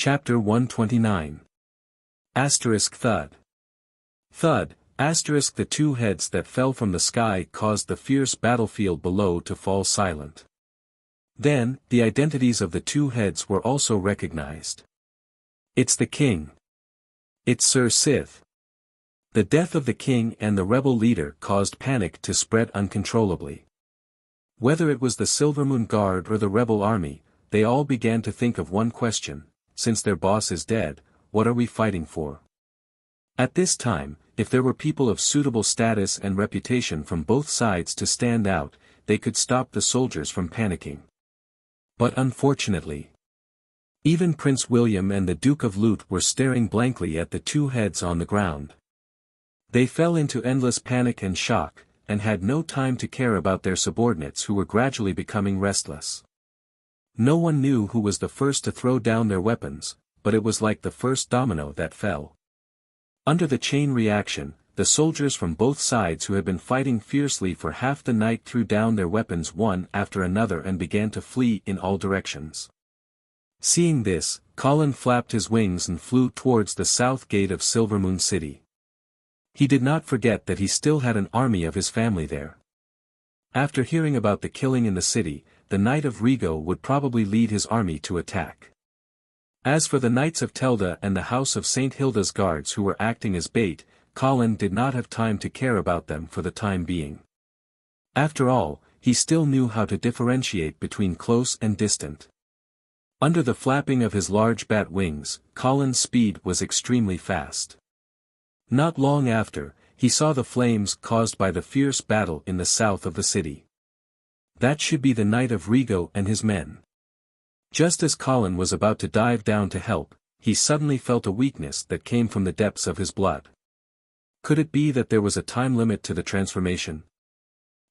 Chapter 129. Thud. Thud, the two heads that fell from the sky caused the fierce battlefield below to fall silent. Then, the identities of the two heads were also recognized. It's the king. It's Sir Sith. The death of the king and the rebel leader caused panic to spread uncontrollably. Whether it was the Silvermoon Guard or the rebel army, they all began to think of one question: since their boss is dead, what are we fighting for? At this time, if there were people of suitable status and reputation from both sides to stand out, they could stop the soldiers from panicking. But unfortunately, even Prince William and the Duke of Lute were staring blankly at the two heads on the ground. They fell into endless panic and shock, and had no time to care about their subordinates who were gradually becoming restless. No one knew who was the first to throw down their weapons, but it was like the first domino that fell. Under the chain reaction, the soldiers from both sides who had been fighting fiercely for half the night threw down their weapons one after another and began to flee in all directions. Seeing this, Colin flapped his wings and flew towards the south gate of Silvermoon City. He did not forget that he still had an army of his family there. After hearing about the killing in the city, the Knight of Rigo would probably lead his army to attack. As for the Knights of Telda and the House of St. Hilda's guards who were acting as bait, Colin did not have time to care about them for the time being. After all, he still knew how to differentiate between close and distant. Under the flapping of his large bat wings, Colin's speed was extremely fast. Not long after, he saw the flames caused by the fierce battle in the south of the city. That should be the Knight of Rigo and his men. Just as Colin was about to dive down to help, he suddenly felt a weakness that came from the depths of his blood. Could it be that there was a time limit to the transformation?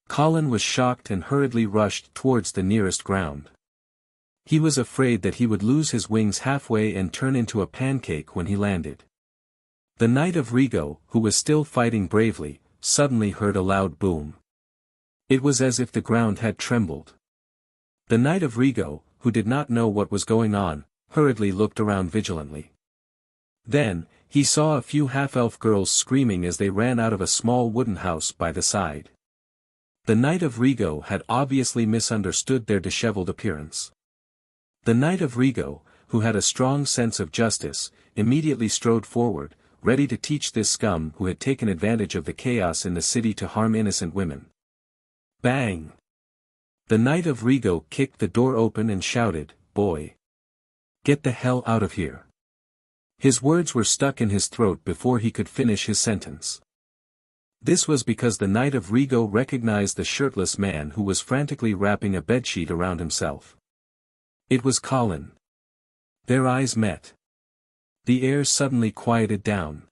Colin was shocked and hurriedly rushed towards the nearest ground. He was afraid that he would lose his wings halfway and turn into a pancake when he landed. The Knight of Rigo, who was still fighting bravely, suddenly heard a loud boom. It was as if the ground had trembled. The Knight of Rigo, who did not know what was going on, hurriedly looked around vigilantly. Then, he saw a few half-elf girls screaming as they ran out of a small wooden house by the side. The Knight of Rigo had obviously misunderstood their disheveled appearance. The Knight of Rigo, who had a strong sense of justice, immediately strode forward, ready to teach this scum who had taken advantage of the chaos in the city to harm innocent women. Bang! The Knight of Rigo kicked the door open and shouted, "Boy! Get the hell out of here!" His words were stuck in his throat before he could finish his sentence. This was because the Knight of Rigo recognized the shirtless man who was frantically wrapping a bedsheet around himself. It was Colin. Their eyes met. The air suddenly quieted down.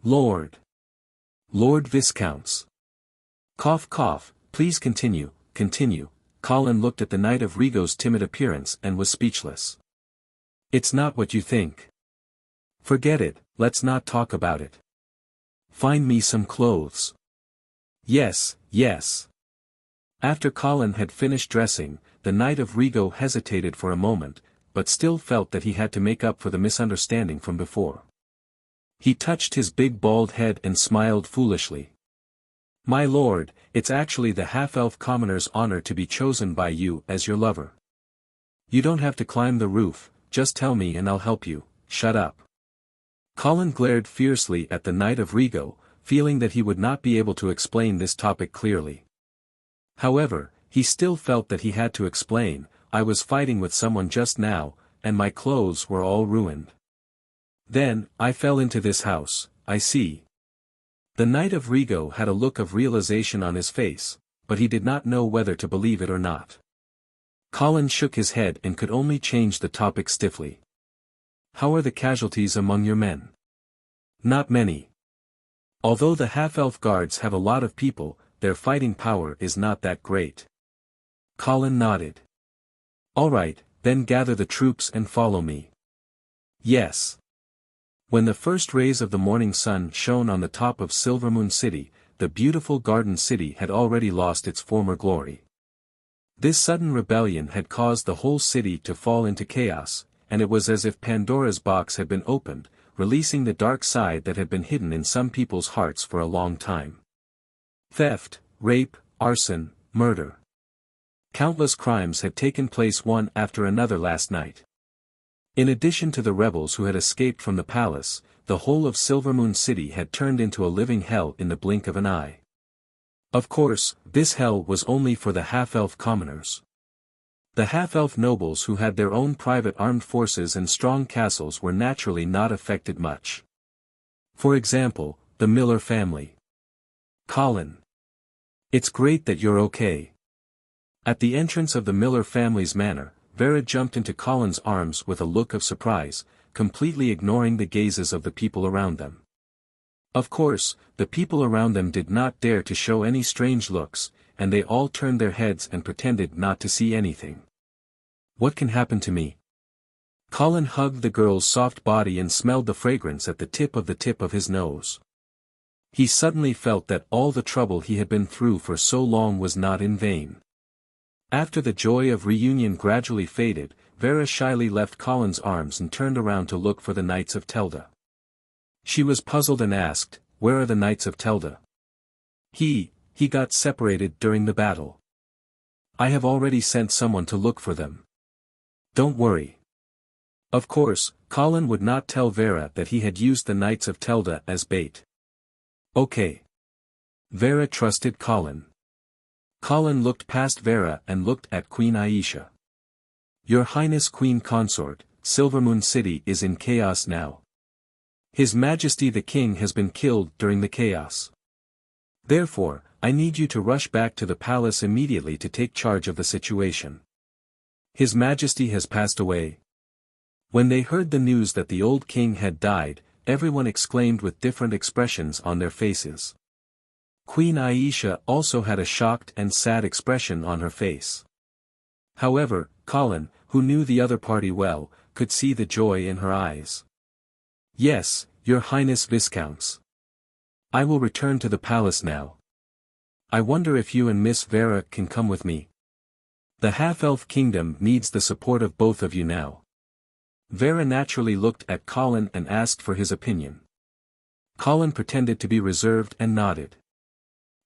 Lord Viscounts. Cough cough, please continue. Colin looked at the Knight of Rigo's timid appearance and was speechless. It's not what you think. Forget it, let's not talk about it. Find me some clothes. Yes. After Colin had finished dressing, the Knight of Rigo hesitated for a moment, but still felt that he had to make up for the misunderstanding from before. He touched his big bald head and smiled foolishly. My lord, it's actually the half-elf commoner's honor to be chosen by you as your lover. You don't have to climb the roof, just tell me and I'll help you. Shut up. Colin glared fiercely at the Knight of Rigo, feeling that he would not be able to explain this topic clearly. However, he still felt that he had to explain, I was fighting with someone just now, and my clothes were all ruined. Then, I fell into this house, I see. The Knight of Rigo had a look of realization on his face, but he did not know whether to believe it or not. Colin shook his head and could only change the topic stiffly. How are the casualties among your men? Not many. Although the half-elf guards have a lot of people, their fighting power is not that great. Colin nodded. All right, then gather the troops and follow me. Yes. When the first rays of the morning sun shone on the top of Silvermoon City, the beautiful garden city had already lost its former glory. This sudden rebellion had caused the whole city to fall into chaos, and it was as if Pandora's box had been opened, releasing the dark side that had been hidden in some people's hearts for a long time. Theft, rape, arson, murder. Countless crimes had taken place one after another last night. In addition to the rebels who had escaped from the palace, the whole of Silvermoon City had turned into a living hell in the blink of an eye. Of course, this hell was only for the half-elf commoners. The half-elf nobles who had their own private armed forces and strong castles were naturally not affected much. For example, the Miller family. Colin. It's great that you're okay. At the entrance of the Miller family's manor, Vera jumped into Colin's arms with a look of surprise, completely ignoring the gazes of the people around them. Of course, the people around them did not dare to show any strange looks, and they all turned their heads and pretended not to see anything. What can happen to me? Colin hugged the girl's soft body and smelled the fragrance at the tip of his nose. He suddenly felt that all the trouble he had been through for so long was not in vain. After the joy of reunion gradually faded, Vera shyly left Colin's arms and turned around to look for the Knights of Telda. She was puzzled and asked, "Where are the Knights of Telda?" He got separated during the battle. I have already sent someone to look for them. Don't worry. Of course, Colin would not tell Vera that he had used the Knights of Telda as bait. Okay. Vera trusted Colin. Colin looked past Vera and looked at Queen Aisha. Your Highness Queen Consort, Silvermoon City is in chaos now. His Majesty the King has been killed during the chaos. Therefore, I need you to rush back to the palace immediately to take charge of the situation. His Majesty has passed away. When they heard the news that the old king had died, everyone exclaimed with different expressions on their faces. Queen Aisha also had a shocked and sad expression on her face. However, Colin, who knew the other party well, could see the joy in her eyes. Yes, Your Highness Viscounts. I will return to the palace now. I wonder if you and Miss Vera can come with me. The half-elf kingdom needs the support of both of you now. Vera naturally looked at Colin and asked for his opinion. Colin pretended to be reserved and nodded.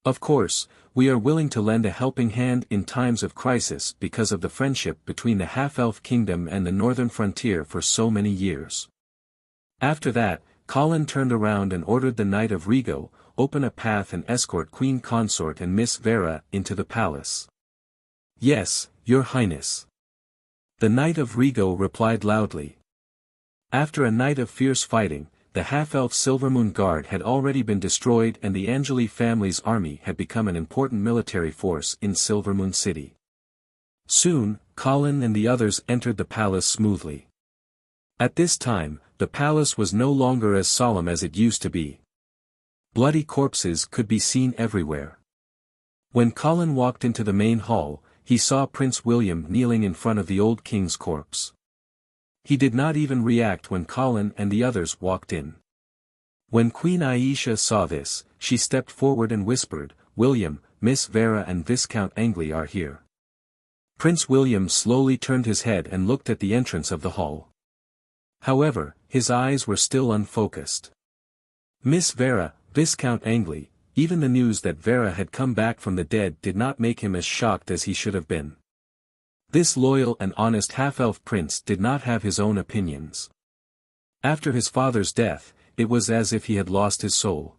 Of course, we are willing to lend a helping hand in times of crisis because of the friendship between the half-elf kingdom and the northern frontier for so many years. After that, Colin turned around and ordered the Knight of Rigo, open a path and escort Queen Consort and Miss Vera into the palace. Yes, Your Highness. The Knight of Rigo replied loudly. After a night of fierce fighting, the half-elf Silvermoon Guard had already been destroyed and the Angeli family's army had become an important military force in Silvermoon City. Soon, Colin and the others entered the palace smoothly. At this time, the palace was no longer as solemn as it used to be. Bloody corpses could be seen everywhere. When Colin walked into the main hall, he saw Prince William kneeling in front of the old king's corpse. He did not even react when Colin and the others walked in. When Queen Aisha saw this, she stepped forward and whispered, "William, Miss Vera and Viscount Angley are here." Prince William slowly turned his head and looked at the entrance of the hall. However, his eyes were still unfocused. Miss Vera, Viscount Angley, even the news that Vera had come back from the dead did not make him as shocked as he should have been. This loyal and honest half-elf prince did not have his own opinions. After his father's death, it was as if he had lost his soul.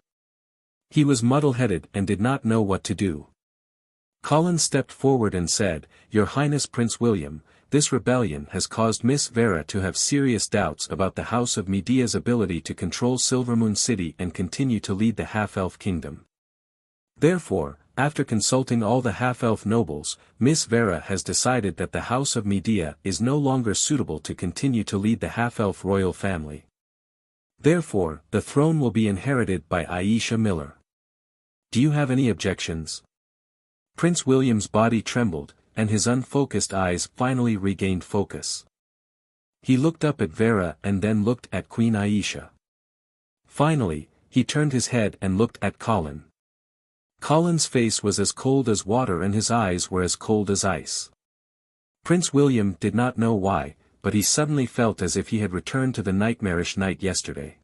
He was muddle-headed and did not know what to do. Colin stepped forward and said, "Your Highness Prince William, this rebellion has caused Miss Vera to have serious doubts about the House of Media's ability to control Silvermoon City and continue to lead the half-elf kingdom. Therefore, after consulting all the half-elf nobles, Miss Vera has decided that the House of Media is no longer suitable to continue to lead the half-elf royal family. Therefore, the throne will be inherited by Aisha Miller. Do you have any objections?" Prince William's body trembled, and his unfocused eyes finally regained focus. He looked up at Vera and then looked at Queen Aisha. Finally, he turned his head and looked at Colin. Colin's face was as cold as water and his eyes were as cold as ice. Prince William did not know why, but he suddenly felt as if he had returned to the nightmarish night yesterday.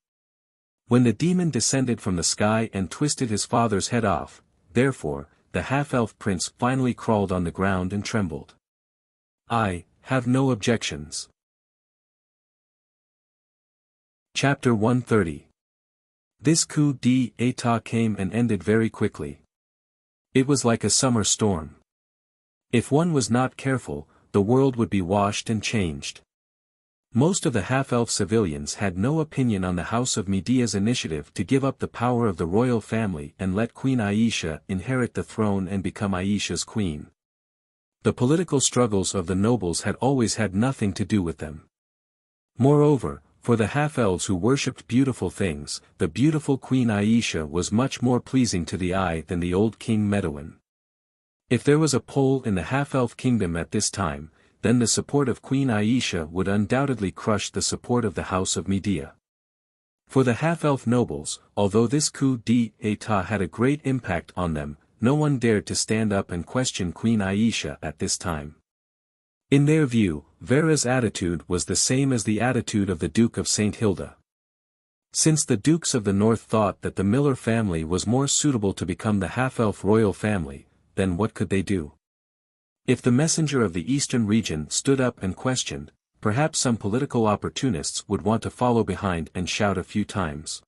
When the demon descended from the sky and twisted his father's head off, therefore, the half-elf prince finally crawled on the ground and trembled. I have no objections. Chapter 130. This coup d'état came and ended very quickly. It was like a summer storm. If one was not careful, the world would be washed and changed. Most of the half-elf civilians had no opinion on the House of Media's initiative to give up the power of the royal family and let Queen Aisha inherit the throne and become Aisha's queen. The political struggles of the nobles had always had nothing to do with them. Moreover, for the half-elves who worshipped beautiful things, the beautiful Queen Aisha was much more pleasing to the eye than the old King Medouin. If there was a poll in the half-elf kingdom at this time, then the support of Queen Aisha would undoubtedly crush the support of the House of Media. For the half-elf nobles, although this coup d'état had a great impact on them, no one dared to stand up and question Queen Aisha at this time. In their view, Vera's attitude was the same as the attitude of the Duke of St. Hilda. Since the dukes of the north thought that the Miller family was more suitable to become the half-elf royal family, then what could they do? If the messenger of the eastern region stood up and questioned, perhaps some political opportunists would want to follow behind and shout a few times.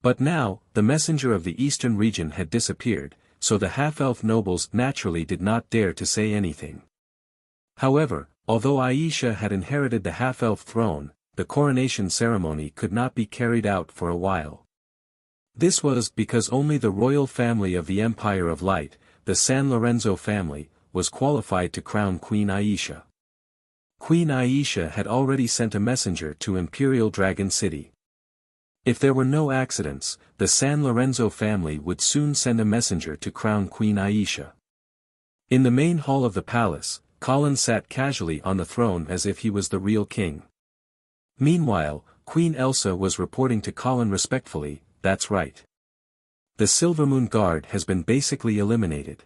But now, the messenger of the eastern region had disappeared, so the half-elf nobles naturally did not dare to say anything. However, although Aisha had inherited the half-elf throne, the coronation ceremony could not be carried out for a while. This was because only the royal family of the Empire of Light, the San Lorenzo family, was qualified to crown Queen Aisha. Queen Aisha had already sent a messenger to Imperial Dragon City. If there were no accidents, the San Lorenzo family would soon send a messenger to crown Queen Aisha. In the main hall of the palace, Colin sat casually on the throne as if he was the real king. Meanwhile, Queen Elsa was reporting to Colin respectfully, "That's right. The Silvermoon Guard has been basically eliminated.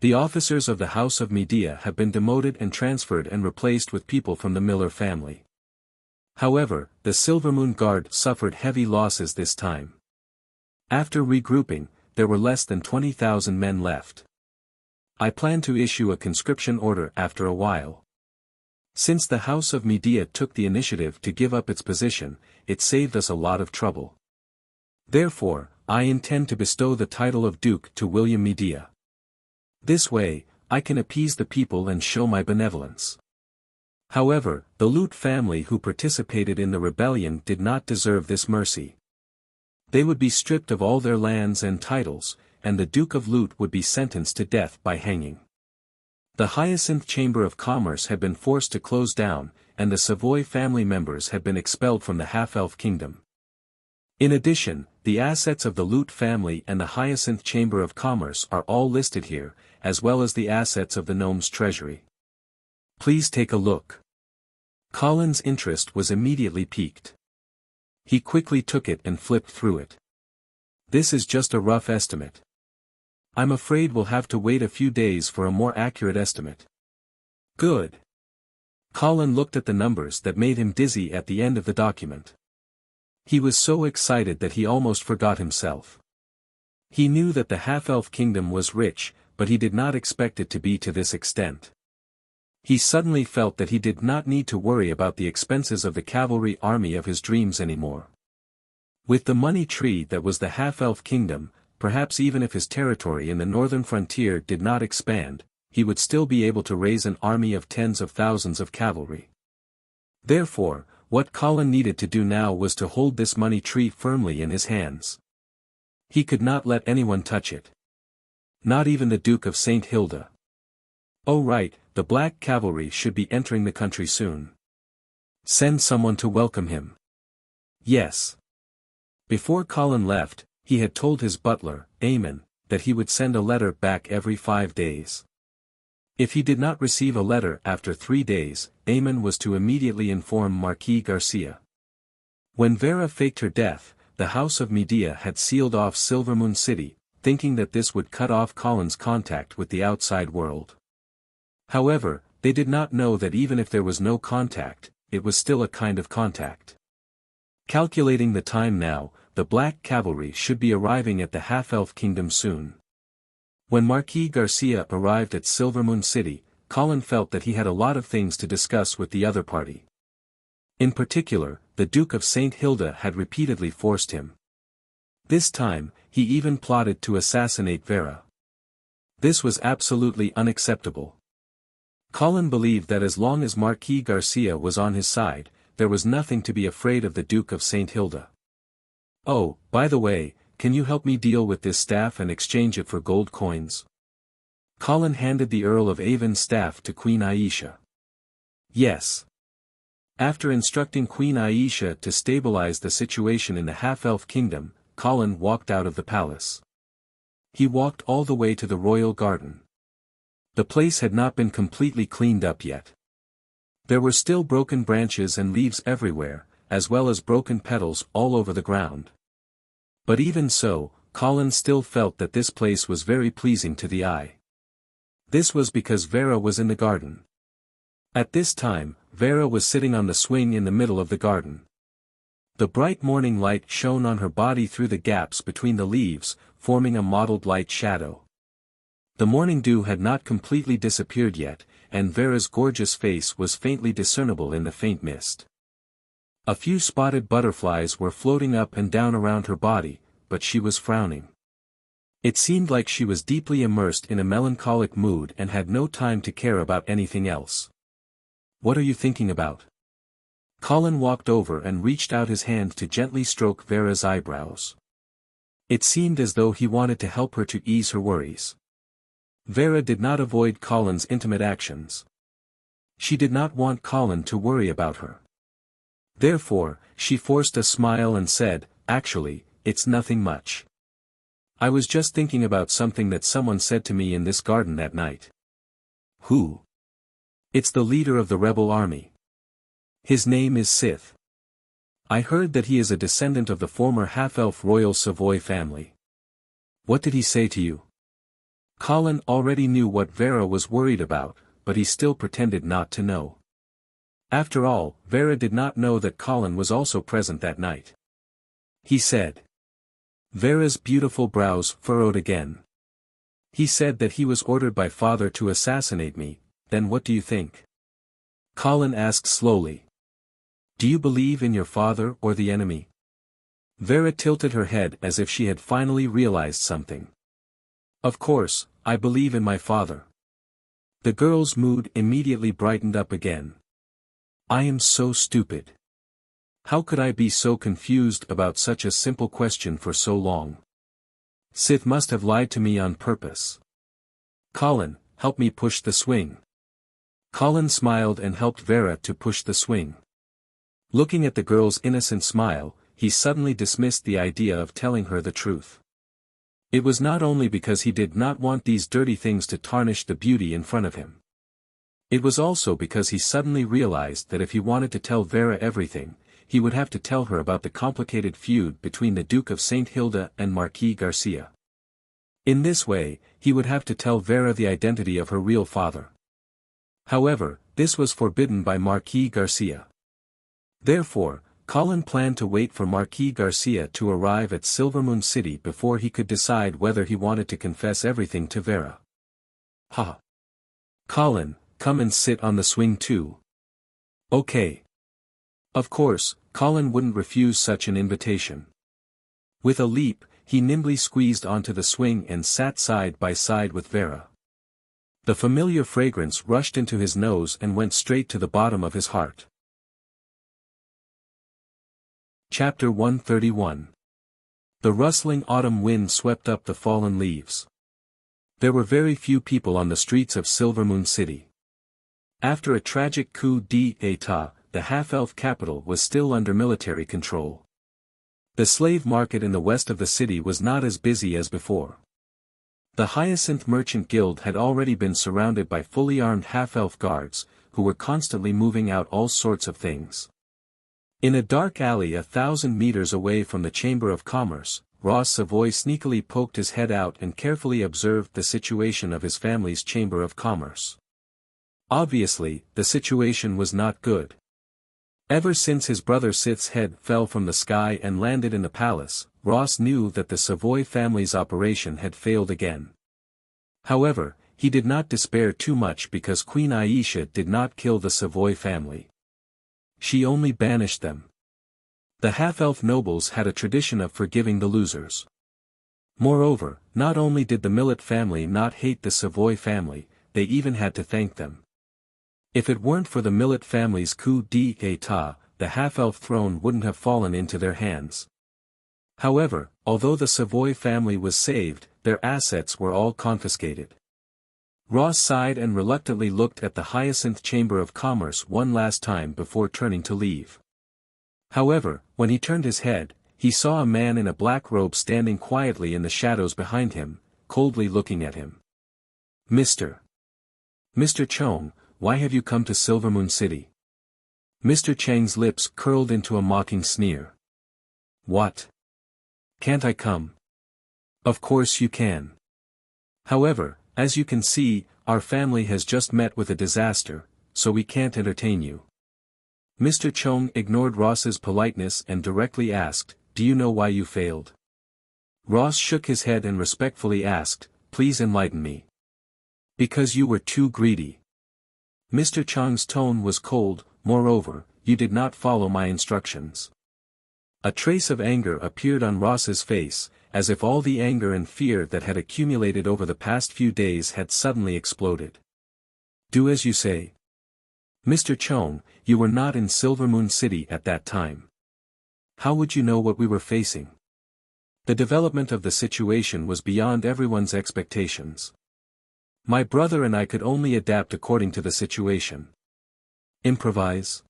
The officers of the House of Media have been demoted and transferred and replaced with people from the Miller family." However, the Silvermoon Guard suffered heavy losses this time. After regrouping, there were less than 20,000 men left. I plan to issue a conscription order after a while. Since the House of Media took the initiative to give up its position, it saved us a lot of trouble. Therefore, I intend to bestow the title of Duke to William Media. This way, I can appease the people and show my benevolence. However, the Lute family who participated in the rebellion did not deserve this mercy. They would be stripped of all their lands and titles, and the Duke of Lute would be sentenced to death by hanging. The Hyacinth Chamber of Commerce had been forced to close down, and the Savoy family members had been expelled from the half-elf kingdom. In addition, the assets of the Lute family and the Hyacinth Chamber of Commerce are all listed here, as well as the assets of the gnome's treasury. Please take a look. Colin's interest was immediately piqued. He quickly took it and flipped through it. This is just a rough estimate. I'm afraid we'll have to wait a few days for a more accurate estimate. Good. Colin looked at the numbers that made him dizzy at the end of the document. He was so excited that he almost forgot himself. He knew that the half-elf kingdom was rich, but he did not expect it to be to this extent. He suddenly felt that he did not need to worry about the expenses of the cavalry army of his dreams anymore. With the money tree that was the half-elf kingdom, perhaps even if his territory in the northern frontier did not expand, he would still be able to raise an army of tens of thousands of cavalry. Therefore, what Colin needed to do now was to hold this money tree firmly in his hands. He could not let anyone touch it. Not even the Duke of St. Hilda. Oh right, the Black Cavalry should be entering the country soon. Send someone to welcome him. Yes. Before Colin left, he had told his butler, Eamon, that he would send a letter back every 5 days. If he did not receive a letter after 3 days, Eamon was to immediately inform Marquis Garcia. When Vera faked her death, the House of Media had sealed off Silvermoon City, thinking that this would cut off Colin's contact with the outside world. However, they did not know that even if there was no contact, it was still a kind of contact. Calculating the time now, the Black Cavalry should be arriving at the half-elf kingdom soon. When Marquis Garcia arrived at Silvermoon City, Colin felt that he had a lot of things to discuss with the other party. In particular, the Duke of St. Hilda had repeatedly forced him. This time, he even plotted to assassinate Vera. This was absolutely unacceptable. Colin believed that as long as Marquis Garcia was on his side, there was nothing to be afraid of the Duke of St. Hilda. "Oh, by the way, can you help me deal with this staff and exchange it for gold coins?" Colin handed the Earl of Avon's staff to Queen Aisha. "Yes." After instructing Queen Aisha to stabilize the situation in the half-elf kingdom, Colin walked out of the palace. He walked all the way to the royal garden. The place had not been completely cleaned up yet. There were still broken branches and leaves everywhere, as well as broken petals all over the ground. But even so, Colin still felt that this place was very pleasing to the eye. This was because Vera was in the garden. At this time, Vera was sitting on the swing in the middle of the garden. The bright morning light shone on her body through the gaps between the leaves, forming a mottled light shadow. The morning dew had not completely disappeared yet, and Vera's gorgeous face was faintly discernible in the faint mist. A few spotted butterflies were floating up and down around her body, but she was frowning. It seemed like she was deeply immersed in a melancholic mood and had no time to care about anything else. "What are you thinking about?" Colin walked over and reached out his hand to gently stroke Vera's eyebrows. It seemed as though he wanted to help her to ease her worries. Vera did not avoid Colin's intimate actions. She did not want Colin to worry about her. Therefore, she forced a smile and said, "Actually, it's nothing much. I was just thinking about something that someone said to me in this garden that night." "Who?" "It's the leader of the rebel army. His name is Sith. I heard that he is a descendant of the former half-elf royal Savoy family." "What did he say to you?" Colin already knew what Vera was worried about, but he still pretended not to know. After all, Vera did not know that Colin was also present that night. He said. Vera's beautiful brows furrowed again. "He said that he was ordered by father to assassinate me, then what do you think?" Colin asked slowly. "Do you believe in your father or the enemy?" Vera tilted her head as if she had finally realized something. "Of course, I believe in my father." The girl's mood immediately brightened up again. "I am so stupid. How could I be so confused about such a simple question for so long? Sith must have lied to me on purpose. Colin, help me push the swing." Colin smiled and helped Vera to push the swing. Looking at the girl's innocent smile, he suddenly dismissed the idea of telling her the truth. It was not only because he did not want these dirty things to tarnish the beauty in front of him. It was also because he suddenly realized that if he wanted to tell Vera everything, he would have to tell her about the complicated feud between the Duke of St. Hilda and Marquis Garcia. In this way, he would have to tell Vera the identity of her real father. However, this was forbidden by Marquis Garcia. Therefore, Colin planned to wait for Marquis Garcia to arrive at Silvermoon City before he could decide whether he wanted to confess everything to Vera. "Ha! Colin, come and sit on the swing too." "Okay." Of course, Colin wouldn't refuse such an invitation. With a leap, he nimbly squeezed onto the swing and sat side by side with Vera. The familiar fragrance rushed into his nose and went straight to the bottom of his heart. Chapter 131. The rustling autumn wind swept up the fallen leaves. There were very few people on the streets of Silvermoon City. After a tragic coup d'état, the half-elf capital was still under military control. The slave market in the west of the city was not as busy as before. The Hyacinth Merchant Guild had already been surrounded by fully armed half-elf guards, who were constantly moving out all sorts of things. In a dark alley 1,000 meters away from the Chamber of Commerce, Ross Savoy sneakily poked his head out and carefully observed the situation of his family's Chamber of Commerce. Obviously, the situation was not good. Ever since his brother Sith's head fell from the sky and landed in the palace, Ross knew that the Savoy family's operation had failed again. However, he did not despair too much because Queen Aisha did not kill the Savoy family. She only banished them. The half-elf nobles had a tradition of forgiving the losers. Moreover, not only did the Millet family not hate the Savoy family, they even had to thank them. If it weren't for the Millet family's coup d'état, the half-elf throne wouldn't have fallen into their hands. However, although the Savoy family was saved, their assets were all confiscated. Ross sighed and reluctantly looked at the Hyacinth Chamber of Commerce one last time before turning to leave. However, when he turned his head, he saw a man in a black robe standing quietly in the shadows behind him, coldly looking at him. Mr. Chong, why have you come to Silvermoon City? Mr. Chang's lips curled into a mocking sneer. What? Can't I come? Of course you can. However, as you can see, our family has just met with a disaster, so we can't entertain you. Mr. Chong ignored Ross's politeness and directly asked, do you know why you failed? Ross shook his head and respectfully asked, please enlighten me. Because you were too greedy. Mr. Chong's tone was cold, moreover, you did not follow my instructions. A trace of anger appeared on Ross's face, as if all the anger and fear that had accumulated over the past few days had suddenly exploded. Do as you say. Mr. Chong, you were not in Silvermoon City at that time. How would you know what we were facing? The development of the situation was beyond everyone's expectations. My brother and I could only adapt according to the situation. Improvise?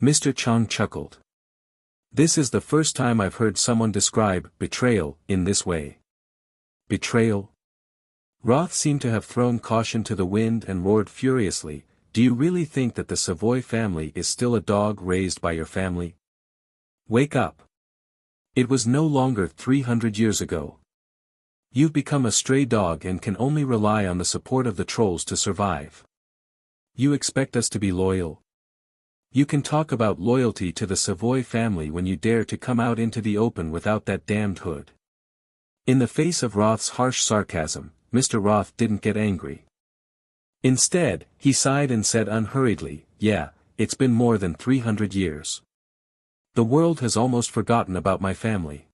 Mr. Chong chuckled. This is the first time I've heard someone describe betrayal in this way. Betrayal? Roth seemed to have thrown caution to the wind and roared furiously, do you really think that the Savoy family is still a dog raised by your family? Wake up. It was no longer 300 years ago. You've become a stray dog and can only rely on the support of the trolls to survive. You expect us to be loyal? You can talk about loyalty to the Savoy family when you dare to come out into the open without that damned hood. In the face of Roth's harsh sarcasm, Mr. Roth didn't get angry. Instead, he sighed and said unhurriedly, yeah, it's been more than 300 years. The world has almost forgotten about my family.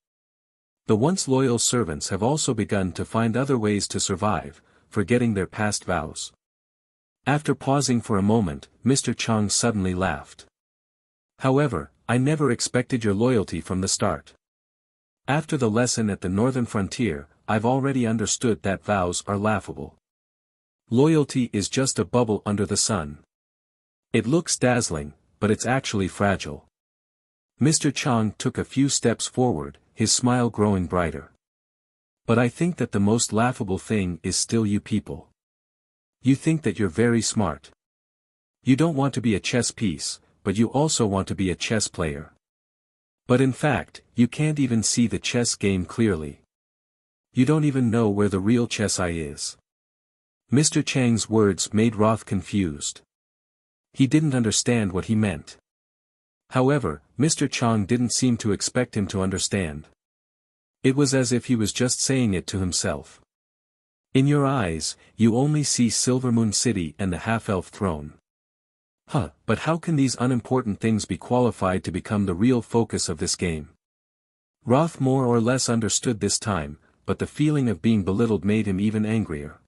The once loyal servants have also begun to find other ways to survive, forgetting their past vows. After pausing for a moment, Mr. Chong suddenly laughed. However, I never expected your loyalty from the start. After the lesson at the northern frontier, I've already understood that vows are laughable. Loyalty is just a bubble under the sun. It looks dazzling, but it's actually fragile. Mr. Chong took a few steps forward, his smile growing brighter. But I think that the most laughable thing is still you people. You think that you're very smart. You don't want to be a chess piece, but you also want to be a chess player. But in fact, you can't even see the chess game clearly. You don't even know where the real chess eye is. Mr. Chang's words made Roth confused. He didn't understand what he meant. However, Mr. Chong didn't seem to expect him to understand. It was as if he was just saying it to himself. In your eyes, you only see Silvermoon City and the half-elf throne. But how can these unimportant things be qualified to become the real focus of this game? Roth more or less understood this time, but the feeling of being belittled made him even angrier.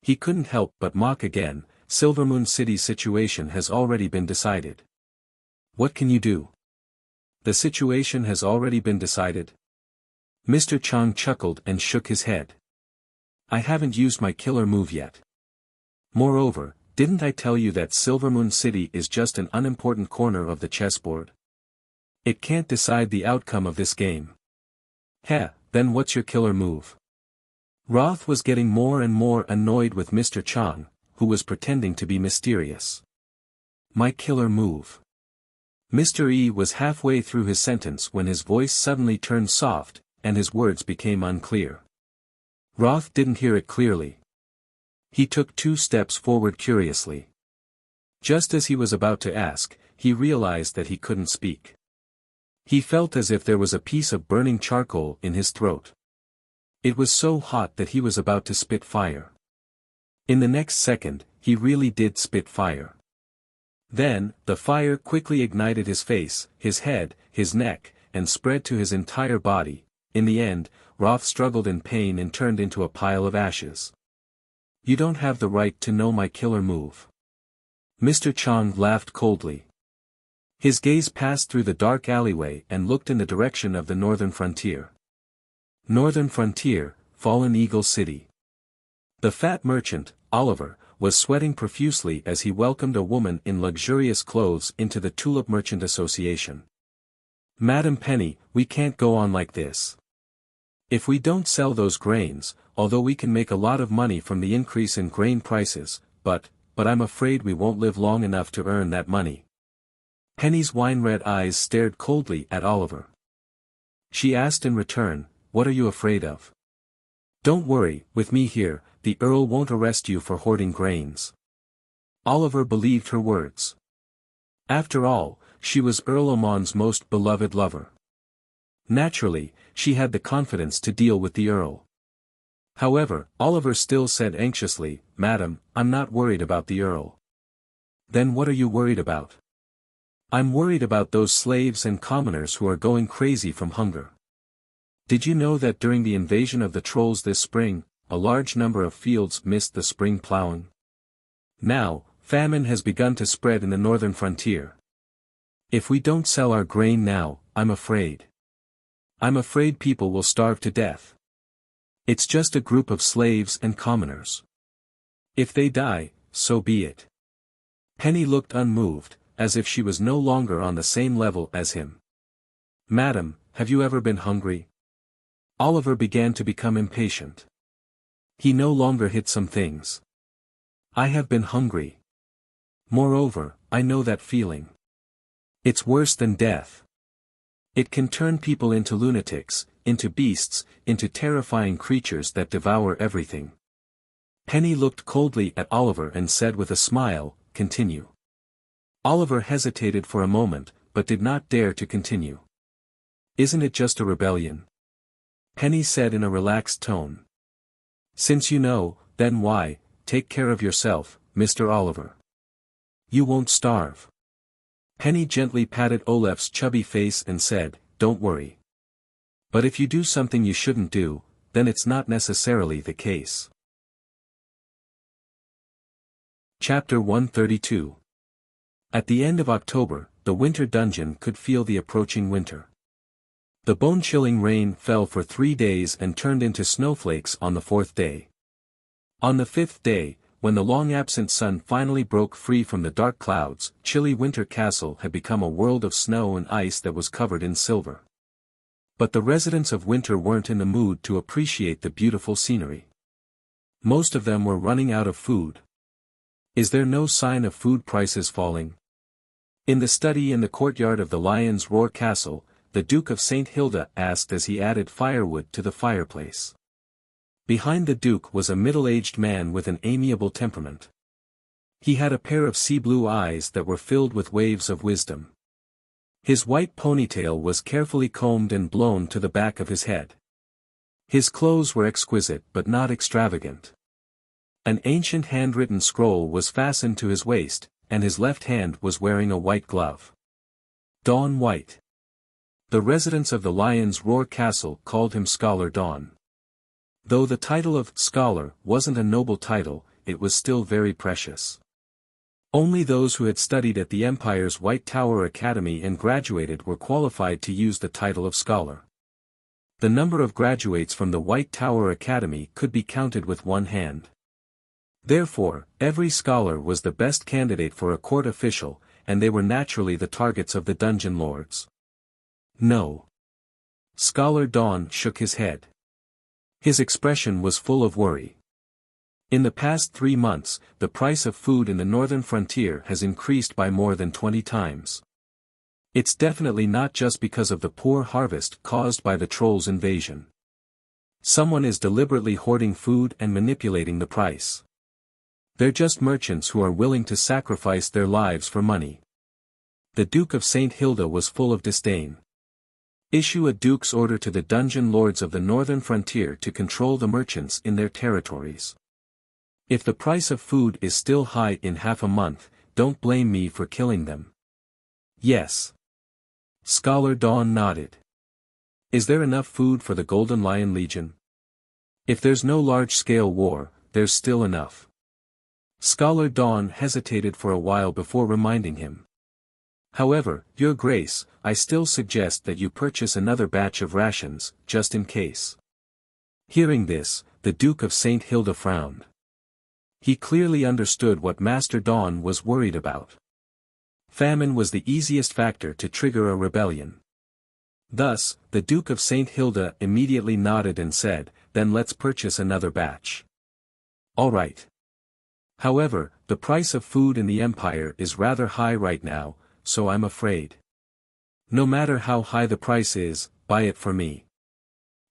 He couldn't help but mock again, Silvermoon City's situation has already been decided. What can you do? The situation has already been decided? Mr. Chong chuckled and shook his head. I haven't used my killer move yet. Moreover, didn't I tell you that Silvermoon City is just an unimportant corner of the chessboard? It can't decide the outcome of this game. Then what's your killer move? Roth was getting more and more annoyed with Mr. Chong, who was pretending to be mysterious. My killer move. Mr. E was halfway through his sentence when his voice suddenly turned soft, and his words became unclear. Roth didn't hear it clearly. He took 2 steps forward curiously. Just as he was about to ask, he realized that he couldn't speak. He felt as if there was a piece of burning charcoal in his throat. It was so hot that he was about to spit fire. In the next second, he really did spit fire. Then, the fire quickly ignited his face, his head, his neck, and spread to his entire body. In the end, Roth struggled in pain and turned into a pile of ashes. You don't have the right to know my killer move. Mr. Chang laughed coldly. His gaze passed through the dark alleyway and looked in the direction of the northern frontier. Northern frontier, Fallen Eagle City. The fat merchant, Oliver, was sweating profusely as he welcomed a woman in luxurious clothes into the Tulip Merchant Association. Madam Penny, we can't go on like this. If we don't sell those grains, although we can make a lot of money from the increase in grain prices, but I'm afraid we won't live long enough to earn that money. Penny's wine-red eyes stared coldly at Oliver. She asked in return, what are you afraid of? Don't worry, with me here, the Earl won't arrest you for hoarding grains. Oliver believed her words. After all, she was Earl Oman's most beloved lover. Naturally, she had the confidence to deal with the Earl. However, Oliver still said anxiously, Madam, I'm not worried about the Earl. Then what are you worried about? I'm worried about those slaves and commoners who are going crazy from hunger. Did you know that during the invasion of the trolls this spring, a large number of fields missed the spring plowing? Now, famine has begun to spread in the northern frontier. If we don't sell our grain now, I'm afraid people will starve to death. It's just a group of slaves and commoners. If they die, so be it. Penny looked unmoved, as if she was no longer on the same level as him. Madam, have you ever been hungry? Oliver began to become impatient. He no longer hid some things. I have been hungry. Moreover, I know that feeling. It's worse than death. It can turn people into lunatics, into beasts, into terrifying creatures that devour everything. Penny looked coldly at Oliver and said with a smile, continue. Oliver hesitated for a moment, but did not dare to continue. Isn't it just a rebellion? Penny said in a relaxed tone. Since you know, then why, take care of yourself, Mr. Oliver. You won't starve. Penny gently patted Olaf's chubby face and said, don't worry. But if you do something you shouldn't do, then it's not necessarily the case. Chapter 132. At the end of October, the winter dungeon could feel the approaching winter. The bone-chilling rain fell for 3 days and turned into snowflakes on the 4th day. On the 5th day, when the long-absent sun finally broke free from the dark clouds, chilly Winter Castle had become a world of snow and ice that was covered in silver. But the residents of Winter weren't in the mood to appreciate the beautiful scenery. Most of them were running out of food. Is there no sign of food prices falling? In the study in the courtyard of the Lion's Roar Castle, the Duke of St. Hilda asked as he added firewood to the fireplace. Behind the Duke was a middle-aged man with an amiable temperament. He had a pair of sea-blue eyes that were filled with waves of wisdom. His white ponytail was carefully combed and blown to the back of his head. His clothes were exquisite but not extravagant. An ancient handwritten scroll was fastened to his waist, and his left hand was wearing a white glove. Dawn White. The residents of the Lion's Roar Castle called him Scholar Dawn. Though the title of scholar wasn't a noble title, it was still very precious. Only those who had studied at the Empire's White Tower Academy and graduated were qualified to use the title of scholar. The number of graduates from the White Tower Academy could be counted with one hand. Therefore, every scholar was the best candidate for a court official, and they were naturally the targets of the dungeon lords. No. Scholar Dawn shook his head. His expression was full of worry. In the past 3 months, the price of food in the northern frontier has increased by more than 20 times. It's definitely not just because of the poor harvest caused by the trolls' invasion. Someone is deliberately hoarding food and manipulating the price. They're just merchants who are willing to sacrifice their lives for money. The Duke of St. Hilda was full of disdain. Issue a duke's order to the dungeon lords of the northern frontier to control the merchants in their territories. If the price of food is still high in half a month, don't blame me for killing them. Yes. Scholar Dawn nodded. Is there enough food for the Golden Lion Legion? If there's no large-scale war, there's still enough. Scholar Dawn hesitated for a while before reminding him. However, Your Grace, I still suggest that you purchase another batch of rations, just in case. Hearing this, the Duke of St. Hilda frowned. He clearly understood what Master Dawn was worried about. Famine was the easiest factor to trigger a rebellion. Thus, the Duke of St. Hilda immediately nodded and said, then let's purchase another batch. All right. However, the price of food in the Empire is rather high right now, so I'm afraid. No matter how high the price is, buy it for me.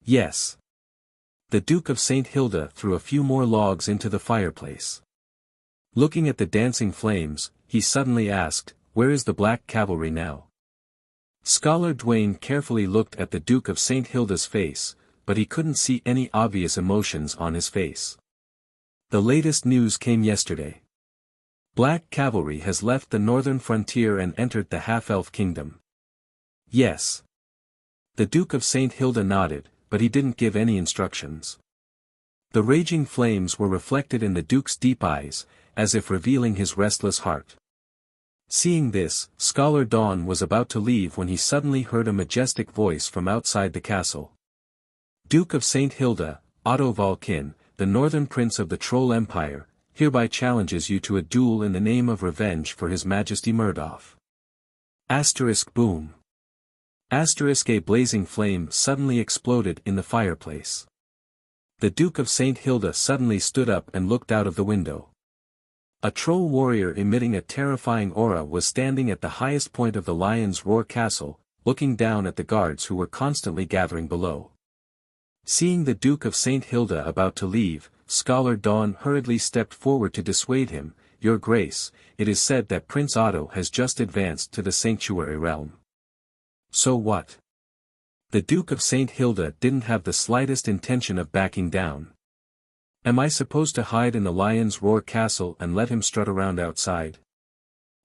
Yes. The Duke of St. Hilda threw a few more logs into the fireplace. Looking at the dancing flames, he suddenly asked, where is the Black Cavalry now? Scholar Dwayne carefully looked at the Duke of St. Hilda's face, but he couldn't see any obvious emotions on his face. The latest news came yesterday. Black Cavalry has left the northern frontier and entered the half-elf kingdom. Yes. The Duke of St. Hilda nodded, but he didn't give any instructions. The raging flames were reflected in the Duke's deep eyes, as if revealing his restless heart. Seeing this, Scholar Dawn was about to leave when he suddenly heard a majestic voice from outside the castle. Duke of St. Hilda, Otto Valkin, the northern prince of the Troll Empire, hereby challenges you to a duel in the name of revenge for His Majesty Murdoch. Boom. A blazing flame suddenly exploded in the fireplace. The Duke of St. Hilda suddenly stood up and looked out of the window. A troll warrior emitting a terrifying aura was standing at the highest point of the Lion's Roar castle, looking down at the guards who were constantly gathering below. Seeing the Duke of St. Hilda about to leave, Scholar Dawn hurriedly stepped forward to dissuade him. Your Grace, it is said that Prince Otto has just advanced to the Sanctuary Realm. So what? The Duke of St. Hilda didn't have the slightest intention of backing down. Am I supposed to hide in the Lion's Roar castle and let him strut around outside?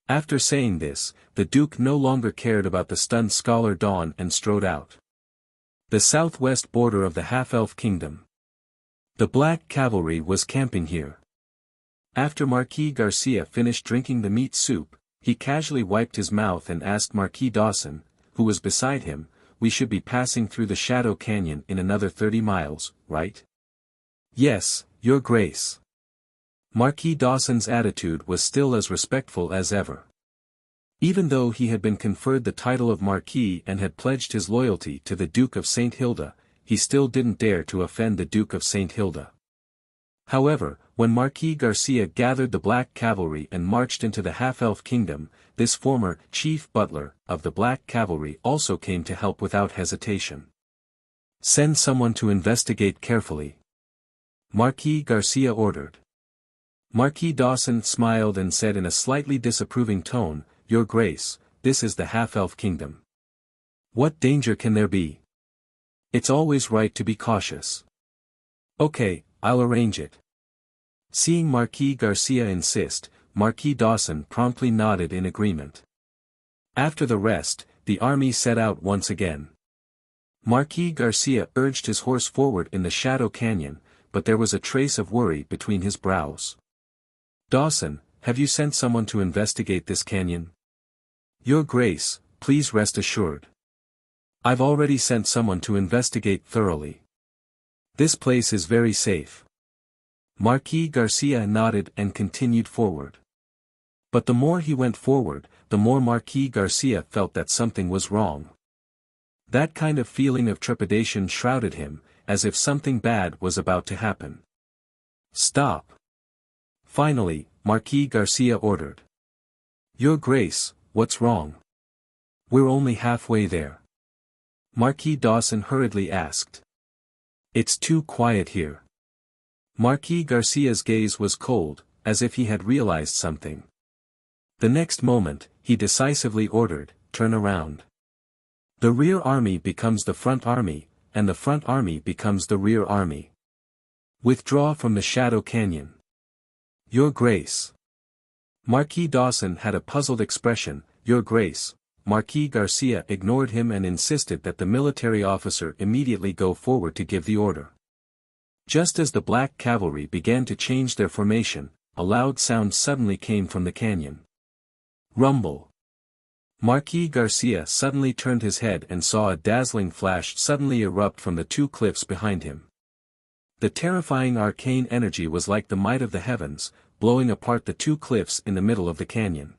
After saying this, the Duke no longer cared about the stunned Scholar Dawn and strode out. The southwest border of the half-elf kingdom. The Black Cavalry was camping here. After Marquis Garcia finished drinking the meat soup, he casually wiped his mouth and asked Marquis Dawson, who was beside him, we should be passing through the Shadow Canyon in another 30 miles, right? Yes, Your Grace. Marquis Dawson's attitude was still as respectful as ever. Even though he had been conferred the title of Marquis and had pledged his loyalty to the Duke of St. Hilda, he still didn't dare to offend the Duke of St. Hilda. However, when Marquis Garcia gathered the Black Cavalry and marched into the half-elf kingdom, this former chief butler of the Black Cavalry also came to help without hesitation. Send someone to investigate carefully. Marquis Garcia ordered. Marquis Dawson smiled and said in a slightly disapproving tone, Your Grace, this is the half-elf kingdom. What danger can there be? It's always right to be cautious. Okay, I'll arrange it. Seeing Marquis Garcia insist, Marquis Dawson promptly nodded in agreement. After the rest, the army set out once again. Marquis Garcia urged his horse forward in the Shadow Canyon, but there was a trace of worry between his brows. Dawson, have you sent someone to investigate this canyon? Your Grace, please rest assured. I've already sent someone to investigate thoroughly. This place is very safe. Marquis Garcia nodded and continued forward. But the more he went forward, the more Marquis Garcia felt that something was wrong. That kind of feeling of trepidation shrouded him, as if something bad was about to happen. Stop. Finally, Marquis Garcia ordered. Your Grace, what's wrong? We're only halfway there. Marquis Dawson hurriedly asked. It's too quiet here. Marquis Garcia's gaze was cold, as if he had realized something. The next moment, he decisively ordered, "Turn around." The rear army becomes the front army, and the front army becomes the rear army. Withdraw from the Shadow Canyon. Your Grace. Marquis Dawson had a puzzled expression. Your Grace. Marquis Garcia ignored him and insisted that the military officer immediately go forward to give the order. Just as the black cavalry began to change their formation, a loud sound suddenly came from the canyon. Rumble. Marquis Garcia suddenly turned his head and saw a dazzling flash suddenly erupt from the two cliffs behind him. The terrifying arcane energy was like the might of the heavens, blowing apart the two cliffs in the middle of the canyon.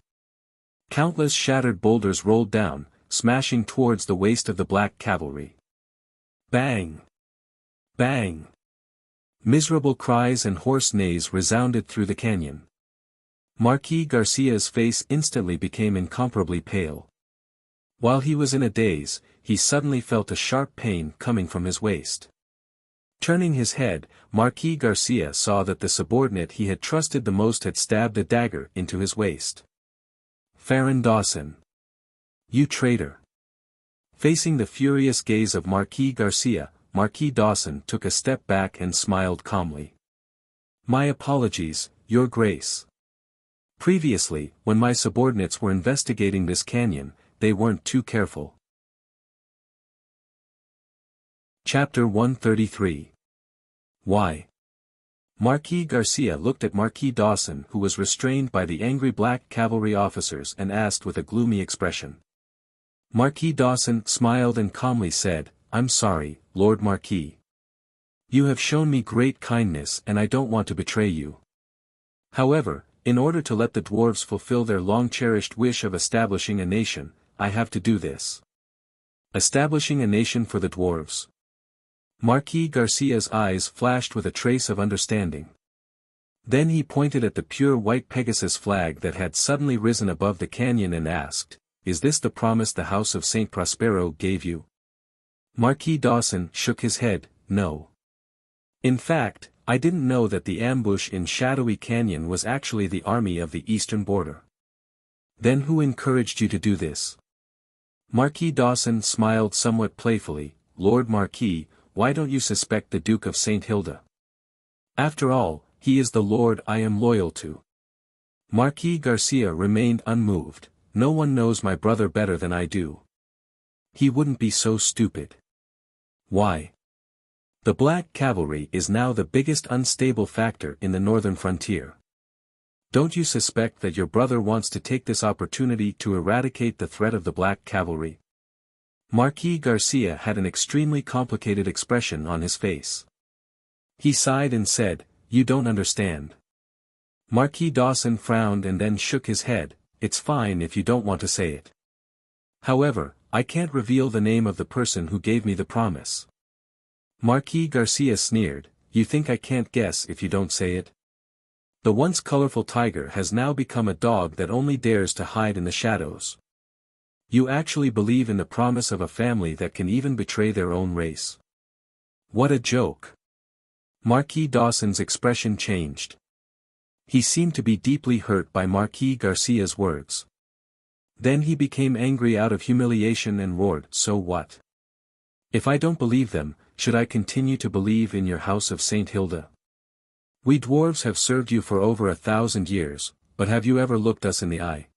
Countless shattered boulders rolled down, smashing towards the waist of the black cavalry. Bang! Bang! Miserable cries and hoarse neighs resounded through the canyon. Marquis Garcia's face instantly became incomparably pale. While he was in a daze, he suddenly felt a sharp pain coming from his waist. Turning his head, Marquis Garcia saw that the subordinate he had trusted the most had stabbed a dagger into his waist. Farron Dawson. You traitor. Facing the furious gaze of Marquis Garcia, Marquis Dawson took a step back and smiled calmly. My apologies, Your Grace. Previously, when my subordinates were investigating this canyon, they weren't too careful. Chapter 133. Why? Marquis Garcia looked at Marquis Dawson, who was restrained by the angry black cavalry officers, and asked with a gloomy expression. Marquis Dawson smiled and calmly said, I'm sorry, Lord Marquis. You have shown me great kindness and I don't want to betray you. However, in order to let the dwarves fulfill their long-cherished wish of establishing a nation, I have to do this. Establishing a nation for the dwarves. Marquis Garcia's eyes flashed with a trace of understanding. Then he pointed at the pure white Pegasus flag that had suddenly risen above the canyon and asked, Is this the promise the House of St. Prospero gave you? Marquis Dawson shook his head, No. In fact, I didn't know that the ambush in Shadowy Canyon was actually the army of the eastern border. Then who encouraged you to do this? Marquis Dawson smiled somewhat playfully, Lord Marquis, why don't you suspect the Duke of St. Hilda? After all, he is the lord I am loyal to. Marquis Garcia remained unmoved. No one knows my brother better than I do. He wouldn't be so stupid. Why? The Black Cavalry is now the biggest unstable factor in the northern frontier. Don't you suspect that your brother wants to take this opportunity to eradicate the threat of the Black Cavalry? Marquis Garcia had an extremely complicated expression on his face. He sighed and said, You don't understand. Marquis Dawson frowned and then shook his head, It's fine if you don't want to say it. However, I can't reveal the name of the person who gave me the promise. Marquis Garcia sneered, You think I can't guess if you don't say it? The once colorful tiger has now become a dog that only dares to hide in the shadows. You actually believe in the promise of a family that can even betray their own race. What a joke. Marquis Dawson's expression changed. He seemed to be deeply hurt by Marquis Garcia's words. Then he became angry out of humiliation and roared, So what? If I don't believe them, should I continue to believe in your House of St. Hilda? We dwarves have served you for over 1,000 years, but have you ever looked us in the eye?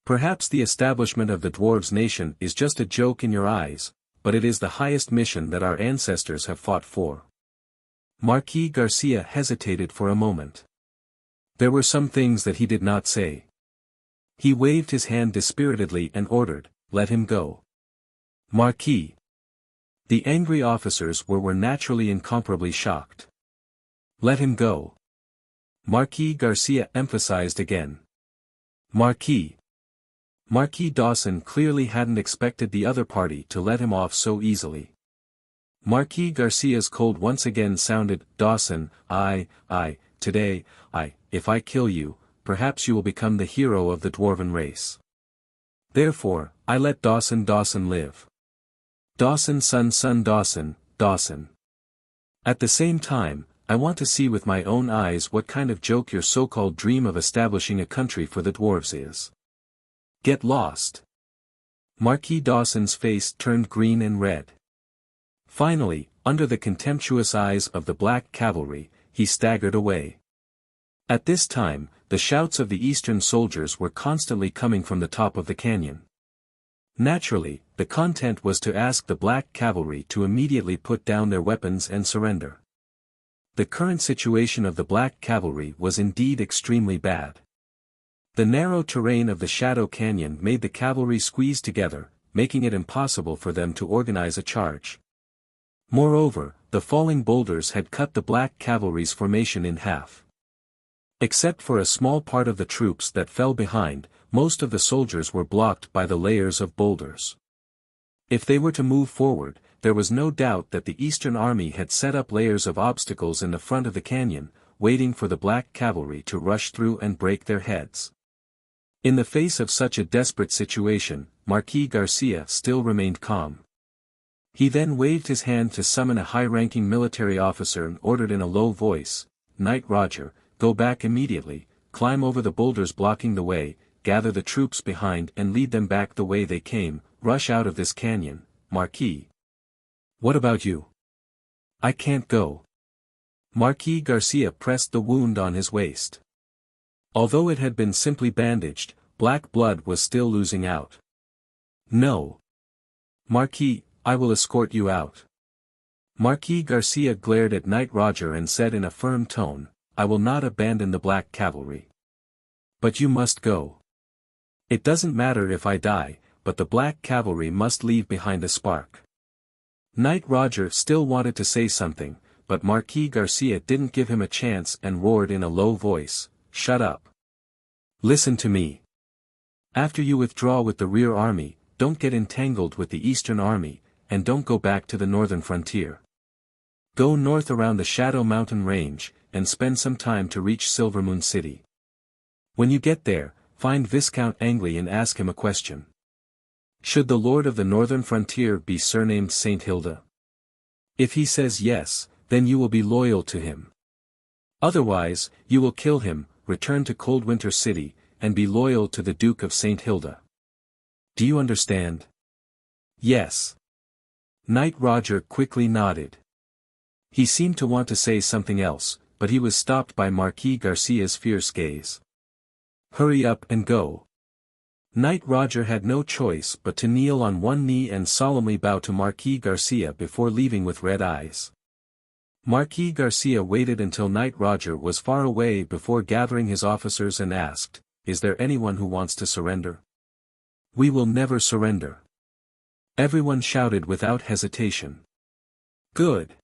Perhaps the establishment of the dwarves' nation is just a joke in your eyes, but it is the highest mission that our ancestors have fought for. Marquis Garcia hesitated for a moment. There were some things that he did not say. He waved his hand dispiritedly and ordered, Let him go. Marquis. The angry officers were naturally incomparably shocked. Let him go. Marquis Garcia emphasized again. Marquis. Marquis Dawson clearly hadn't expected the other party to let him off so easily. Marquis Garcia's cold once again sounded, Dawson, today, if I kill you, perhaps you will become the hero of the dwarven race. Therefore, I let Dawson live. Dawson son Dawson. At the same time, I want to see with my own eyes what kind of joke your so-called dream of establishing a country for the dwarves is. Get lost. Marquis Dawson's face turned green and red. Finally, under the contemptuous eyes of the black cavalry, he staggered away. At this time, the shouts of the eastern soldiers were constantly coming from the top of the canyon. Naturally, the content was to ask the black cavalry to immediately put down their weapons and surrender. The current situation of the black cavalry was indeed extremely bad. The narrow terrain of the Shadow Canyon made the cavalry squeeze together, making it impossible for them to organize a charge. Moreover, the falling boulders had cut the black cavalry's formation in half. Except for a small part of the troops that fell behind, most of the soldiers were blocked by the layers of boulders. If they were to move forward, there was no doubt that the Eastern Army had set up layers of obstacles in the front of the canyon, waiting for the black cavalry to rush through and break their heads. In the face of such a desperate situation, Marquis Garcia still remained calm. He then waved his hand to summon a high-ranking military officer and ordered in a low voice, "Knight Roger, go back immediately, climb over the boulders blocking the way, gather the troops behind and lead them back the way they came, rush out of this canyon, Marquis." "What about you?" "I can't go." Marquis Garcia pressed the wound on his waist. Although it had been simply bandaged, black blood was still oozing out. "No. Marquis, I will escort you out." Marquis Garcia glared at Knight Roger and said in a firm tone, "I will not abandon the black cavalry. But you must go. It doesn't matter if I die, but the black cavalry must leave behind a spark." Knight Roger still wanted to say something, but Marquis Garcia didn't give him a chance and roared in a low voice, "Shut up. Listen to me. After you withdraw with the rear army, don't get entangled with the Eastern Army, and don't go back to the northern frontier. Go north around the Shadow Mountain Range, and spend some time to reach Silvermoon City. When you get there, find Viscount Angley and ask him a question. Should the Lord of the Northern Frontier be surnamed Saint Hilda? If he says yes, then you will be loyal to him. Otherwise, you will kill him, return to Coldwinter City, and be loyal to the Duke of Saint Hilda. Do you understand?" "Yes." Knight Roger quickly nodded. He seemed to want to say something else, but he was stopped by Marquis Garcia's fierce gaze. "Hurry up and go." Knight Roger had no choice but to kneel on one knee and solemnly bow to Marquis Garcia before leaving with red eyes. Marquis Garcia waited until Knight Roger was far away before gathering his officers and asked, "Is there anyone who wants to surrender?" "We will never surrender." Everyone shouted without hesitation. "Good."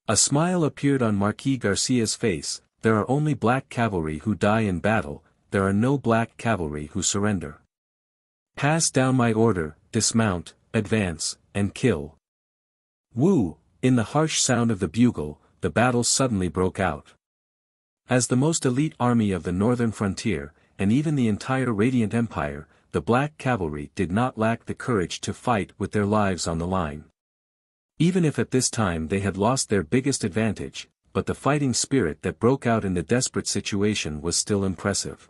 A smile appeared on Marquis Garcia's face. "There are only black cavalry who die in battle, there are no black cavalry who surrender. Pass down my order, dismount, advance, and kill." Woo! In the harsh sound of the bugle, the battle suddenly broke out. As the most elite army of the northern frontier, and even the entire Radiant Empire, the black cavalry did not lack the courage to fight with their lives on the line. Even if at this time they had lost their biggest advantage, but the fighting spirit that broke out in the desperate situation was still impressive.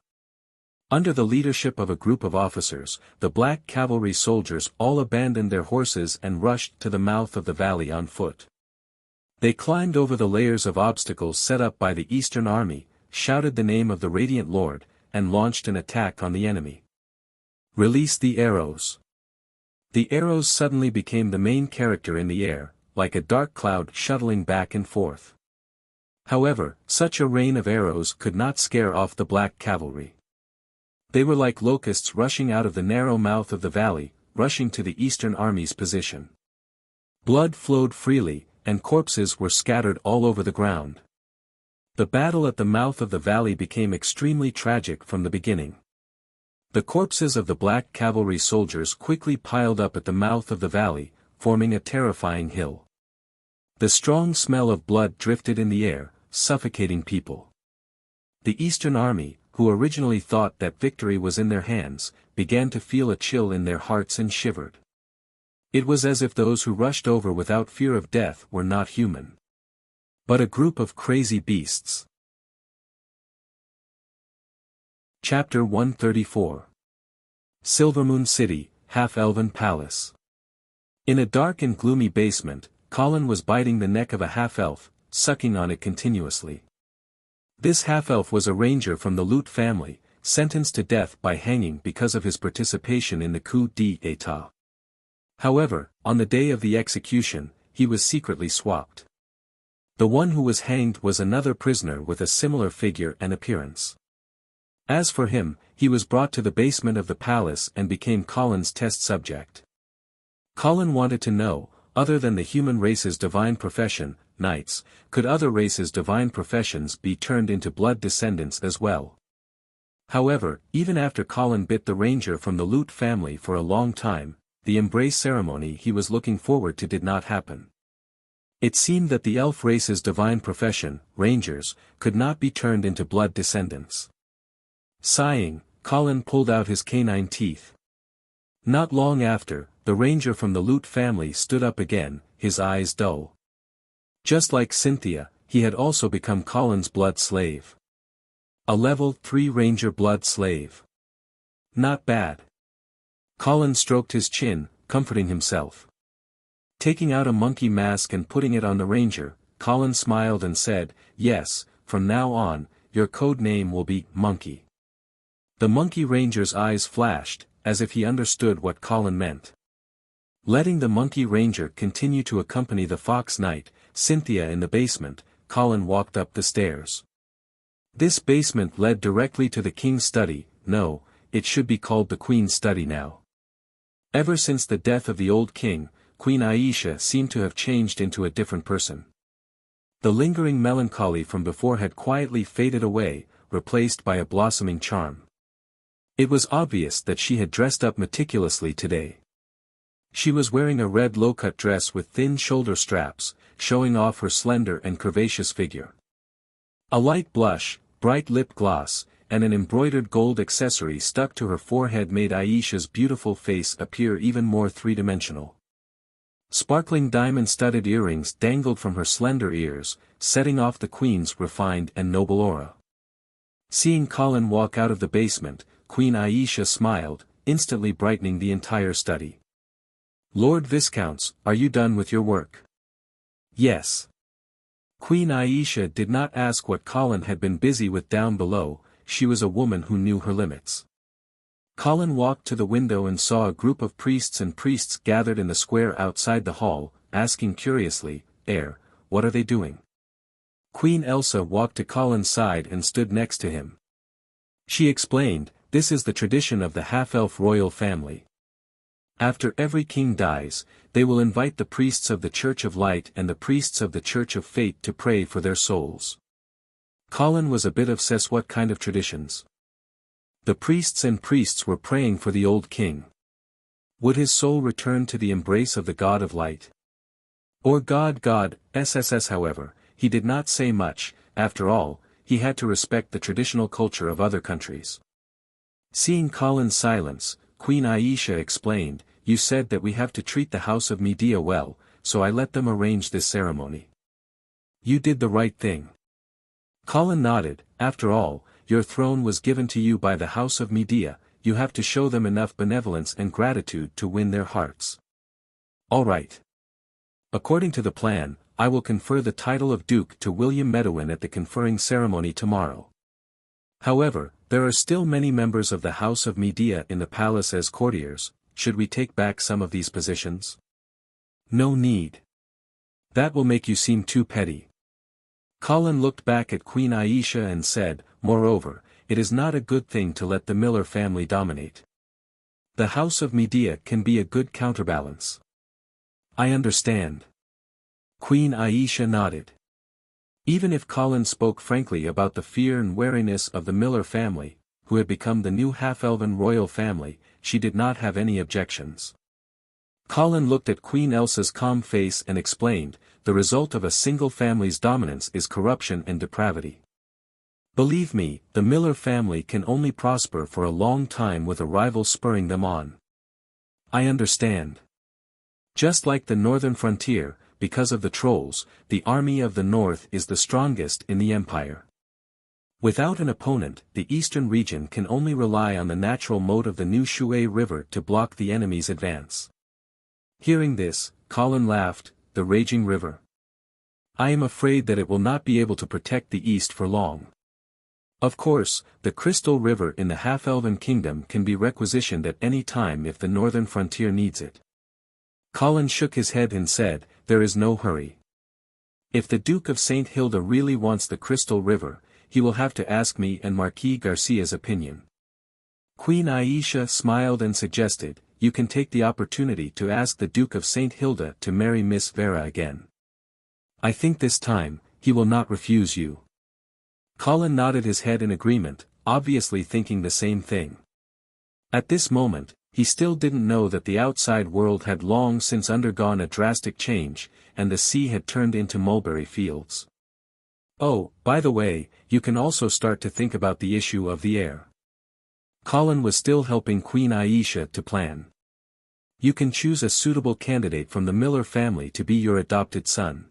Under the leadership of a group of officers, the black cavalry soldiers all abandoned their horses and rushed to the mouth of the valley on foot. They climbed over the layers of obstacles set up by the Eastern Army, shouted the name of the Radiant Lord, and launched an attack on the enemy. "Release the arrows." The arrows suddenly became the main character in the air, like a dark cloud shuttling back and forth. However, such a rain of arrows could not scare off the black cavalry. They were like locusts rushing out of the narrow mouth of the valley, rushing to the Eastern Army's position. Blood flowed freely, and corpses were scattered all over the ground. The battle at the mouth of the valley became extremely tragic from the beginning. The corpses of the black cavalry soldiers quickly piled up at the mouth of the valley, forming a terrifying hill. The strong smell of blood drifted in the air, suffocating people. The Eastern Army, who originally thought that victory was in their hands, began to feel a chill in their hearts and shivered. It was as if those who rushed over without fear of death were not human. but a group of crazy beasts. Chapter 134. Silvermoon City, Half-Elven Palace. In a dark and gloomy basement, Colin was biting the neck of a half-elf, sucking on it continuously. This half-elf was a ranger from the Lute family, sentenced to death by hanging because of his participation in the coup d'état. However, on the day of the execution, he was secretly swapped. The one who was hanged was another prisoner with a similar figure and appearance. As for him, he was brought to the basement of the palace and became Colin's test subject. Colin wanted to know, other than the human race's divine profession, knights, could other races' divine professions be turned into blood descendants as well? However, even after Colin bit the ranger from the Lute family for a long time, the embrace ceremony he was looking forward to did not happen. It seemed that the elf race's divine profession, rangers, could not be turned into blood descendants. Sighing, Colin pulled out his canine teeth. Not long after, the ranger from the Lute family stood up again, his eyes dull. Just like Cynthia, he had also become Colin's blood slave. A level 3 ranger blood slave. Not bad. Colin stroked his chin, comforting himself. Taking out a monkey mask and putting it on the ranger, Colin smiled and said, "Yes, from now on, your code name will be Monkey." The monkey ranger's eyes flashed, as if he understood what Colin meant. Letting the monkey ranger continue to accompany the fox knight, Cynthia in the basement, Colin walked up the stairs. This basement led directly to the king's study. No, it should be called the queen's study now. Ever since the death of the old king, Queen Aisha seemed to have changed into a different person. The lingering melancholy from before had quietly faded away, replaced by a blossoming charm. It was obvious that she had dressed up meticulously today. She was wearing a red low-cut dress with thin shoulder straps, showing off her slender and curvaceous figure. A light blush, bright lip gloss, and an embroidered gold accessory stuck to her forehead made Aisha's beautiful face appear even more three-dimensional. Sparkling diamond-studded earrings dangled from her slender ears, setting off the queen's refined and noble aura. Seeing Colin walk out of the basement, Queen Aisha smiled, instantly brightening the entire study. "Lord Viscounts, are you done with your work?" "Yes." Queen Aisha did not ask what Colin had been busy with down below. She was a woman who knew her limits. Colin walked to the window and saw a group of priests and priests gathered in the square outside the hall, asking curiously, what are they doing?" Queen Elsa walked to Colin's side and stood next to him. She explained, "This is the tradition of the half-elf royal family. After every king dies, they will invite the priests of the Church of Light and the priests of the Church of Fate to pray for their souls." Colin was a bit obsessed. What kind of traditions? The priests and priests were praying for the old king. Would his soul return to the embrace of the God of Light? Or God SSS? However, he did not say much. After all, he had to respect the traditional culture of other countries. Seeing Colin's silence, Queen Aisha explained, "You said that we have to treat the House of Medea well, so I let them arrange this ceremony." "You did the right thing." Colin nodded. "After all, your throne was given to you by the House of Medea, you have to show them enough benevolence and gratitude to win their hearts." "All right. According to the plan, I will confer the title of Duke to William Medowin at the conferring ceremony tomorrow. However, there are still many members of the House of Medea in the palace as courtiers. Should we take back some of these positions?" "No need. That will make you seem too petty." Colin looked back at Queen Aisha and said, "Moreover, it is not a good thing to let the Miller family dominate. The House of Medea can be a good counterbalance." "I understand." Queen Aisha nodded. Even if Colin spoke frankly about the fear and wariness of the Miller family, who had become the new half-elven royal family, she did not have any objections. Colin looked at Queen Elsa's calm face and explained, "The result of a single family's dominance is corruption and depravity. Believe me, the Miller family can only prosper for a long time with a rival spurring them on." "I understand. Just like the northern frontier, because of the trolls, the army of the north is the strongest in the empire. Without an opponent, the eastern region can only rely on the natural moat of the new Shui River to block the enemy's advance. Hearing this, Colin laughed. The raging river. I am afraid that it will not be able to protect the east for long. Of course, the Crystal River in the half-elven kingdom can be requisitioned at any time if the northern frontier needs it. Colin shook his head and said, there is no hurry. If the Duke of St. Hilda really wants the Crystal River, he will have to ask me and Marquis Garcia's opinion. Queen Aisha smiled and suggested, you can take the opportunity to ask the Duke of St. Hilda to marry Miss Vera again. I think this time, he will not refuse you. Colin nodded his head in agreement, obviously thinking the same thing. At this moment, he still didn't know that the outside world had long since undergone a drastic change, and the sea had turned into mulberry fields. Oh, by the way, you can also start to think about the issue of the heir. Colin was still helping Queen Aisha to plan. You can choose a suitable candidate from the Miller family to be your adopted son.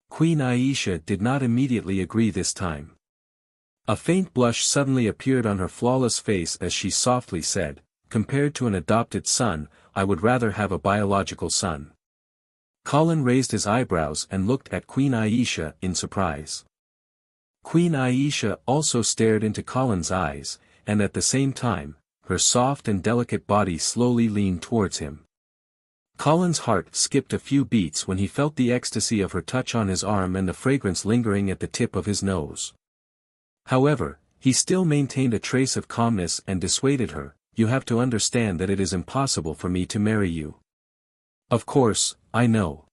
Queen Aisha did not immediately agree this time. A faint blush suddenly appeared on her flawless face as she softly said, compared to an adopted son, I would rather have a biological son. Colin raised his eyebrows and looked at Queen Aisha in surprise. Queen Aisha also stared into Colin's eyes, and at the same time, her soft and delicate body slowly leaned towards him. Colin's heart skipped a few beats when he felt the ecstasy of her touch on his arm and the fragrance lingering at the tip of his nose. However, he still maintained a trace of calmness and dissuaded her, you have to understand that it is impossible for me to marry you. Of course, I know.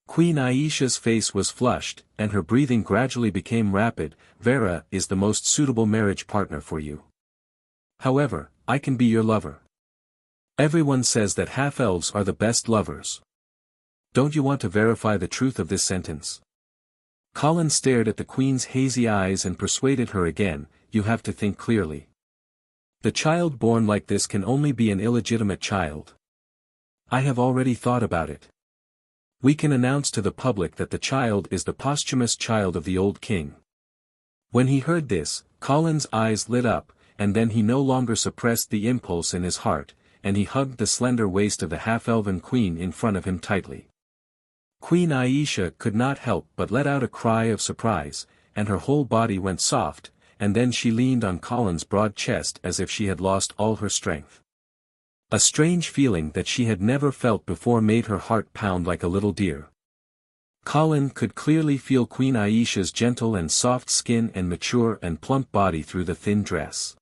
Queen Aisha's face was flushed, and her breathing gradually became rapid. Vera is the most suitable marriage partner for you. However, I can be your lover. Everyone says that half-elves are the best lovers. Don't you want to verify the truth of this sentence? Colin stared at the Queen's hazy eyes and persuaded her again, you have to think clearly. The child born like this can only be an illegitimate child. I have already thought about it. We can announce to the public that the child is the posthumous child of the old king. When he heard this, Colin's eyes lit up, and then he no longer suppressed the impulse in his heart, and he hugged the slender waist of the half-elven queen in front of him tightly. Queen Aisha could not help but let out a cry of surprise, and her whole body went soft, and then she leaned on Colin's broad chest as if she had lost all her strength. A strange feeling that she had never felt before made her heart pound like a little deer. Colin could clearly feel Queen Aisha's gentle and soft skin and mature and plump body through the thin dress.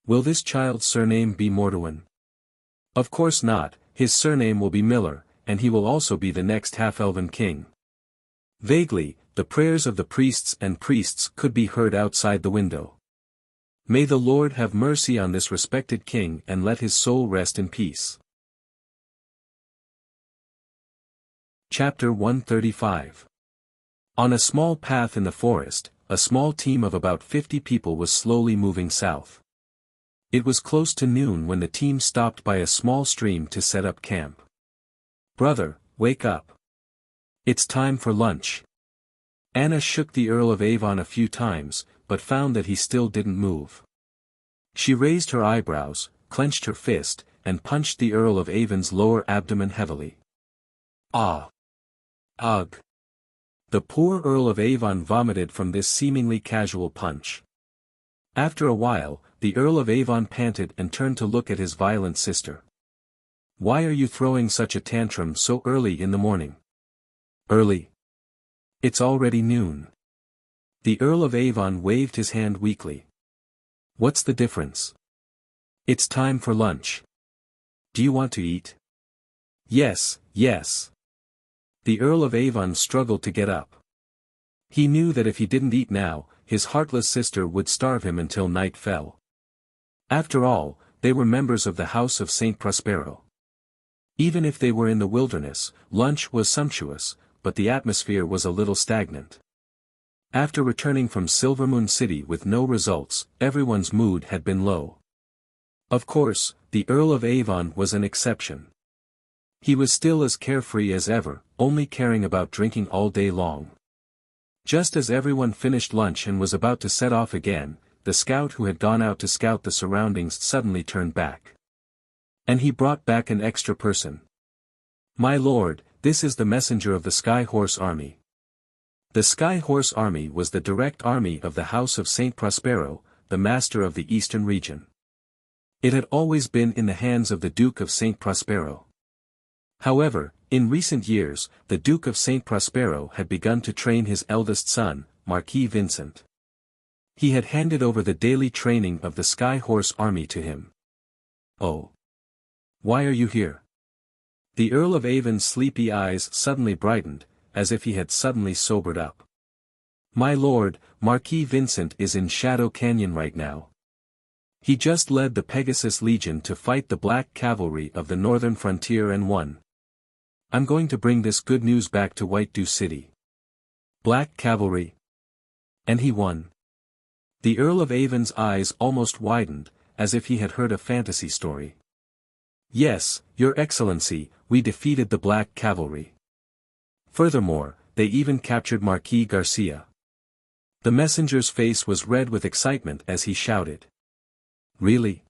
Will this child's surname be Morduin? Of course not, his surname will be Miller, and he will also be the next half-elven king. Vaguely, the prayers of the priests could be heard outside the window. May the Lord have mercy on this respected king and let his soul rest in peace. Chapter 135. On a small path in the forest, a small team of about 50 people was slowly moving south. It was close to noon when the team stopped by a small stream to set up camp. Brother, wake up. It's time for lunch. Anna shook the Earl of Avon a few times, but found that he still didn't move. She raised her eyebrows, clenched her fist, and punched the Earl of Avon's lower abdomen heavily. Ah! Ugh! The poor Earl of Avon vomited from this seemingly casual punch. After a while, the Earl of Avon panted and turned to look at his violent sister. Why are you throwing such a tantrum so early in the morning? Early? It's already noon. The Earl of Avon waved his hand weakly. What's the difference? It's time for lunch. Do you want to eat? Yes, yes. The Earl of Avon struggled to get up. He knew that if he didn't eat now, his heartless sister would starve him until night fell. After all, they were members of the House of St. Prospero. Even if they were in the wilderness, lunch was sumptuous, but the atmosphere was a little stagnant. After returning from Silvermoon City with no results, everyone's mood had been low. Of course, the Earl of Avon was an exception. He was still as carefree as ever, only caring about drinking all day long. Just as everyone finished lunch and was about to set off again, the scout who had gone out to scout the surroundings suddenly turned back. And he brought back an extra person. "My lord, this is the messenger of the Sky Horse Army." The Sky Horse Army was the direct army of the House of Saint Prospero, the master of the eastern region. It had always been in the hands of the Duke of Saint Prospero. However, in recent years, the Duke of Saint Prospero had begun to train his eldest son, Marquis Vincent. He had handed over the daily training of the Sky Horse Army to him. "Oh. Why are you here?" The Earl of Avon's sleepy eyes suddenly brightened, as if he had suddenly sobered up. "My lord, Marquis Vincent is in Shadow Canyon right now. He just led the Pegasus Legion to fight the Black Cavalry of the northern frontier and won. I'm going to bring this good news back to White Dew City." "Black Cavalry? And he won?" The Earl of Avon's eyes almost widened, as if he had heard a fantasy story. "Yes, Your Excellency, we defeated the Black Cavalry. Furthermore, they even captured Marquis Garcia." The messenger's face was red with excitement as he shouted. "Really?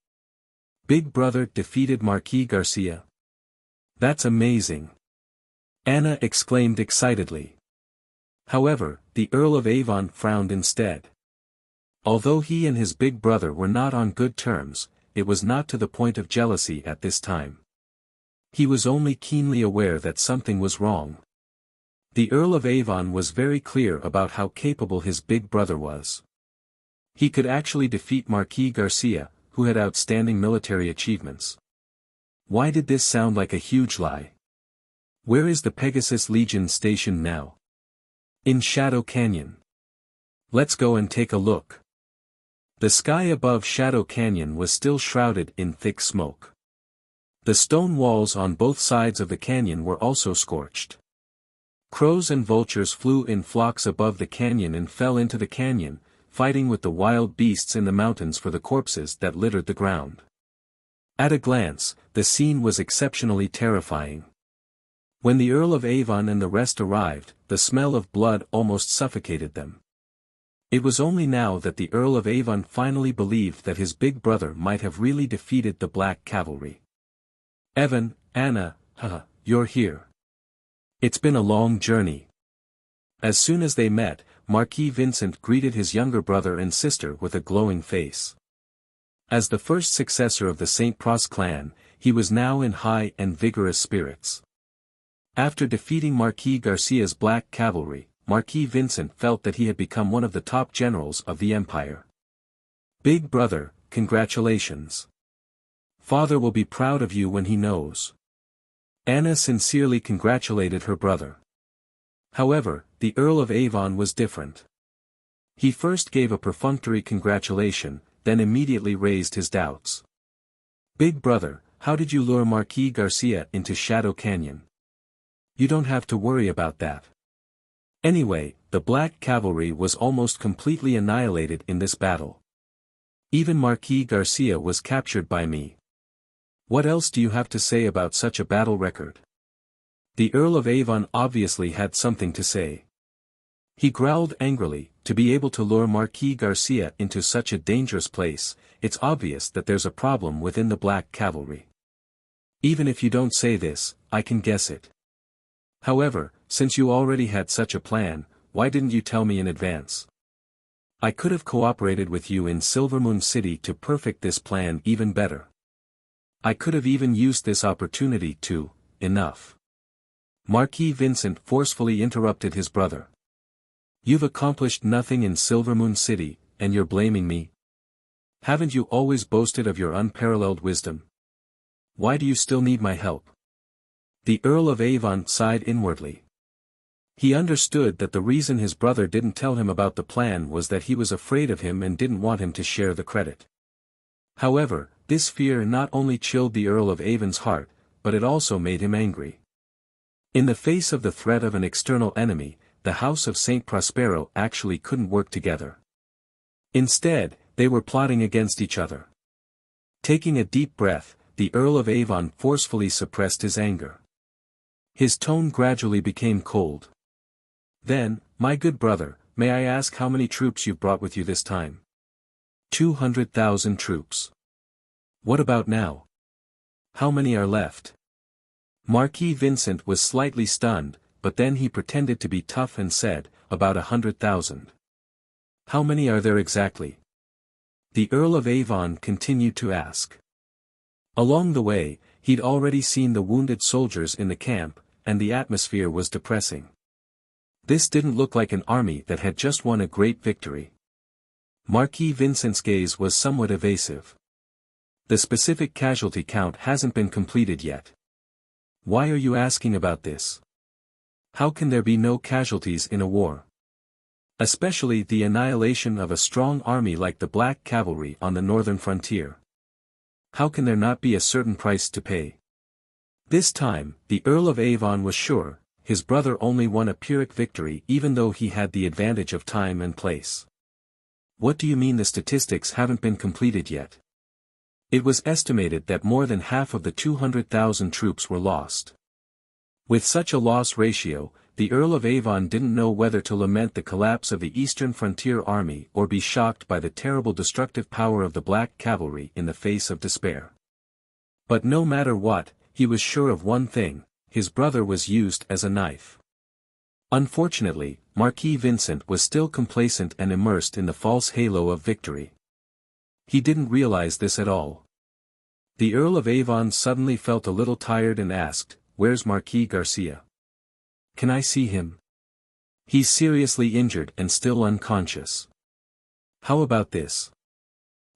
Big Brother defeated Marquis Garcia? That's amazing!" Anna exclaimed excitedly. However, the Earl of Avon frowned instead. Although he and his big brother were not on good terms, it was not to the point of jealousy at this time. He was only keenly aware that something was wrong. The Earl of Avon was very clear about how capable his big brother was. He could actually defeat Marquis Garcia, who had outstanding military achievements. Why did this sound like a huge lie? Where is the Pegasus Legion stationed now? In Shadow Canyon. Let's go and take a look. The sky above Shadow Canyon was still shrouded in thick smoke. The stone walls on both sides of the canyon were also scorched. Crows and vultures flew in flocks above the canyon and fell into the canyon, fighting with the wild beasts in the mountains for the corpses that littered the ground. At a glance, the scene was exceptionally terrifying. When the Earl of Avon and the rest arrived, the smell of blood almost suffocated them. It was only now that the Earl of Avon finally believed that his big brother might have really defeated the Black Cavalry. "Evan, Anna, you're here. It's been a long journey." As soon as they met, Marquis Vincent greeted his younger brother and sister with a glowing face. As the first successor of the St. Pros clan, he was now in high and vigorous spirits. After defeating Marquis Garcia's Black Cavalry, Marquis Vincent felt that he had become one of the top generals of the empire. "Big brother, congratulations. Father will be proud of you when he knows." Anna sincerely congratulated her brother. However, the Earl of Avon was different. He first gave a perfunctory congratulation, then immediately raised his doubts. "Big brother, how did you lure Marquis Garcia into Shadow Canyon? You don't have to worry about that. Anyway, the Black Cavalry was almost completely annihilated in this battle. Even Marquis Garcia was captured by me. What else do you have to say about such a battle record?" The Earl of Avon obviously had something to say. He growled angrily, "To be able to lure Marquis Garcia into such a dangerous place, it's obvious that there's a problem within the Black Cavalry. Even if you don't say this, I can guess it. However, since you already had such a plan, why didn't you tell me in advance? I could have cooperated with you in Silvermoon City to perfect this plan even better. I could have even used this opportunity to, enough." Marquis Vincent forcefully interrupted his brother. "You've accomplished nothing in Silvermoon City, and you're blaming me? Haven't you always boasted of your unparalleled wisdom? Why do you still need my help?" The Earl of Avon sighed inwardly. He understood that the reason his brother didn't tell him about the plan was that he was afraid of him and didn't want him to share the credit. However, this fear not only chilled the Earl of Avon's heart, but it also made him angry. In the face of the threat of an external enemy, the House of Saint Prospero actually couldn't work together. Instead, they were plotting against each other. Taking a deep breath, the Earl of Avon forcefully suppressed his anger. His tone gradually became cold. Then, my good brother, may I ask how many troops you've brought with you this time? 200,000 troops. What about now? How many are left? Marquis Vincent was slightly stunned, but then he pretended to be tough and said, about 100,000. How many are there exactly? The Earl of Avon continued to ask. Along the way, he'd already seen the wounded soldiers in the camp, and the atmosphere was depressing. This didn't look like an army that had just won a great victory. Marquis Vincent's gaze was somewhat evasive. The specific casualty count hasn't been completed yet. Why are you asking about this? How can there be no casualties in a war? Especially the annihilation of a strong army like the Black Cavalry on the northern frontier. How can there not be a certain price to pay? This time, the Earl of Avon was sure, his brother only won a Pyrrhic victory even though he had the advantage of time and place. What do you mean the statistics haven't been completed yet? It was estimated that more than half of the 200,000 troops were lost. With such a loss ratio, the Earl of Avon didn't know whether to lament the collapse of the Eastern Frontier Army or be shocked by the terrible destructive power of the Black Cavalry in the face of despair. But no matter what, he was sure of one thing: his brother was used as a knife. Unfortunately, Marquis Vincent was still complacent and immersed in the false halo of victory. He didn't realize this at all. The Earl of Avon suddenly felt a little tired and asked, "Where's Marquis Garcia? Can I see him? He's seriously injured and still unconscious." "How about this?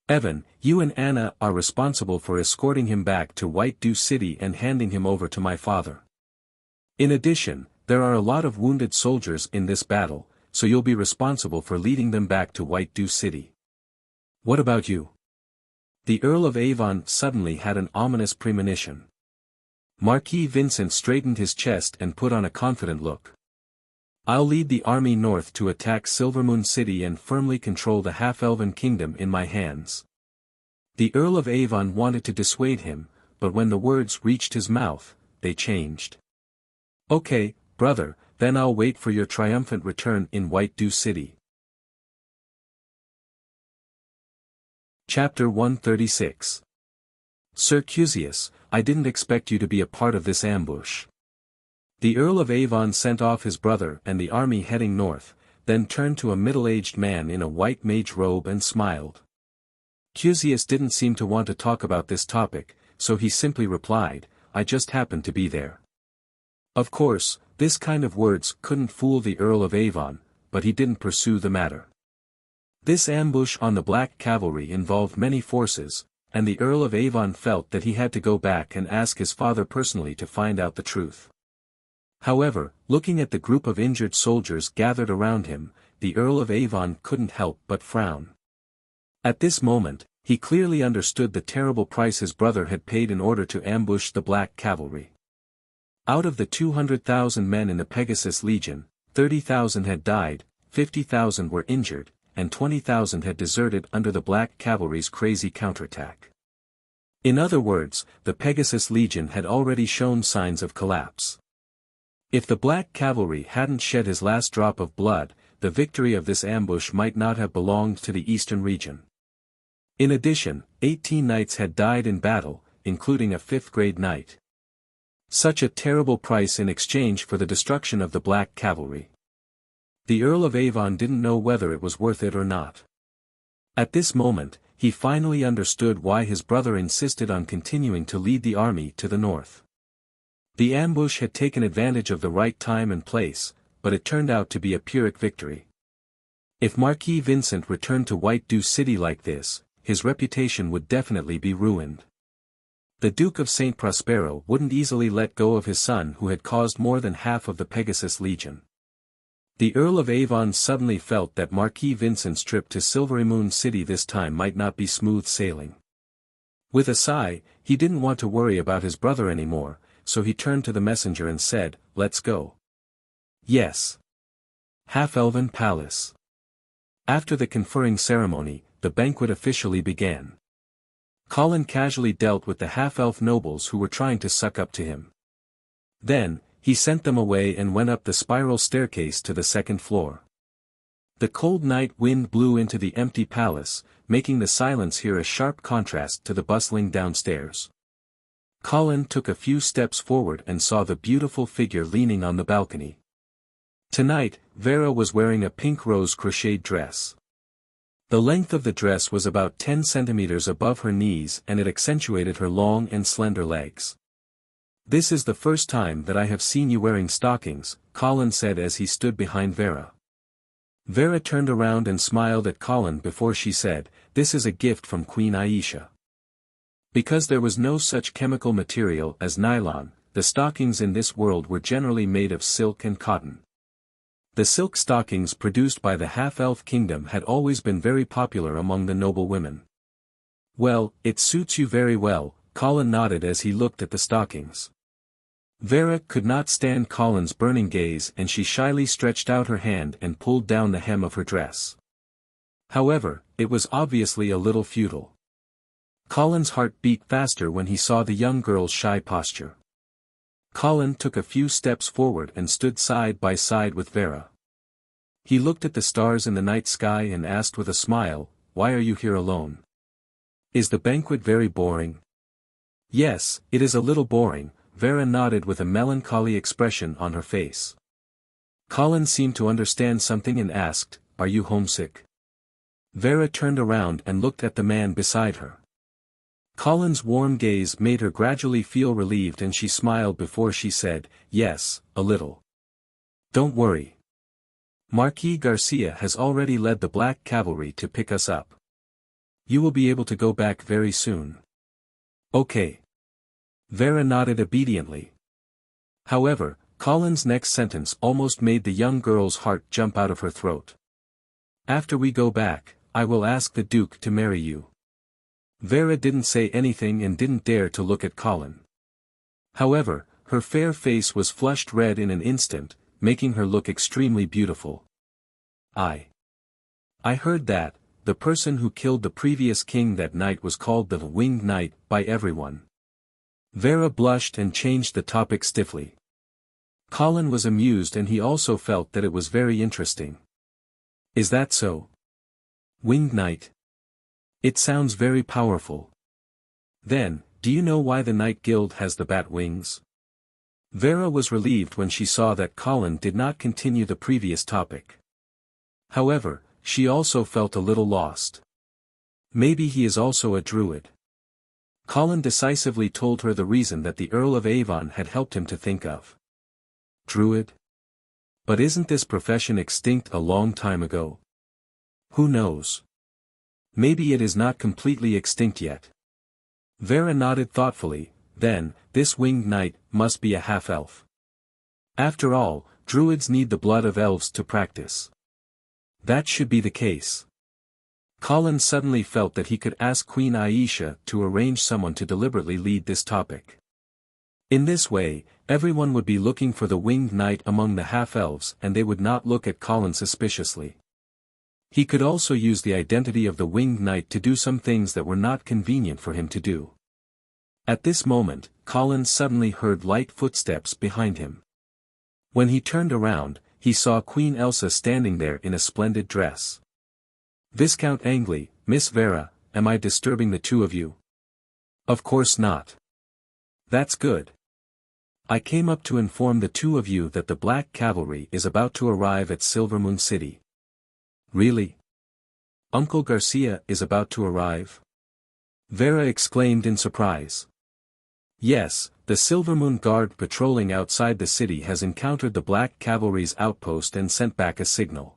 Evan, you and Anna are responsible for escorting him back to White Dew City and handing him over to my father. In addition, there are a lot of wounded soldiers in this battle, so you'll be responsible for leading them back to White Dew City. What about you?" The Earl of Avon suddenly had an ominous premonition. Marquis Vincent straightened his chest and put on a confident look. "I'll lead the army north to attack Silvermoon City and firmly control the half-elven kingdom in my hands." The Earl of Avon wanted to dissuade him, but when the words reached his mouth, they changed. "Okay, brother, then I'll wait for your triumphant return in White Dew City." Chapter 136. Sir Cusius, I didn't expect you to be a part of this ambush. The Earl of Avon sent off his brother and the army heading north, then turned to a middle-aged man in a white mage robe and smiled. Cusius didn't seem to want to talk about this topic, so he simply replied, "I just happened to be there." Of course, this kind of words couldn't fool the Earl of Avon, but he didn't pursue the matter. This ambush on the Black Cavalry involved many forces, and the Earl of Avon felt that he had to go back and ask his father personally to find out the truth. However, looking at the group of injured soldiers gathered around him, the Earl of Avon couldn't help but frown. At this moment, he clearly understood the terrible price his brother had paid in order to ambush the Black Cavalry. Out of the 200,000 men in the Pegasus Legion, 30,000 had died, 50,000 were injured, and 20,000 had deserted under the Black Cavalry's crazy counterattack. In other words, the Pegasus Legion had already shown signs of collapse. If the Black Cavalry hadn't shed his last drop of blood, the victory of this ambush might not have belonged to the eastern region. In addition, 18 knights had died in battle, including a 5th-grade knight. Such a terrible price in exchange for the destruction of the Black Cavalry. The Earl of Avon didn't know whether it was worth it or not. At this moment, he finally understood why his brother insisted on continuing to lead the army to the north. The ambush had taken advantage of the right time and place, but it turned out to be a Pyrrhic victory. If Marquis Vincent returned to White Dew City like this, his reputation would definitely be ruined. The Duke of St. Prospero wouldn't easily let go of his son who had caused more than half of the Pegasus Legion. The Earl of Avon suddenly felt that Marquis Vincent's trip to Silvermoon City this time might not be smooth sailing. With a sigh, he didn't want to worry about his brother anymore, so he turned to the messenger and said, "Let's go." "Yes." Half-Elven Palace. After the conferring ceremony, the banquet officially began. Colin casually dealt with the half-elf nobles who were trying to suck up to him. Then, He sent them away and went up the spiral staircase to the second floor. The cold night wind blew into the empty palace, making the silence here a sharp contrast to the bustling downstairs. Colin took a few steps forward and saw the beautiful figure leaning on the balcony. Tonight, Vera was wearing a pink rose crocheted dress. The length of the dress was about 10 centimeters above her knees and it accentuated her long and slender legs. "This is the first time that I have seen you wearing stockings," Colin said as he stood behind Vera. Vera turned around and smiled at Colin before she said, "This is a gift from Queen Aisha." Because there was no such chemical material as nylon, the stockings in this world were generally made of silk and cotton. The silk stockings produced by the half-elf kingdom had always been very popular among the noble women. "Well, it suits you very well," Colin nodded as he looked at the stockings. Vera could not stand Colin's burning gaze and she shyly stretched out her hand and pulled down the hem of her dress. However, it was obviously a little futile. Colin's heart beat faster when he saw the young girl's shy posture. Colin took a few steps forward and stood side by side with Vera. He looked at the stars in the night sky and asked with a smile, "Why are you here alone? Is the banquet very boring?" "Yes, it is a little boring," Vera nodded with a melancholy expression on her face. Colin seemed to understand something and asked, "Are you homesick?" Vera turned around and looked at the man beside her. Colin's warm gaze made her gradually feel relieved and she smiled before she said, "Yes, a little. Don't worry. Marquis Garcia has already led the Black Cavalry to pick us up. You will be able to go back very soon." "Okay." Vera nodded obediently. However, Colin's next sentence almost made the young girl's heart jump out of her throat. "After we go back, I will ask the Duke to marry you." Vera didn't say anything and didn't dare to look at Colin. However, her fair face was flushed red in an instant, making her look extremely beautiful. I heard that, the person who killed the previous king that night was called the Winged Knight by everyone." Vera blushed and changed the topic stiffly. Colin was amused and he also felt that it was very interesting. "Is that so? Winged Knight? It sounds very powerful. Then, do you know why the Night Guild has the bat wings?" Vera was relieved when she saw that Colin did not continue the previous topic. However, she also felt a little lost. Maybe he is also a druid. Colin decisively told her the reason that the Earl of Avon had helped him to think of. Druid? But isn't this profession extinct a long time ago? Who knows? Maybe it is not completely extinct yet. Vera nodded thoughtfully, then, this winged knight must be a half-elf. After all, druids need the blood of elves to practice. That should be the case. Colin suddenly felt that he could ask Queen Aisha to arrange someone to deliberately lead this topic. In this way, everyone would be looking for the winged knight among the half-elves and they would not look at Colin suspiciously. He could also use the identity of the winged knight to do some things that were not convenient for him to do. At this moment, Colin suddenly heard light footsteps behind him. When he turned around, he saw Queen Elsa standing there in a splendid dress. "Viscount Angley, Miss Vera, am I disturbing the two of you?" "Of course not. That's good. I came up to inform the two of you that the Black Cavalry is about to arrive at Silvermoon City." "Really? Uncle Garcia is about to arrive?" Vera exclaimed in surprise. "Yes, the Silvermoon Guard patrolling outside the city has encountered the Black Cavalry's outpost and sent back a signal.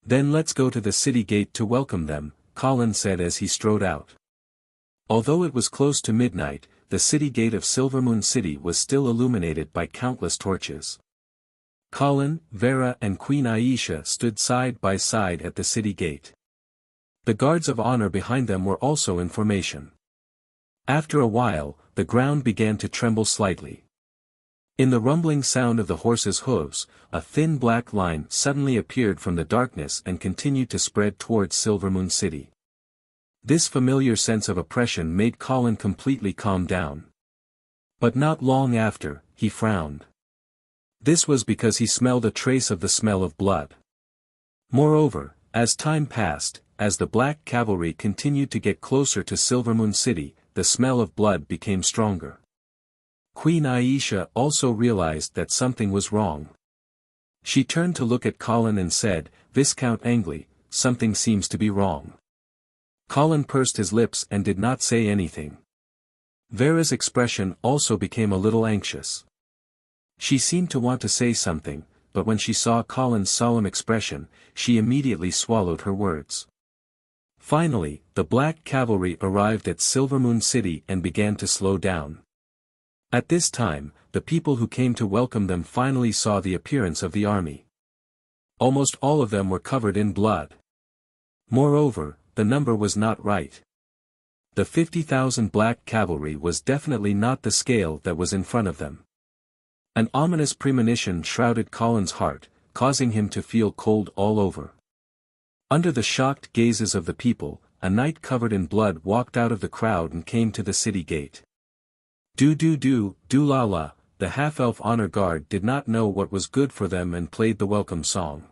Then let's go to the city gate to welcome them," Colin said as he strode out. Although it was close to midnight, the city gate of Silvermoon City was still illuminated by countless torches. Colin, Vera and Queen Aisha stood side by side at the city gate. The guards of honor behind them were also in formation. After a while, the ground began to tremble slightly. In the rumbling sound of the horses' hooves, a thin black line suddenly appeared from the darkness and continued to spread towards Silvermoon City. This familiar sense of oppression made Colin completely calm down. But not long after, he frowned. This was because he smelled a trace of the smell of blood. Moreover, as time passed, as the black cavalry continued to get closer to Silvermoon City, the smell of blood became stronger. Queen Aisha also realized that something was wrong. She turned to look at Colin and said, "Viscount Angley, something seems to be wrong." Colin pursed his lips and did not say anything. Vera's expression also became a little anxious. She seemed to want to say something, but when she saw Colin's solemn expression, she immediately swallowed her words. Finally, the black cavalry arrived at Silvermoon City and began to slow down. At this time, the people who came to welcome them finally saw the appearance of the army. Almost all of them were covered in blood. Moreover, the number was not right. The 50,000 black cavalry was definitely not the scale that was in front of them. An ominous premonition shrouded Colin's heart, causing him to feel cold all over. Under the shocked gazes of the people, a knight covered in blood walked out of the crowd and came to the city gate. Do-la-la, the half-elf honor guard did not know what was good for them and played the welcome song.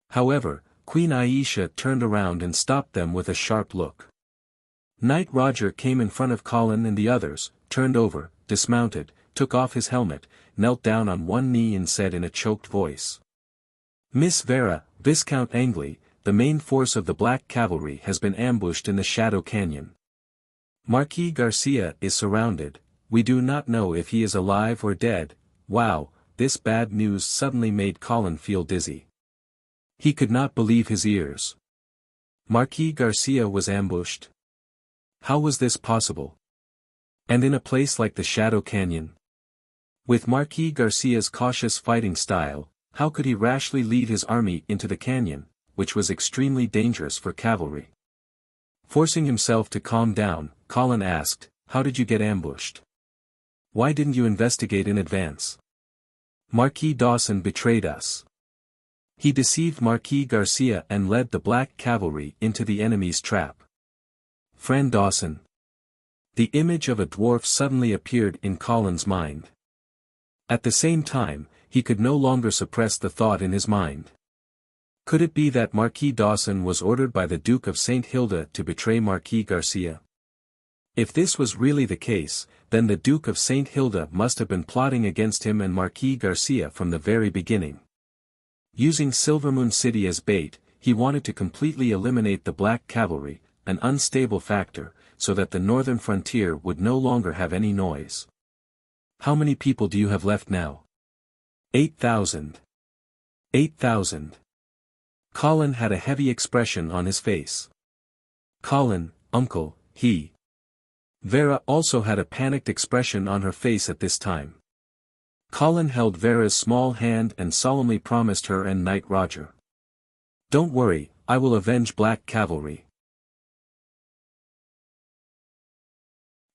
However, Queen Aisha turned around and stopped them with a sharp look. Knight Roger came in front of Colin and the others, turned over, dismounted, took off his helmet, knelt down on one knee and said in a choked voice. "Miss Vera, Viscount Angley, the main force of the Black Cavalry has been ambushed in the Shadow Canyon. Marquis Garcia is surrounded, we do not know if he is alive or dead." Wow, this bad news suddenly made Colin feel dizzy. He could not believe his ears. Marquis Garcia was ambushed? How was this possible? And in a place like the Shadow Canyon? With Marquis Garcia's cautious fighting style, how could he rashly lead his army into the canyon, which was extremely dangerous for cavalry? Forcing himself to calm down, Colin asked, "How did you get ambushed? Why didn't you investigate in advance? Marquis Dawson betrayed us. He deceived Marquis Garcia and led the black cavalry into the enemy's trap." Friend Dawson. The image of a dwarf suddenly appeared in Colin's mind. At the same time, he could no longer suppress the thought in his mind. Could it be that Marquis Dawson was ordered by the Duke of St. Hilda to betray Marquis Garcia? If this was really the case, then the Duke of St. Hilda must have been plotting against him and Marquis Garcia from the very beginning. Using Silvermoon City as bait, he wanted to completely eliminate the Black Cavalry, an unstable factor, so that the northern frontier would no longer have any noise. "How many people do you have left now?" 8,000. 8,000. Colin had a heavy expression on his face. "Colin, uncle, he." Vera also had a panicked expression on her face at this time. Colin held Vera's small hand and solemnly promised her and Knight Roger, "Don't worry, I will avenge Black Cavalry."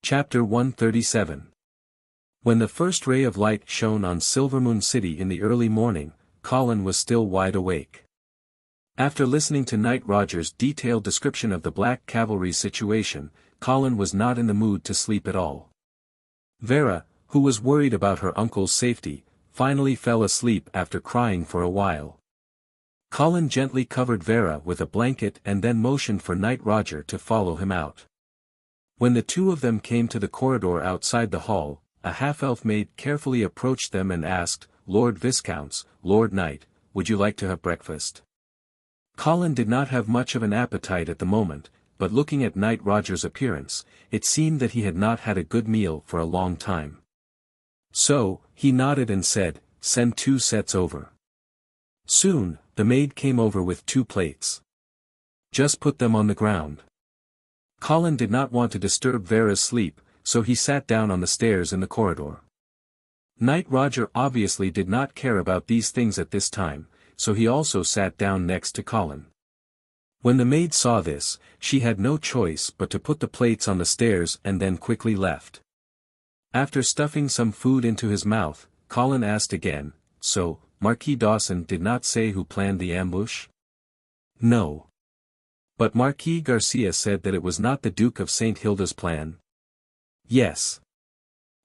Chapter 137. When the first ray of light shone on Silvermoon City in the early morning, Colin was still wide awake. After listening to Knight Roger's detailed description of the Black Cavalry's situation, Colin was not in the mood to sleep at all. Vera, who was worried about her uncle's safety, finally fell asleep after crying for a while. Colin gently covered Vera with a blanket and then motioned for Knight Roger to follow him out. When the two of them came to the corridor outside the hall, a half-elf maid carefully approached them and asked, "Lord Viscounts, Lord Knight, would you like to have breakfast?" Colin did not have much of an appetite at the moment, but looking at Knight Roger's appearance, it seemed that he had not had a good meal for a long time. So, he nodded and said, "Send 2 sets over." Soon, the maid came over with 2 plates. "Just put them on the ground." Colin did not want to disturb Vera's sleep, so he sat down on the stairs in the corridor. Knight Roger obviously did not care about these things at this time, so he also sat down next to Colin. When the maid saw this, she had no choice but to put the plates on the stairs and then quickly left. After stuffing some food into his mouth, Colin asked again, "So, Marquis Dawson did not say who planned the ambush?" "No. But Marquis Garcia said that it was not the Duke of St. Hilda's plan." "Yes."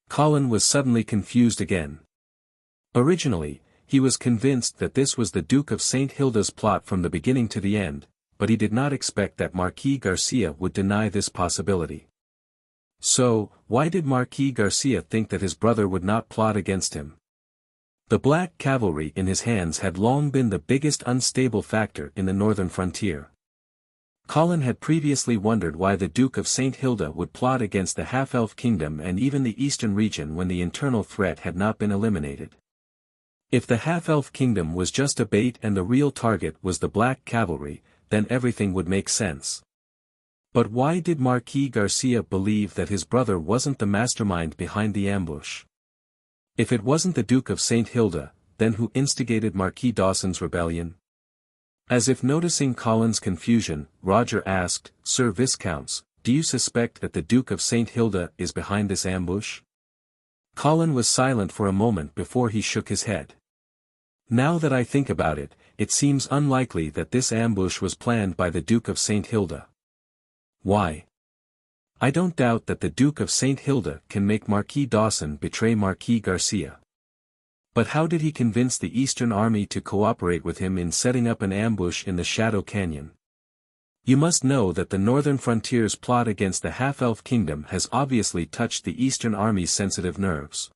Colin was suddenly confused again. Originally, he was convinced that this was the Duke of St. Hilda's plot from the beginning to the end, but he did not expect that Marquis Garcia would deny this possibility. So, why did Marquis Garcia think that his brother would not plot against him? The black cavalry in his hands had long been the biggest unstable factor in the northern frontier. Colin had previously wondered why the Duke of St. Hilda would plot against the half-elf kingdom and even the eastern region when the internal threat had not been eliminated. If the half-elf kingdom was just a bait and the real target was the black cavalry, then everything would make sense. But why did Marquis Garcia believe that his brother wasn't the mastermind behind the ambush? If it wasn't the Duke of St. Hilda, then who instigated Marquis Dawson's rebellion? As if noticing Colin's confusion, Roger asked, "Sir Viscounts, do you suspect that the Duke of St. Hilda is behind this ambush?" Colin was silent for a moment before he shook his head. "Now that I think about it, it seems unlikely that this ambush was planned by the Duke of St. Hilda." "Why?" "I don't doubt that the Duke of St. Hilda can make Marquis Dawson betray Marquis Garcia. But how did he convince the Eastern Army to cooperate with him in setting up an ambush in the Shadow Canyon? You must know that the Northern Frontier's plot against the half-elf kingdom has obviously touched the Eastern Army's sensitive nerves.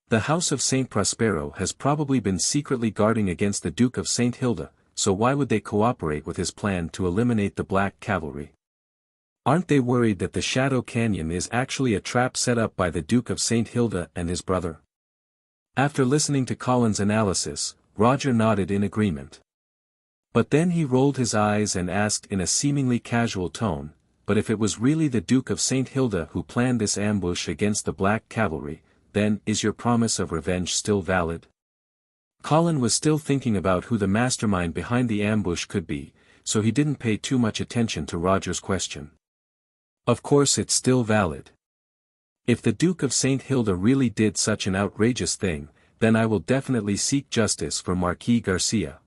The House of St. Prospero has probably been secretly guarding against the Duke of St. Hilda, so why would they cooperate with his plan to eliminate the Black Cavalry? Aren't they worried that the Shadow Canyon is actually a trap set up by the Duke of St. Hilda and his brother?" After listening to Colin's analysis, Roger nodded in agreement. But then he rolled his eyes and asked in a seemingly casual tone, "But if it was really the Duke of St. Hilda who planned this ambush against the Black Cavalry, then is your promise of revenge still valid?" Colin was still thinking about who the mastermind behind the ambush could be, so he didn't pay too much attention to Roger's question. "Of course it's still valid. If the Duke of St. Hilda really did such an outrageous thing, then I will definitely seek justice for Marquis Garcia."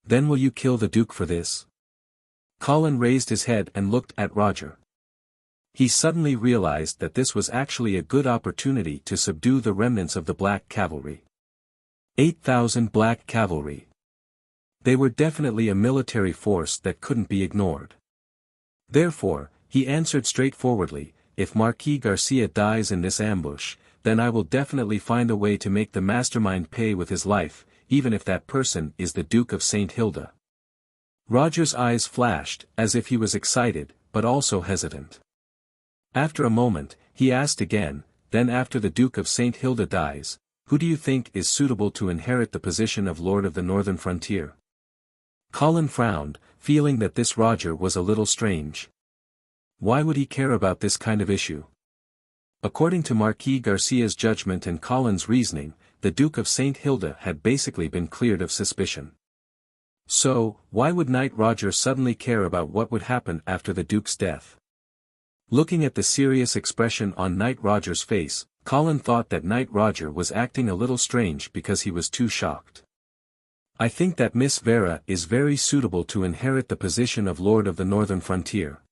"Then will you kill the Duke for this?" Colin raised his head and looked at Roger. He suddenly realized that this was actually a good opportunity to subdue the remnants of the Black Cavalry. 8,000 Black Cavalry. They were definitely a military force that couldn't be ignored. Therefore, he answered straightforwardly, "If Marquis Garcia dies in this ambush, then I will definitely find a way to make the mastermind pay with his life, even if that person is the Duke of St. Hilda." Roger's eyes flashed, as if he was excited, but also hesitant. After a moment, he asked again, "Then after the Duke of St. Hilda dies, who do you think is suitable to inherit the position of Lord of the Northern Frontier?" Colin frowned, feeling that this Roger was a little strange. Why would he care about this kind of issue? According to Marquis Garcia's judgment and Colin's reasoning, the Duke of St. Hilda had basically been cleared of suspicion. So, why would Knight Roger suddenly care about what would happen after the Duke's death? Looking at the serious expression on Knight Roger's face, Colin thought that Knight Roger was acting a little strange because he was too shocked. "I think that Miss Vera is very suitable to inherit the position of Lord of the Northern Frontier."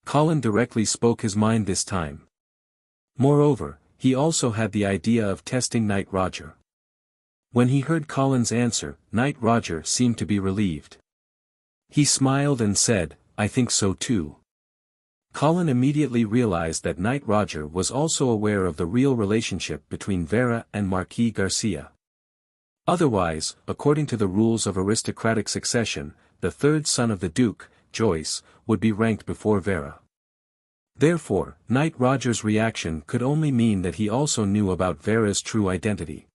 Colin directly spoke his mind this time. Moreover, he also had the idea of testing Knight Roger. When he heard Colin's answer, Knight Roger seemed to be relieved. He smiled and said, "I think so too." Colin immediately realized that Knight Roger was also aware of the real relationship between Vera and Marquis Garcia. Otherwise, according to the rules of aristocratic succession, the third son of the Duke, Joyce, would be ranked before Vera. Therefore, Knight Roger's reaction could only mean that he also knew about Vera's true identity.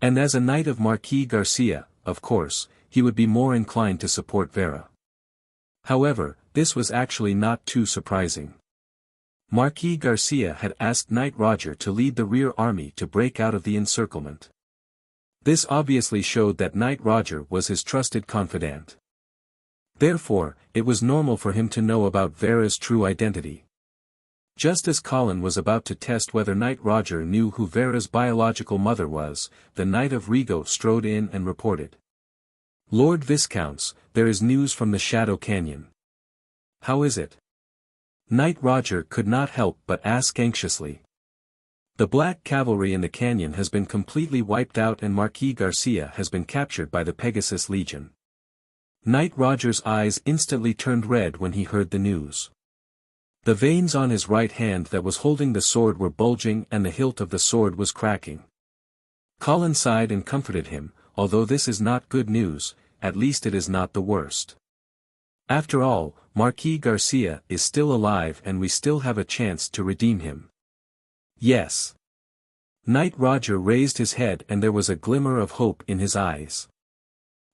And as a knight of Marquis Garcia, of course, he would be more inclined to support Vera. However, this was actually not too surprising. Marquis Garcia had asked Knight Roger to lead the rear army to break out of the encirclement. This obviously showed that Knight Roger was his trusted confidant. Therefore, it was normal for him to know about Vera's true identity. Just as Colin was about to test whether Knight Roger knew who Vera's biological mother was, the Knight of Rigo strode in and reported. "Lord Viscounts, there is news from the Shadow Canyon." "How is it?" Knight Roger could not help but ask anxiously. The Black Cavalry in the canyon has been completely wiped out and Marquis Garcia has been captured by the Pegasus Legion. Knight Roger's eyes instantly turned red when he heard the news. The veins on his right hand that was holding the sword were bulging and the hilt of the sword was cracking. Colin sighed and comforted him, although this is not good news, at least it is not the worst. After all, Marquis Garcia is still alive and we still have a chance to redeem him. Yes. Knight Roger raised his head and there was a glimmer of hope in his eyes.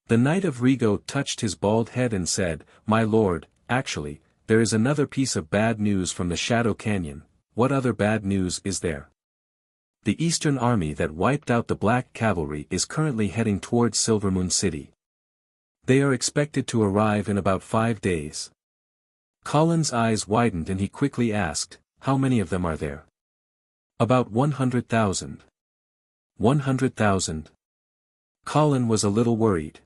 The Knight of Rigo touched his bald head and said, "My lord, actually, there is another piece of bad news from the Shadow Canyon." "What other bad news is there?" "The Eastern Army that wiped out the Black Cavalry is currently heading towards Silvermoon City. They are expected to arrive in about 5 days. Colin's eyes widened and he quickly asked, "How many of them are there?" "About 100,000. 100,000. Colin was a little worried.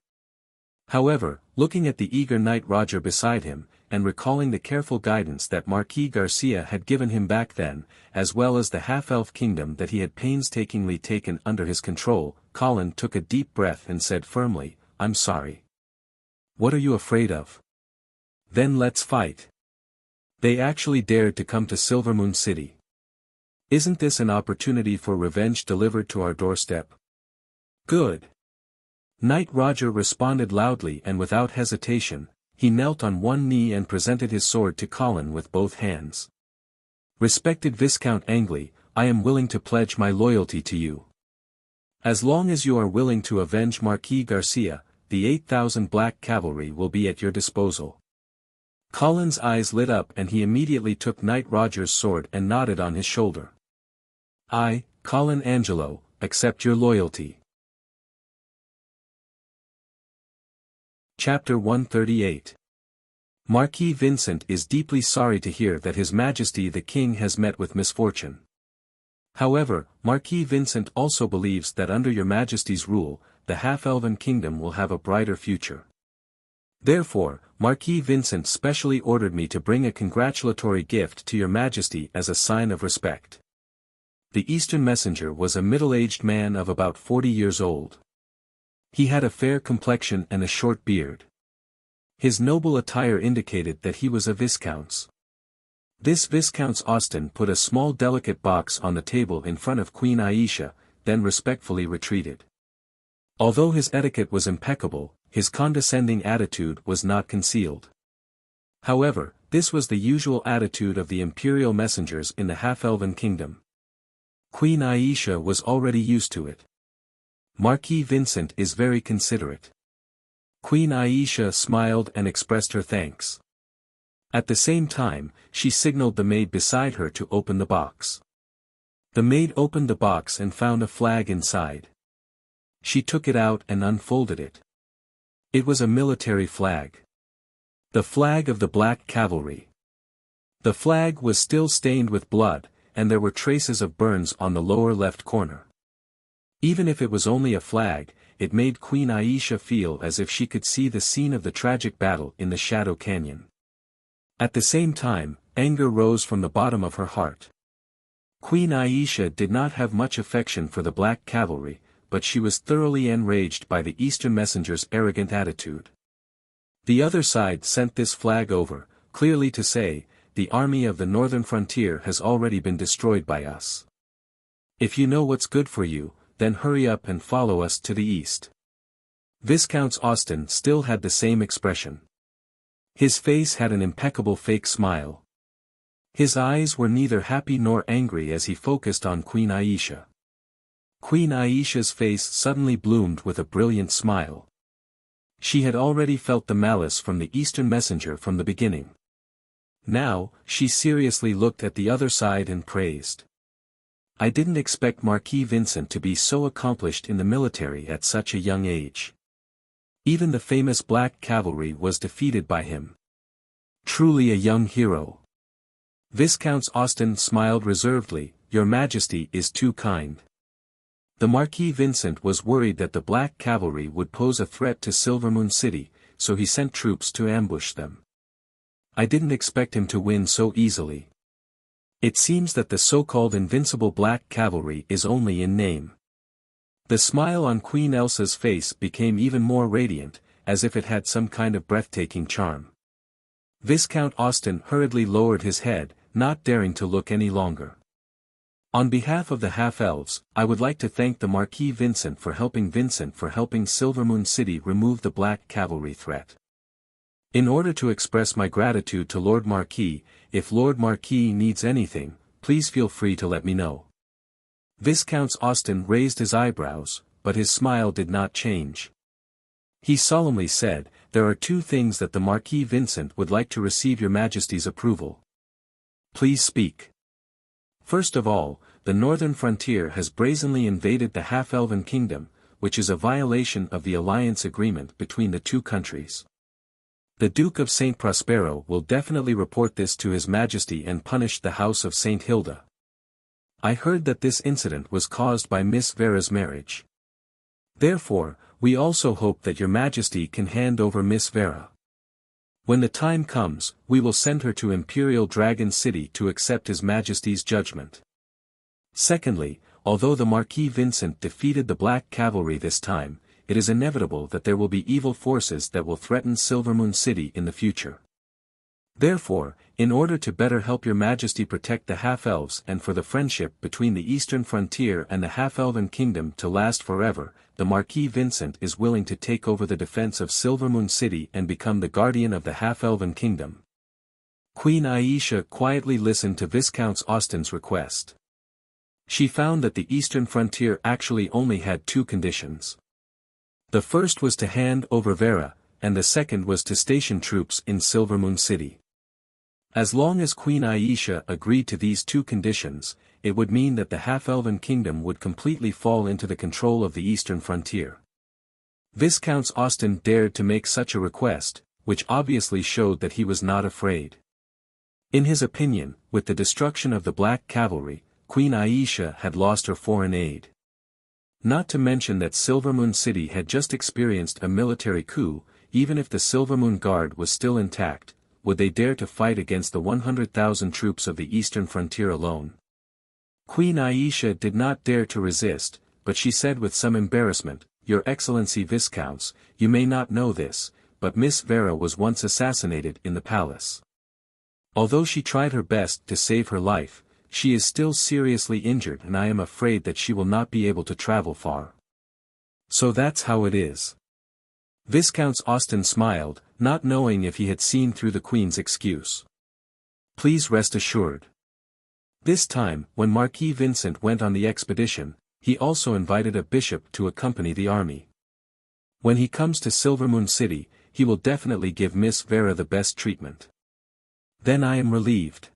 However, looking at the eager Knight Roger beside him, and recalling the careful guidance that Marquis Garcia had given him back then, as well as the half-elf kingdom that he had painstakingly taken under his control, Colin took a deep breath and said firmly, "I'm sorry." "What are you afraid of?" "Then let's fight." They actually dared to come to Silvermoon City. Isn't this an opportunity for revenge delivered to our doorstep? Good. Knight Roger responded loudly and without hesitation. He knelt on one knee and presented his sword to Colin with both hands. "Respected Viscount Angley, I am willing to pledge my loyalty to you. As long as you are willing to avenge Marquis Garcia, the 8,000 Black Cavalry will be at your disposal." Colin's eyes lit up and he immediately took Knight Roger's sword and nodded on his shoulder. "I, Colin Angelo, accept your loyalty." Chapter 138. Marquis Vincent is deeply sorry to hear that His Majesty the King has met with misfortune. However, Marquis Vincent also believes that under your Majesty's rule, the half-elven kingdom will have a brighter future. Therefore, Marquis Vincent specially ordered me to bring a congratulatory gift to your Majesty as a sign of respect. The Eastern messenger was a middle-aged man of about 40 years old. He had a fair complexion and a short beard. His noble attire indicated that he was a Viscount's. This Viscount's Austin put a small delicate box on the table in front of Queen Aisha, then respectfully retreated. Although his etiquette was impeccable, his condescending attitude was not concealed. However, this was the usual attitude of the imperial messengers in the half-elven kingdom. Queen Aisha was already used to it. Marquis Vincent is very considerate. Queen Aisha smiled and expressed her thanks. At the same time, she signaled the maid beside her to open the box. The maid opened the box and found a flag inside. She took it out and unfolded it. It was a military flag. The flag of the Black Cavalry. The flag was still stained with blood, and there were traces of burns on the lower left corner. Even if it was only a flag, it made Queen Aisha feel as if she could see the scene of the tragic battle in the Shadow Canyon. At the same time, anger rose from the bottom of her heart. Queen Aisha did not have much affection for the Black Cavalry, but she was thoroughly enraged by the Eastern messenger's arrogant attitude. The other side sent this flag over, clearly to say, the army of the northern frontier has already been destroyed by us. If you know what's good for you, then hurry up and follow us to the east. Viscount Austin still had the same expression. His face had an impeccable fake smile. His eyes were neither happy nor angry as he focused on Queen Aisha. Queen Aisha's face suddenly bloomed with a brilliant smile. She had already felt the malice from the Eastern messenger from the beginning. Now, she seriously looked at the other side and praised. I didn't expect Marquis Vincent to be so accomplished in the military at such a young age. Even the famous Black Cavalry was defeated by him. Truly a young hero. Viscount Austin smiled reservedly, Your Majesty is too kind. The Marquis Vincent was worried that the Black Cavalry would pose a threat to Silvermoon City, so he sent troops to ambush them. I didn't expect him to win so easily. It seems that the so-called invincible black cavalry is only in name. The smile on Queen Elsa's face became even more radiant, as if it had some kind of breathtaking charm. Viscount Austen hurriedly lowered his head, not daring to look any longer. On behalf of the half-elves, I would like to thank the Marquis Vincent for helping Silvermoon City remove the black cavalry threat. In order to express my gratitude to Lord Marquis, if Lord Marquis needs anything, please feel free to let me know. Viscount Austen raised his eyebrows, but his smile did not change. He solemnly said, "There are two things that the Marquis Vincent would like to receive your Majesty's approval. Please speak. First of all, the northern frontier has brazenly invaded the half-elven kingdom, which is a violation of the alliance agreement between the two countries. The Duke of St. Prospero will definitely report this to His Majesty and punish the House of St. Hilda. I heard that this incident was caused by Miss Vera's marriage. Therefore, we also hope that your Majesty can hand over Miss Vera. When the time comes, we will send her to Imperial Dragon City to accept His Majesty's judgment. Secondly, although the Marquis Vincent defeated the Black Cavalry this time, it is inevitable that there will be evil forces that will threaten Silvermoon City in the future. Therefore, in order to better help your Majesty protect the half-elves and for the friendship between the eastern frontier and the half-elven kingdom to last forever, the Marquis Vincent is willing to take over the defense of Silvermoon City and become the guardian of the half-elven kingdom." Queen Aisha quietly listened to Viscount Austen's request. She found that the eastern frontier actually only had two conditions. The first was to hand over Vera, and the second was to station troops in Silvermoon City. As long as Queen Aisha agreed to these two conditions, it would mean that the half-elven kingdom would completely fall into the control of the eastern frontier. Viscount Austen dared to make such a request, which obviously showed that he was not afraid. In his opinion, with the destruction of the Black Cavalry, Queen Aisha had lost her foreign aid. Not to mention that Silvermoon City had just experienced a military coup. Even if the Silvermoon Guard was still intact, would they dare to fight against the 100,000 troops of the eastern frontier alone? Queen Aisha did not dare to resist, but she said with some embarrassment, "Your Excellency Viscounts, you may not know this, but Miss Vera was once assassinated in the palace. Although she tried her best to save her life, she is still seriously injured and I am afraid that she will not be able to travel far." "So that's how it is." Viscount Austen smiled, not knowing if he had seen through the Queen's excuse. "Please rest assured." This time, when Marquis Vincent went on the expedition, he also invited a bishop to accompany the army. When he comes to Silvermoon City, he will definitely give Miss Vera the best treatment. "Then I am relieved."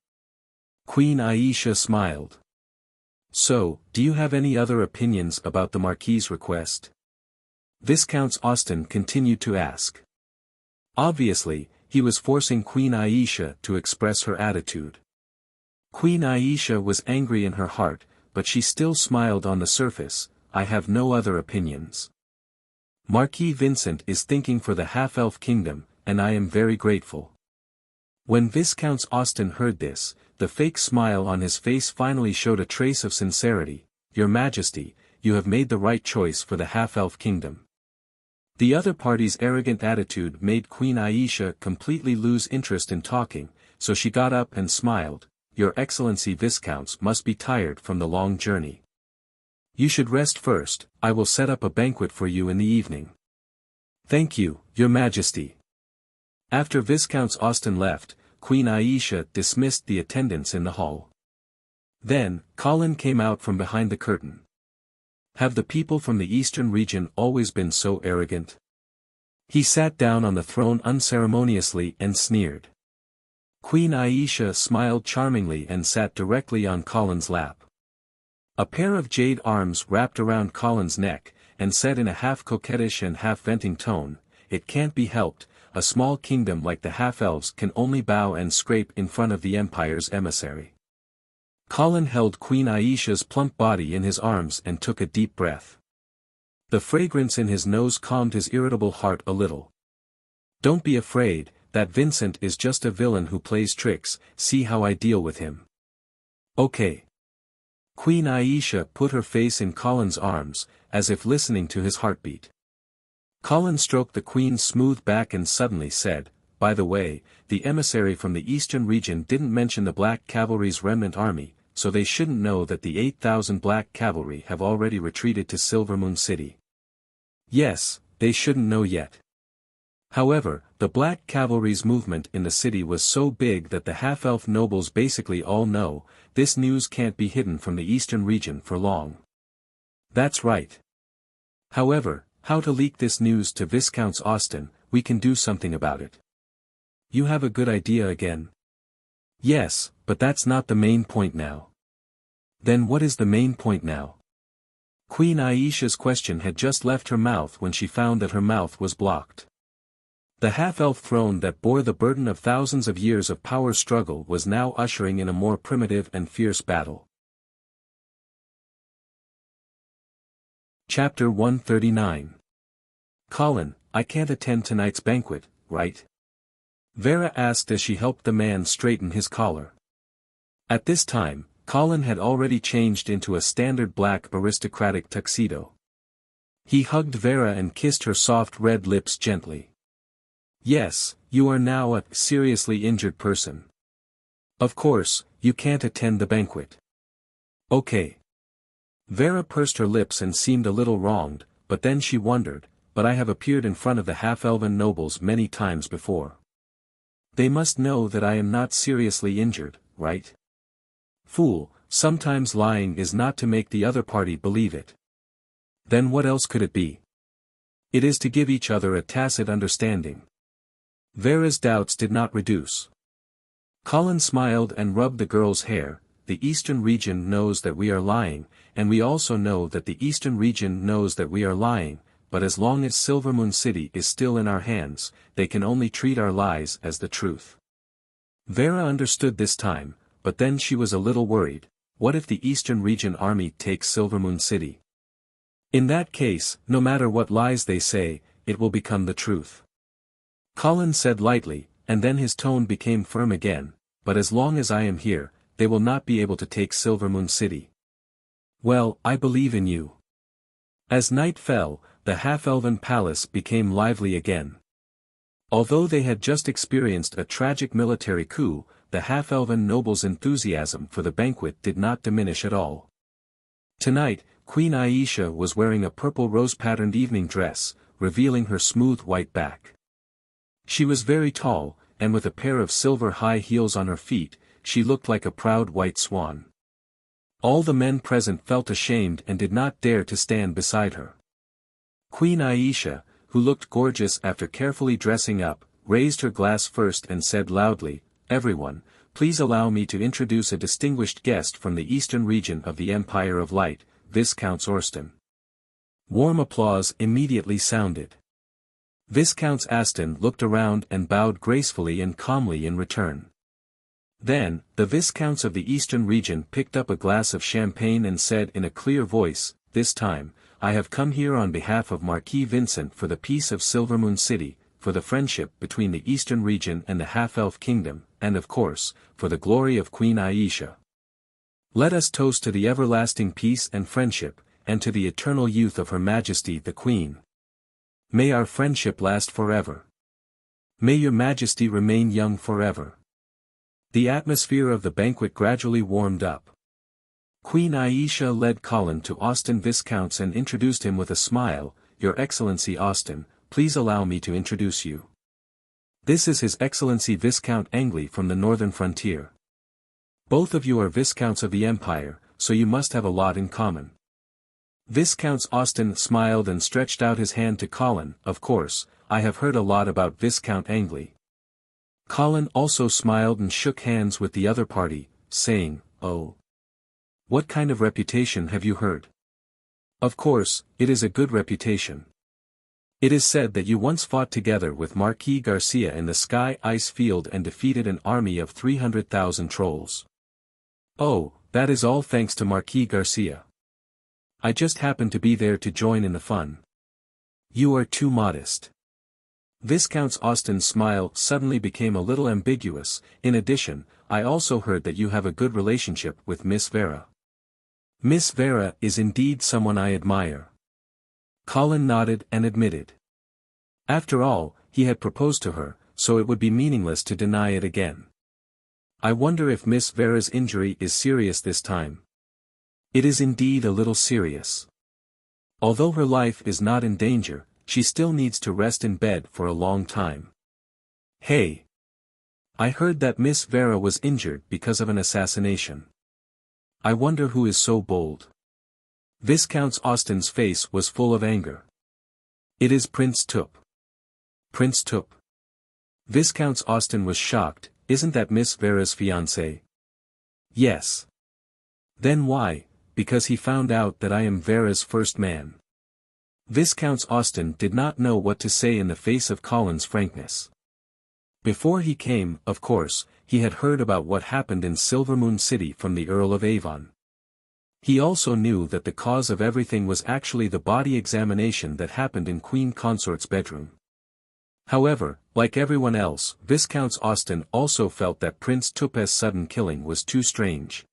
Queen Aisha smiled. "So, do you have any other opinions about the Marquis's request?" Viscount Austen continued to ask. Obviously, he was forcing Queen Aisha to express her attitude. Queen Aisha was angry in her heart, but she still smiled on the surface. "I have no other opinions. Marquis Vincent is thinking for the half-elf kingdom, and I am very grateful." When Viscount Austen heard this, the fake smile on his face finally showed a trace of sincerity. "Your Majesty, you have made the right choice for the half-elf kingdom." The other party's arrogant attitude made Queen Aisha completely lose interest in talking, so she got up and smiled. "Your Excellency Viscounts must be tired from the long journey. You should rest first. I will set up a banquet for you in the evening." "Thank you, Your Majesty." After Viscount Austen left, Queen Aisha dismissed the attendants in the hall. Then, Colin came out from behind the curtain. "Have the people from the eastern region always been so arrogant?" He sat down on the throne unceremoniously and sneered. Queen Aisha smiled charmingly and sat directly on Colin's lap. A pair of jade arms wrapped around Colin's neck, and said in a half-coquettish and half-venting tone, "It can't be helped, a small kingdom like the half-elves can only bow and scrape in front of the Empire's emissary." Colin held Queen Aisha's plump body in his arms and took a deep breath. The fragrance in his nose calmed his irritable heart a little. "Don't be afraid, that Vincent is just a villain who plays tricks, see how I deal with him." Okay. Queen Aisha put her face in Colin's arms, as if listening to his heartbeat. Colin stroked the queen's smooth back and suddenly said, "By the way, the emissary from the eastern region didn't mention the Black Cavalry's remnant army, so they shouldn't know that the 8,000 Black Cavalry have already retreated to Silvermoon City." Yes, they shouldn't know yet. However, the Black Cavalry's movement in the city was so big that the half-elf nobles basically all know, this news can't be hidden from the eastern region for long. That's right. However, how to leak this news to Viscount Austen, we can do something about it. You have a good idea again? Yes, but that's not the main point now. Then what is the main point now? Queen Aisha's question had just left her mouth when she found that her mouth was blocked. The half-elf throne that bore the burden of thousands of years of power struggle was now ushering in a more primitive and fierce battle. Chapter 139. Colin, I can't attend tonight's banquet, right? Vera asked as she helped the man straighten his collar. At this time, Colin had already changed into a standard black aristocratic tuxedo. He hugged Vera and kissed her soft red lips gently. Yes, you are now a seriously injured person. Of course, you can't attend the banquet. Okay. Vera pursed her lips and seemed a little wronged, but then she wondered, but I have appeared in front of the half-elven nobles many times before. They must know that I am not seriously injured, right? Fool, sometimes lying is not to make the other party believe it. Then what else could it be? It is to give each other a tacit understanding. Vera's doubts did not reduce. Colin smiled and rubbed the girl's hair. The eastern region knows that we are lying, and we also know that the eastern region knows that we are lying, but as long as Silvermoon City is still in our hands, they can only treat our lies as the truth. Vera understood this time, but then she was a little worried. What if the eastern region army takes Silvermoon City? In that case, no matter what lies they say, it will become the truth. Colin said lightly, and then his tone became firm again, but as long as I am here, they will not be able to take Silvermoon City. Well, I believe in you. As night fell, the half-elven palace became lively again. Although they had just experienced a tragic military coup, the half-elven nobles' enthusiasm for the banquet did not diminish at all. Tonight, Queen Aisha was wearing a purple rose-patterned evening dress, revealing her smooth white back. She was very tall, and with a pair of silver high heels on her feet, she looked like a proud white swan. All the men present felt ashamed and did not dare to stand beside her. Queen Aisha, who looked gorgeous after carefully dressing up, raised her glass first and said loudly, "Everyone, please allow me to introduce a distinguished guest from the eastern region of the Empire of Light, Viscount Austen." Warm applause immediately sounded. Viscount Austen looked around and bowed gracefully and calmly in return. Then, the Viscounts of the eastern region picked up a glass of champagne and said in a clear voice, "This time, I have come here on behalf of Marquis Vincent for the peace of Silvermoon City, for the friendship between the eastern region and the half-elf kingdom, and of course, for the glory of Queen Aisha. Let us toast to the everlasting peace and friendship, and to the eternal youth of Her Majesty the Queen. May our friendship last forever. May your Majesty remain young forever." The atmosphere of the banquet gradually warmed up. Queen Aisha led Colin to Austen Viscounts and introduced him with a smile, "Your Excellency Austen, please allow me to introduce you. This is His Excellency Viscount Angley from the northern frontier. Both of you are Viscounts of the Empire, so you must have a lot in common." Viscount Austen smiled and stretched out his hand to Colin. "Of course, I have heard a lot about Viscount Angley." Colin also smiled and shook hands with the other party, saying, "Oh. What kind of reputation have you heard?" "Of course, it is a good reputation. It is said that you once fought together with Marquis Garcia in the Sky Ice Field and defeated an army of 300,000 trolls." "Oh, that is all thanks to Marquis Garcia. I just happened to be there to join in the fun." "You are too modest." Viscount Austen's smile suddenly became a little ambiguous. "In addition, I also heard that you have a good relationship with Miss Vera. Miss Vera is indeed someone I admire. Colin nodded and admitted. After all, he had proposed to her, so it would be meaningless to deny it again. I wonder if Miss Vera's injury is serious this time. It is indeed a little serious. Although her life is not in danger, she still needs to rest in bed for a long time. Hey! I heard that Miss Vera was injured because of an assassination. I wonder who is so bold. Viscount Austen's face was full of anger. It is Prince Tup. Prince Tup. Viscount Austen was shocked. Isn't that Miss Vera's fiancé? Yes. Then why? Because he found out that I am Vera's first man. Viscount Austen did not know what to say in the face of Colin's frankness. Before he came, of course, he had heard about what happened in Silvermoon City from the Earl of Avon. He also knew that the cause of everything was actually the body examination that happened in Queen Consort's bedroom. However, like everyone else, Viscount Austen also felt that Prince Tup's sudden killing was too strange.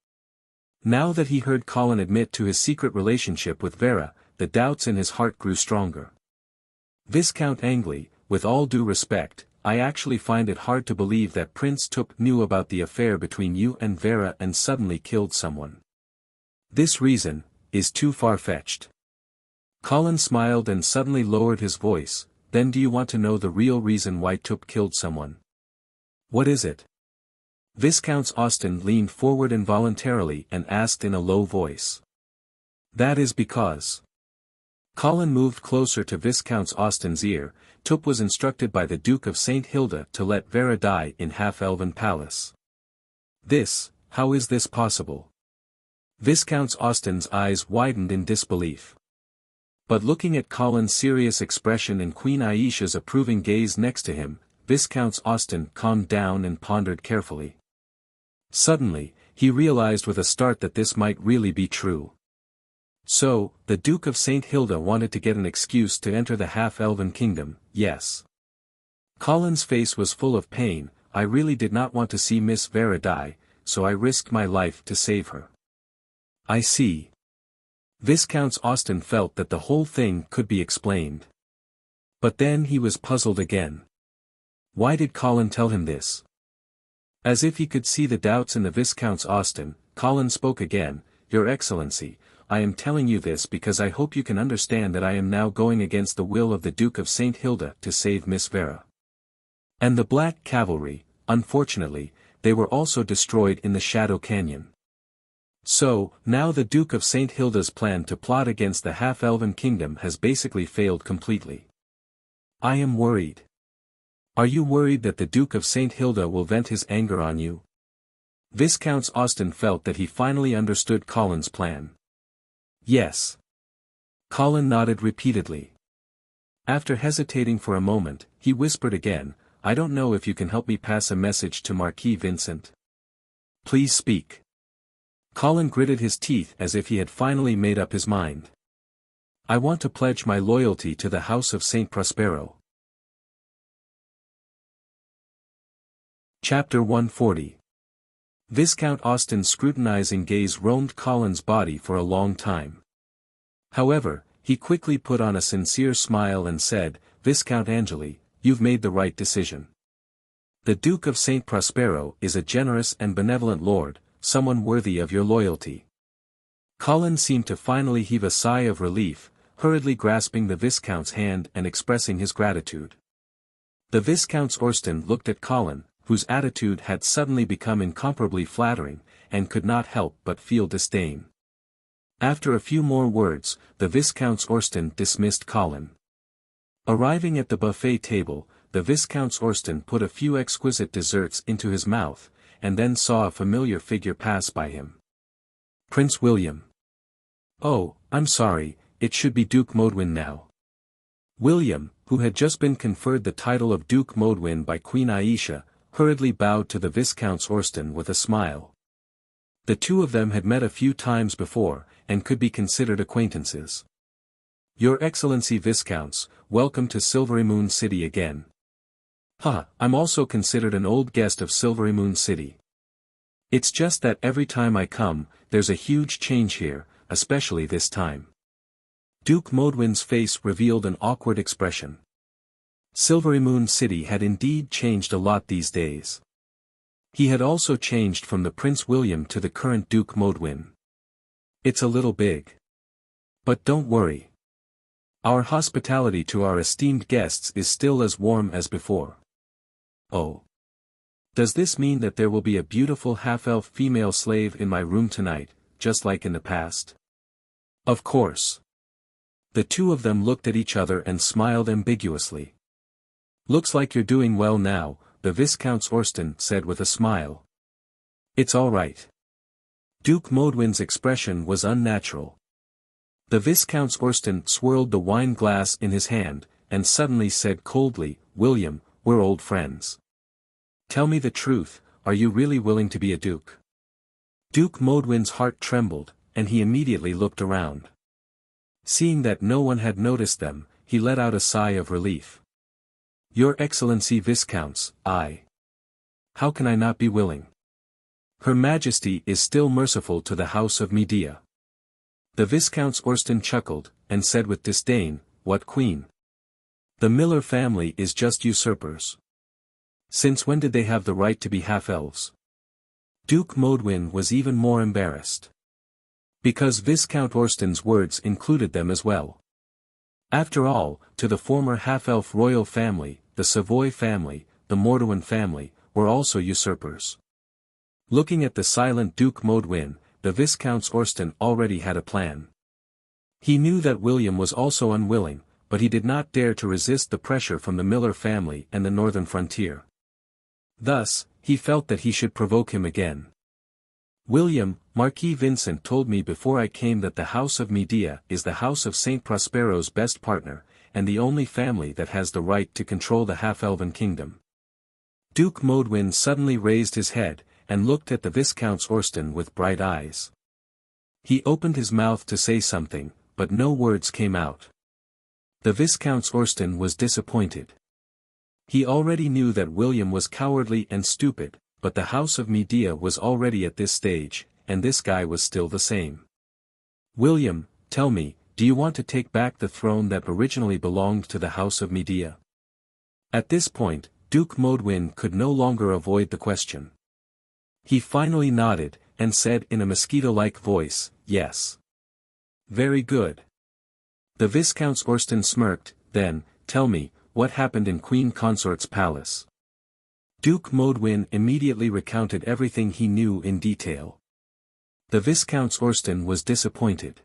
Now that he heard Colin admit to his secret relationship with Vera, the doubts in his heart grew stronger. Viscount Angley, with all due respect, I actually find it hard to believe that Prince Tup knew about the affair between you and Vera and suddenly killed someone. This reason is too far-fetched. Colin smiled and suddenly lowered his voice. Then do you want to know the real reason why Tup killed someone? What is it? Viscount Austen leaned forward involuntarily and asked in a low voice. That is because. Colin moved closer to Viscount Austen's ear. Tup was instructed by the Duke of St. Hilda to let Vera die in Half-Elven Palace. How is this possible? Viscount Austen's eyes widened in disbelief. But looking at Colin's serious expression and Queen Aisha's approving gaze next to him, Viscount Austen calmed down and pondered carefully. Suddenly, he realized with a start that this might really be true. So, the Duke of St. Hilda wanted to get an excuse to enter the Half-Elven Kingdom, yes. Colin's face was full of pain. I really did not want to see Miss Vera die, so I risked my life to save her. I see. Viscount Austen felt that the whole thing could be explained. But then he was puzzled again. Why did Colin tell him this? As if he could see the doubts in the Viscount Austen, Colin spoke again. Your Excellency, I am telling you this because I hope you can understand that I am now going against the will of the Duke of St. Hilda to save Miss Vera. And the Black Cavalry, unfortunately, they were also destroyed in the Shadow Canyon. So, now the Duke of St. Hilda's plan to plot against the Half-Elven Kingdom has basically failed completely. I am worried. Are you worried that the Duke of St. Hilda will vent his anger on you? Viscount Austen felt that he finally understood Colin's plan. Yes. Colin nodded repeatedly. After hesitating for a moment, he whispered again, I don't know if you can help me pass a message to Marquis Vincent. Please speak. Colin gritted his teeth as if he had finally made up his mind. I want to pledge my loyalty to the House of St. Prospero. Chapter 140. Viscount Austen's scrutinizing gaze roamed Colin's body for a long time. However, he quickly put on a sincere smile and said, Viscount Angeli, you've made the right decision. The Duke of St. Prospero is a generous and benevolent lord, someone worthy of your loyalty. Colin seemed to finally heave a sigh of relief, hurriedly grasping the Viscount's hand and expressing his gratitude. The Viscount Austen looked at Colin, whose attitude had suddenly become incomparably flattering, and could not help but feel disdain. After a few more words, the Viscount Austen dismissed Colin. Arriving at the buffet table, the Viscount Austen put a few exquisite desserts into his mouth, and then saw a familiar figure pass by him. Prince William. Oh, I'm sorry, it should be Duke Modwin now. William, who had just been conferred the title of Duke Modwin by Queen Aisha, hurriedly bowed to the Viscount Austen with a smile. The two of them had met a few times before, and could be considered acquaintances. Your Excellency Viscounts, welcome to Silverymoon City again. I'm also considered an old guest of Silverymoon City. It's just that every time I come, there's a huge change here, especially this time. Duke Modwin's face revealed an awkward expression. Silvery Moon City had indeed changed a lot these days. He had also changed from the Prince William to the current Duke Modwin. It's a little big. But don't worry. Our hospitality to our esteemed guests is still as warm as before. Oh. Does this mean that there will be a beautiful half-elf female slave in my room tonight, just like in the past? Of course. The two of them looked at each other and smiled ambiguously. Looks like you're doing well now, the Viscount Orsten said with a smile. It's all right. Duke Modwin's expression was unnatural. The Viscount Orsten swirled the wine glass in his hand, and suddenly said coldly, William, we're old friends. Tell me the truth, are you really willing to be a duke? Duke Modwin's heart trembled, and he immediately looked around. Seeing that no one had noticed them, he let out a sigh of relief. Your Excellency Viscounts, how can I not be willing? Her Majesty is still merciful to the House of Medea. The Viscount Orsten chuckled, and said with disdain, What queen? The Miller family is just usurpers. Since when did they have the right to be half-elves? Duke Modwin was even more embarrassed. Because Viscount Orsten's words included them as well. After all, to the former half-elf royal family, the Savoy family, the Mordauin family, were also usurpers. Looking at the silent Duke Modwin, the Viscount Orsten already had a plan. He knew that William was also unwilling, but he did not dare to resist the pressure from the Miller family and the northern frontier. Thus, he felt that he should provoke him again. William, Marquis Vincent told me before I came that the House of Medea is the House of Saint Prospero's best partner, and the only family that has the right to control the half-elven kingdom. Duke Modwin suddenly raised his head, and looked at the Viscount Orsten with bright eyes. He opened his mouth to say something, but no words came out. The Viscount Orsten was disappointed. He already knew that William was cowardly and stupid, but the House of Medea was already at this stage, and this guy was still the same. William, tell me, do you want to take back the throne that originally belonged to the House of Medea? At this point, Duke Modwin could no longer avoid the question. He finally nodded, and said in a mosquito-like voice, yes. Very good. The Viscount Orsten smirked, then, tell me, what happened in Queen Consort's palace? Duke Modwin immediately recounted everything he knew in detail. The Viscount Orsten was disappointed.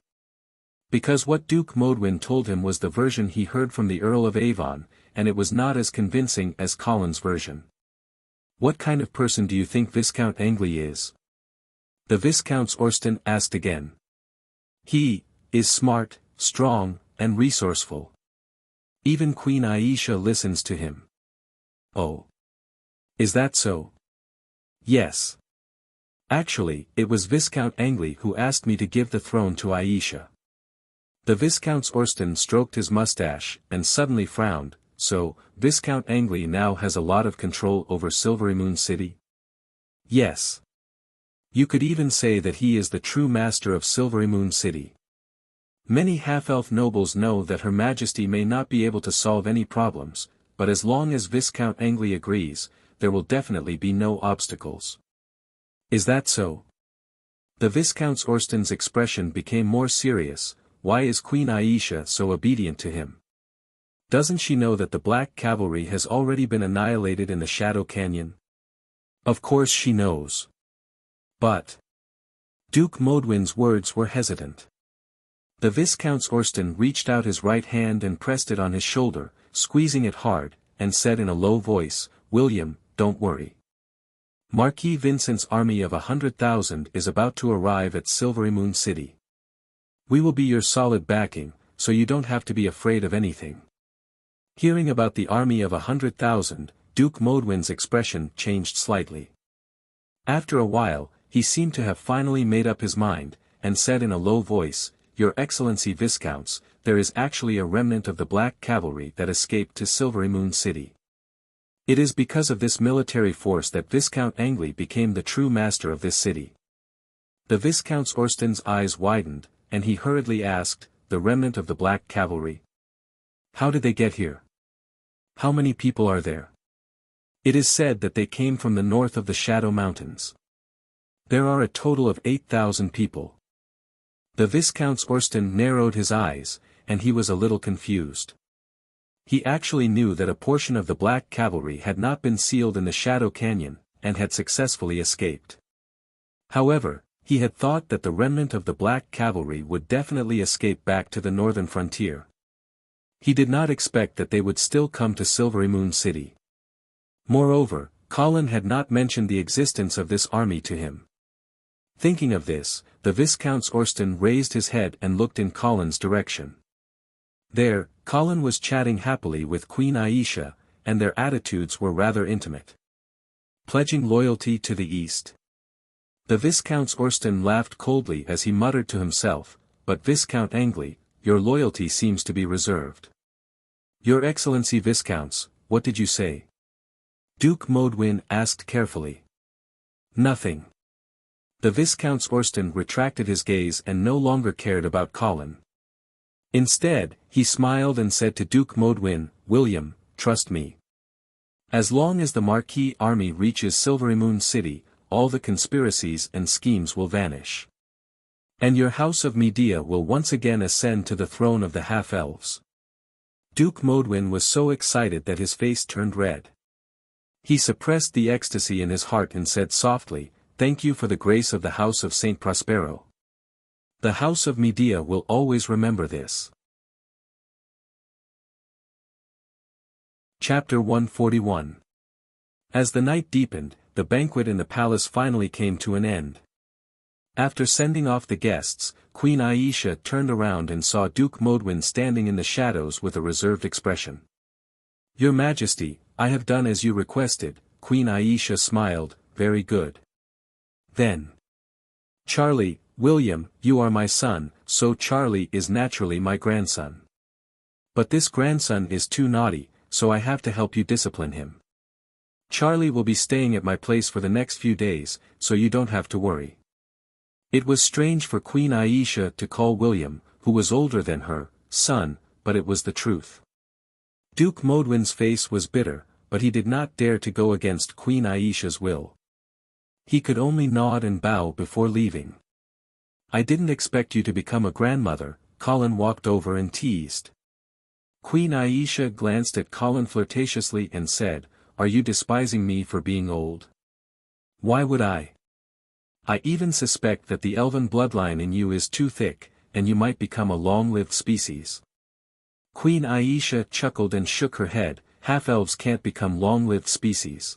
Because what Duke Modwin told him was the version he heard from the Earl of Avon, and it was not as convincing as Colin's version. What kind of person do you think Viscount Angley is? The Viscount Orsten asked again. He is smart, strong, and resourceful. Even Queen Aisha listens to him. Oh. Is that so? Yes. Actually, it was Viscount Angley who asked me to give the throne to Aisha. The Viscount Orsten stroked his mustache, and suddenly frowned. So, Viscount Angley now has a lot of control over Silvery Moon City? Yes. You could even say that he is the true master of Silvery Moon City. Many half-elf nobles know that Her Majesty may not be able to solve any problems, but as long as Viscount Angley agrees, there will definitely be no obstacles. Is that so? The Viscount Orsten's expression became more serious. Why is Queen Aisha so obedient to him? Doesn't she know that the Black Cavalry has already been annihilated in the Shadow Canyon? Of course she knows. But Duke Modwin's words were hesitant. The Viscount Orsten reached out his right hand and pressed it on his shoulder, squeezing it hard, and said in a low voice, William, don't worry. Marquis Vincent's army of 100,000 is about to arrive at Silvery Moon City. We will be your solid backing, so you don't have to be afraid of anything. Hearing about the army of 100,000, Duke Modwin's expression changed slightly. After a while, he seemed to have finally made up his mind, and said in a low voice, Your Excellency Viscounts, there is actually a remnant of the Black Cavalry that escaped to Silvery Moon City. It is because of this military force that Viscount Angli became the true master of this city. The Viscount Orsten's eyes widened, and he hurriedly asked, the remnant of the Black Cavalry. How did they get here? How many people are there? It is said that they came from the north of the Shadow Mountains. There are a total of 8,000 people. The Viscount Orsten narrowed his eyes, and he was a little confused. He actually knew that a portion of the Black Cavalry had not been sealed in the Shadow Canyon, and had successfully escaped. However, he had thought that the remnant of the Black Cavalry would definitely escape back to the northern frontier. He did not expect that they would still come to Silvery Moon City. Moreover, Colin had not mentioned the existence of this army to him. Thinking of this, the Viscount Orsten raised his head and looked in Colin's direction. There, Colin was chatting happily with Queen Aisha, and their attitudes were rather intimate. Pledging loyalty to the East. The Viscount Orsten laughed coldly as he muttered to himself, but Viscount Angli, your loyalty seems to be reserved. Your Excellency Viscounts, what did you say? Duke Modwin asked carefully. Nothing. The Viscount Orsten retracted his gaze and no longer cared about Colin. Instead, he smiled and said to Duke Modwin, William, trust me. As long as the Marquis army reaches Silvery Moon City, all the conspiracies and schemes will vanish. And your House of Medea will once again ascend to the throne of the half-elves. Duke Modwin was so excited that his face turned red. He suppressed the ecstasy in his heart and said softly, Thank you for the grace of the House of Saint Prospero. The House of Medea will always remember this. Chapter 141. As the night deepened, the banquet in the palace finally came to an end. After sending off the guests, Queen Aisha turned around and saw Duke Modwin standing in the shadows with a reserved expression. Your Majesty, I have done as you requested, Queen Aisha smiled, very good. Then. Charlie, William, you are my son, so Charlie is naturally my grandson. But this grandson is too naughty, so I have to help you discipline him. Charlie will be staying at my place for the next few days, so you don't have to worry. It was strange for Queen Aisha to call William, who was older than her, son, but it was the truth. Duke Modwin's face was bitter, but he did not dare to go against Queen Aisha's will. He could only nod and bow before leaving. I didn't expect you to become a grandmother, Colin walked over and teased. Queen Aisha glanced at Colin flirtatiously and said, Are you despising me for being old? Why would I? I even suspect that the elven bloodline in you is too thick, and you might become a long-lived species. Queen Aisha chuckled and shook her head, half-elves can't become long-lived species.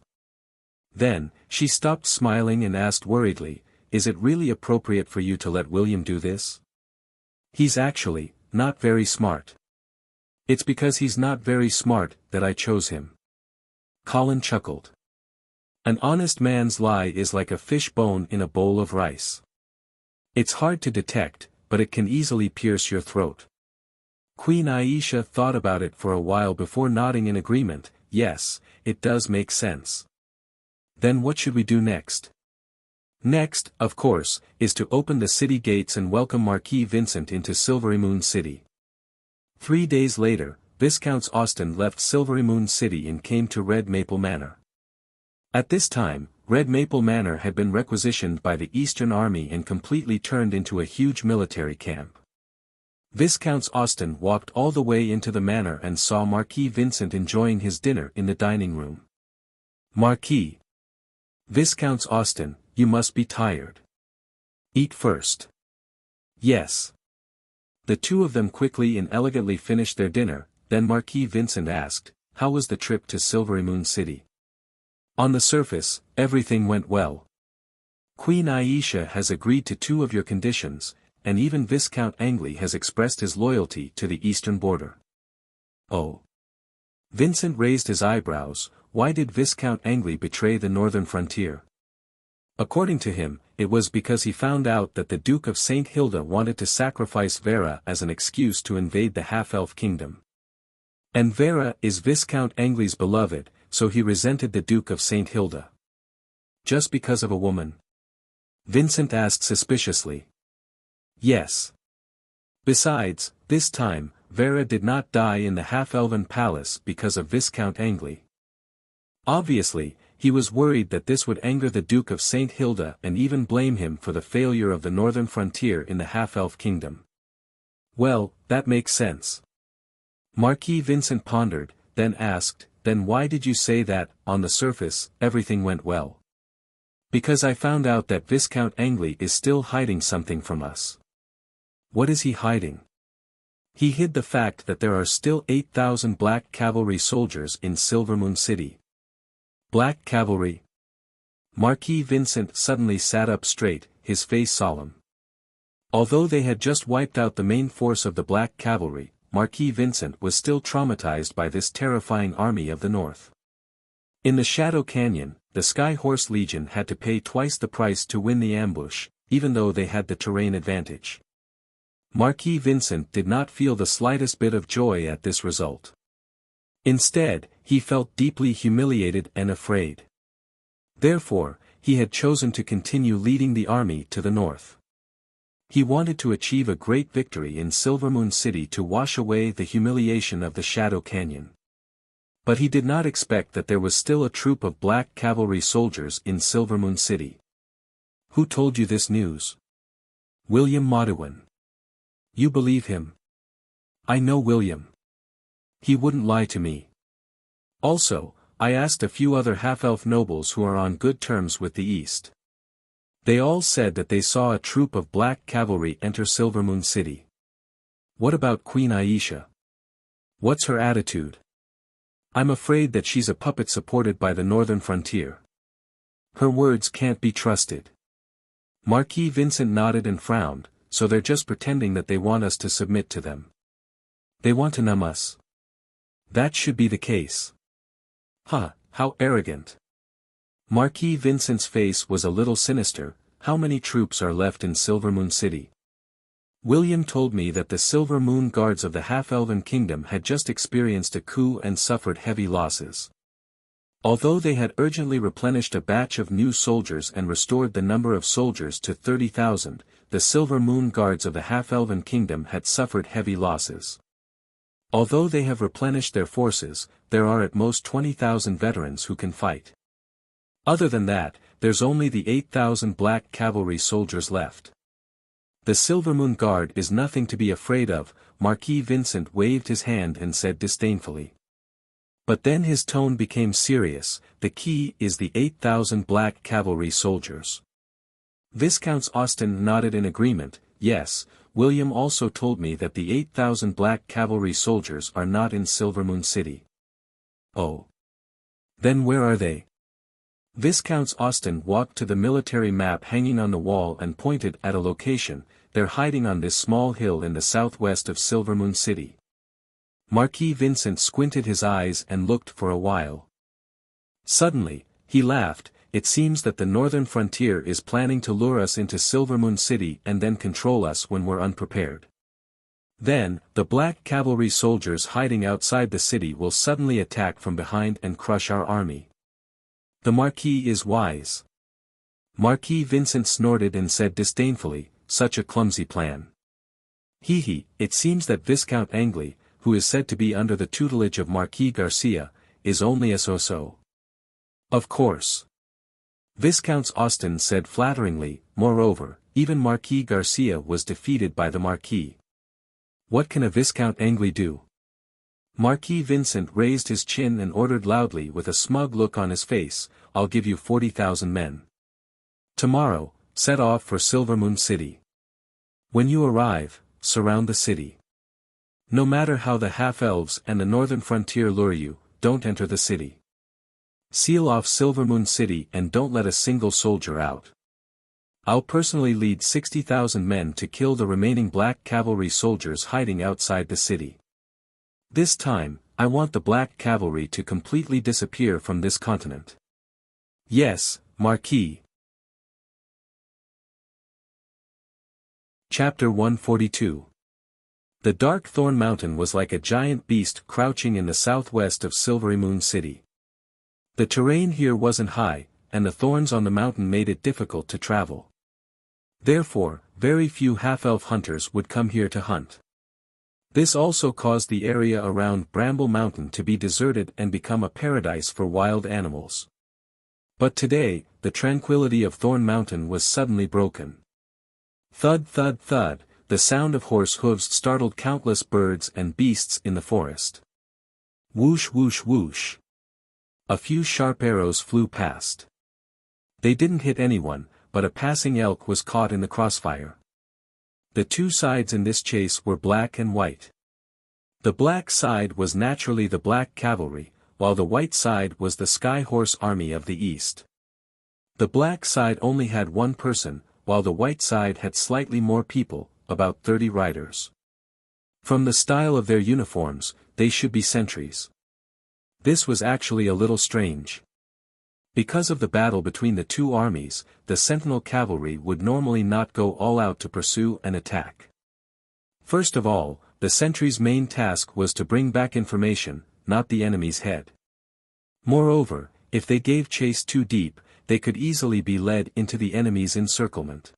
Then, she stopped smiling and asked worriedly, Is it really appropriate for you to let William do this? He's actually, not very smart. It's because he's not very smart that I chose him. Colin chuckled. An honest man's lie is like a fish bone in a bowl of rice. It's hard to detect, but it can easily pierce your throat. Queen Aisha thought about it for a while before nodding in agreement, yes, it does make sense. Then what should we do next? Next, of course, is to open the city gates and welcome Marquis Vincent into Silvery Moon City. 3 days later, Viscount Austen left Silvery Moon City and came to Red Maple Manor. At this time, Red Maple Manor had been requisitioned by the Eastern Army and completely turned into a huge military camp. Viscount Austen walked all the way into the manor and saw Marquis Vincent enjoying his dinner in the dining room. Marquis. Viscount Austen, you must be tired. Eat first. Yes. The two of them quickly and elegantly finished their dinner, then Marquis Vincent asked, How was the trip to Silvery Moon City? On the surface, everything went well. Queen Aisha has agreed to 2 of your conditions, and even Viscount Angli has expressed his loyalty to the eastern border. Oh. Vincent raised his eyebrows, why did Viscount Angli betray the northern frontier? According to him, it was because he found out that the Duke of St. Hilda wanted to sacrifice Vera as an excuse to invade the half-elf kingdom. And Vera is Viscount Angli's beloved, so he resented the Duke of St. Hilda. Just because of a woman? Vincent asked suspiciously. Yes. Besides, this time, Vera did not die in the half-elven palace because of Viscount Angley. Obviously, he was worried that this would anger the Duke of St. Hilda and even blame him for the failure of the northern frontier in the half-elf kingdom. Well, that makes sense. Marquis Vincent pondered, then asked, then why did you say that, on the surface, everything went well? Because I found out that Viscount Angley is still hiding something from us. What is he hiding? He hid the fact that there are still 8,000 black cavalry soldiers in Silvermoon City. Black cavalry? Marquis Vincent suddenly sat up straight, his face solemn. Although they had just wiped out the main force of the black cavalry, Marquis Vincent was still traumatized by this terrifying army of the north. In the Shadow Canyon, the Sky Horse Legion had to pay twice the price to win the ambush, even though they had the terrain advantage. Marquis Vincent did not feel the slightest bit of joy at this result. Instead, he felt deeply humiliated and afraid. Therefore, he had chosen to continue leading the army to the north. He wanted to achieve a great victory in Silvermoon City to wash away the humiliation of the Shadow Canyon. But he did not expect that there was still a troop of black cavalry soldiers in Silvermoon City. Who told you this news? William Modewin. You believe him? I know William. He wouldn't lie to me. Also, I asked a few other half-elf nobles who are on good terms with the East. They all said that they saw a troop of black cavalry enter Silvermoon City. What about Queen Aisha? What's her attitude? I'm afraid that she's a puppet supported by the northern frontier. Her words can't be trusted. Marquis Vincent nodded and frowned, so they're just pretending that they want us to submit to them. They want to numb us. That should be the case. Huh, how arrogant. Marquis Vincent's face was a little sinister. How many troops are left in Silvermoon City? William told me that the Silver Moon Guards of the Half-Elven Kingdom had just experienced a coup and suffered heavy losses. Although they had urgently replenished a batch of new soldiers and restored the number of soldiers to 30,000, the Silver Moon Guards of the Half-Elven Kingdom had suffered heavy losses. Although they have replenished their forces, there are at most 20,000 veterans who can fight. Other than that, there's only the 8,000 black cavalry soldiers left. The Silvermoon Guard is nothing to be afraid of, Marquis Vincent waved his hand and said disdainfully. But then his tone became serious. The key is the 8,000 black cavalry soldiers. Viscount Austin nodded in agreement. Yes, William also told me that the 8,000 black cavalry soldiers are not in Silvermoon City. Oh. Then where are they? Viscount Austin walked to the military map hanging on the wall and pointed at a location. They're hiding on this small hill in the southwest of Silvermoon City. Marquis Vincent squinted his eyes and looked for a while. Suddenly, he laughed. It seems that the northern frontier is planning to lure us into Silvermoon City and then control us when we're unprepared. Then, the black cavalry soldiers hiding outside the city will suddenly attack from behind and crush our army. The Marquis is wise. Marquis Vincent snorted and said disdainfully, such a clumsy plan. It seems that Viscount Angley, who is said to be under the tutelage of Marquis Garcia, is only a so-so. Of course. Viscount Austin said flatteringly. Moreover, even Marquis Garcia was defeated by the Marquis. What can a Viscount Angley do? Marquis Vincent raised his chin and ordered loudly with a smug look on his face, I'll give you 40,000 men. Tomorrow, set off for Silvermoon City. When you arrive, surround the city. No matter how the half-elves and the northern frontier lure you, don't enter the city. Seal off Silvermoon City and don't let a single soldier out. I'll personally lead 60,000 men to kill the remaining black cavalry soldiers hiding outside the city. This time, I want the black cavalry to completely disappear from this continent. Yes, Marquis. Chapter 142. The Dark Thorn Mountain was like a giant beast crouching in the southwest of Silvery Moon City. The terrain here wasn't high, and the thorns on the mountain made it difficult to travel. Therefore, very few half-elf hunters would come here to hunt. This also caused the area around Bramble Mountain to be deserted and become a paradise for wild animals. But today, the tranquility of Thorn Mountain was suddenly broken. Thud thud thud, the sound of horse hooves startled countless birds and beasts in the forest. Whoosh whoosh whoosh. A few sharp arrows flew past. They didn't hit anyone, but a passing elk was caught in the crossfire. The two sides in this chase were black and white. The black side was naturally the Black Cavalry, while the white side was the Sky Horse Army of the East. The black side only had one person, while the white side had slightly more people, about 30 riders. From the style of their uniforms, they should be sentries. This was actually a little strange. Because of the battle between the two armies, the Sentinel Cavalry would normally not go all out to pursue and attack. First of all, the sentry's main task was to bring back information, not the enemy's head. Moreover, if they gave chase too deep, they could easily be led into the enemy's encirclement.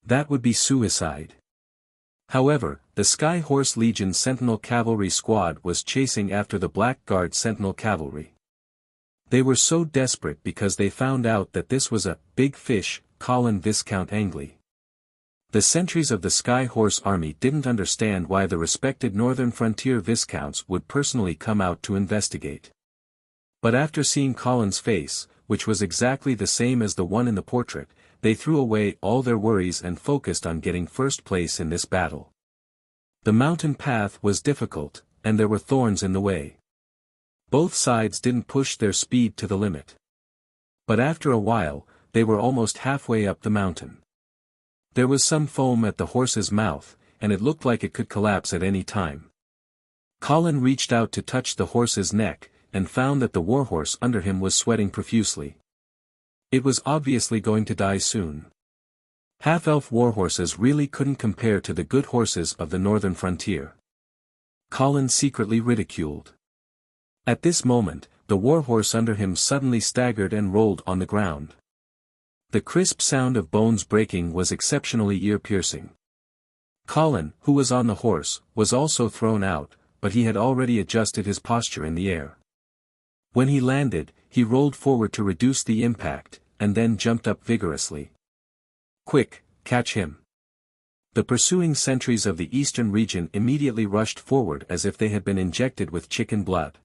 That would be suicide. However, the Sky Horse Legion Sentinel Cavalry Squad was chasing after the Blackguard Sentinel Cavalry. They were so desperate because they found out that this was a big fish, Colin Viscount Angley. The sentries of the Sky Horse Army didn't understand why the respected Northern Frontier Viscounts would personally come out to investigate. But after seeing Colin's face, which was exactly the same as the one in the portrait, they threw away all their worries and focused on getting first place in this battle. The mountain path was difficult, and there were thorns in the way. Both sides didn't push their speed to the limit. But after a while, they were almost halfway up the mountain. There was some foam at the horse's mouth, and it looked like it could collapse at any time. Colin reached out to touch the horse's neck, and found that the warhorse under him was sweating profusely. It was obviously going to die soon. Half-elf warhorses really couldn't compare to the good horses of the northern frontier. Colin secretly ridiculed. At this moment, the warhorse under him suddenly staggered and rolled on the ground. The crisp sound of bones breaking was exceptionally ear-piercing. Colin, who was on the horse, was also thrown out, but he had already adjusted his posture in the air. When he landed, he rolled forward to reduce the impact, and then jumped up vigorously. Quick, catch him. The pursuing sentries of the eastern region immediately rushed forward as if they had been injected with chicken blood.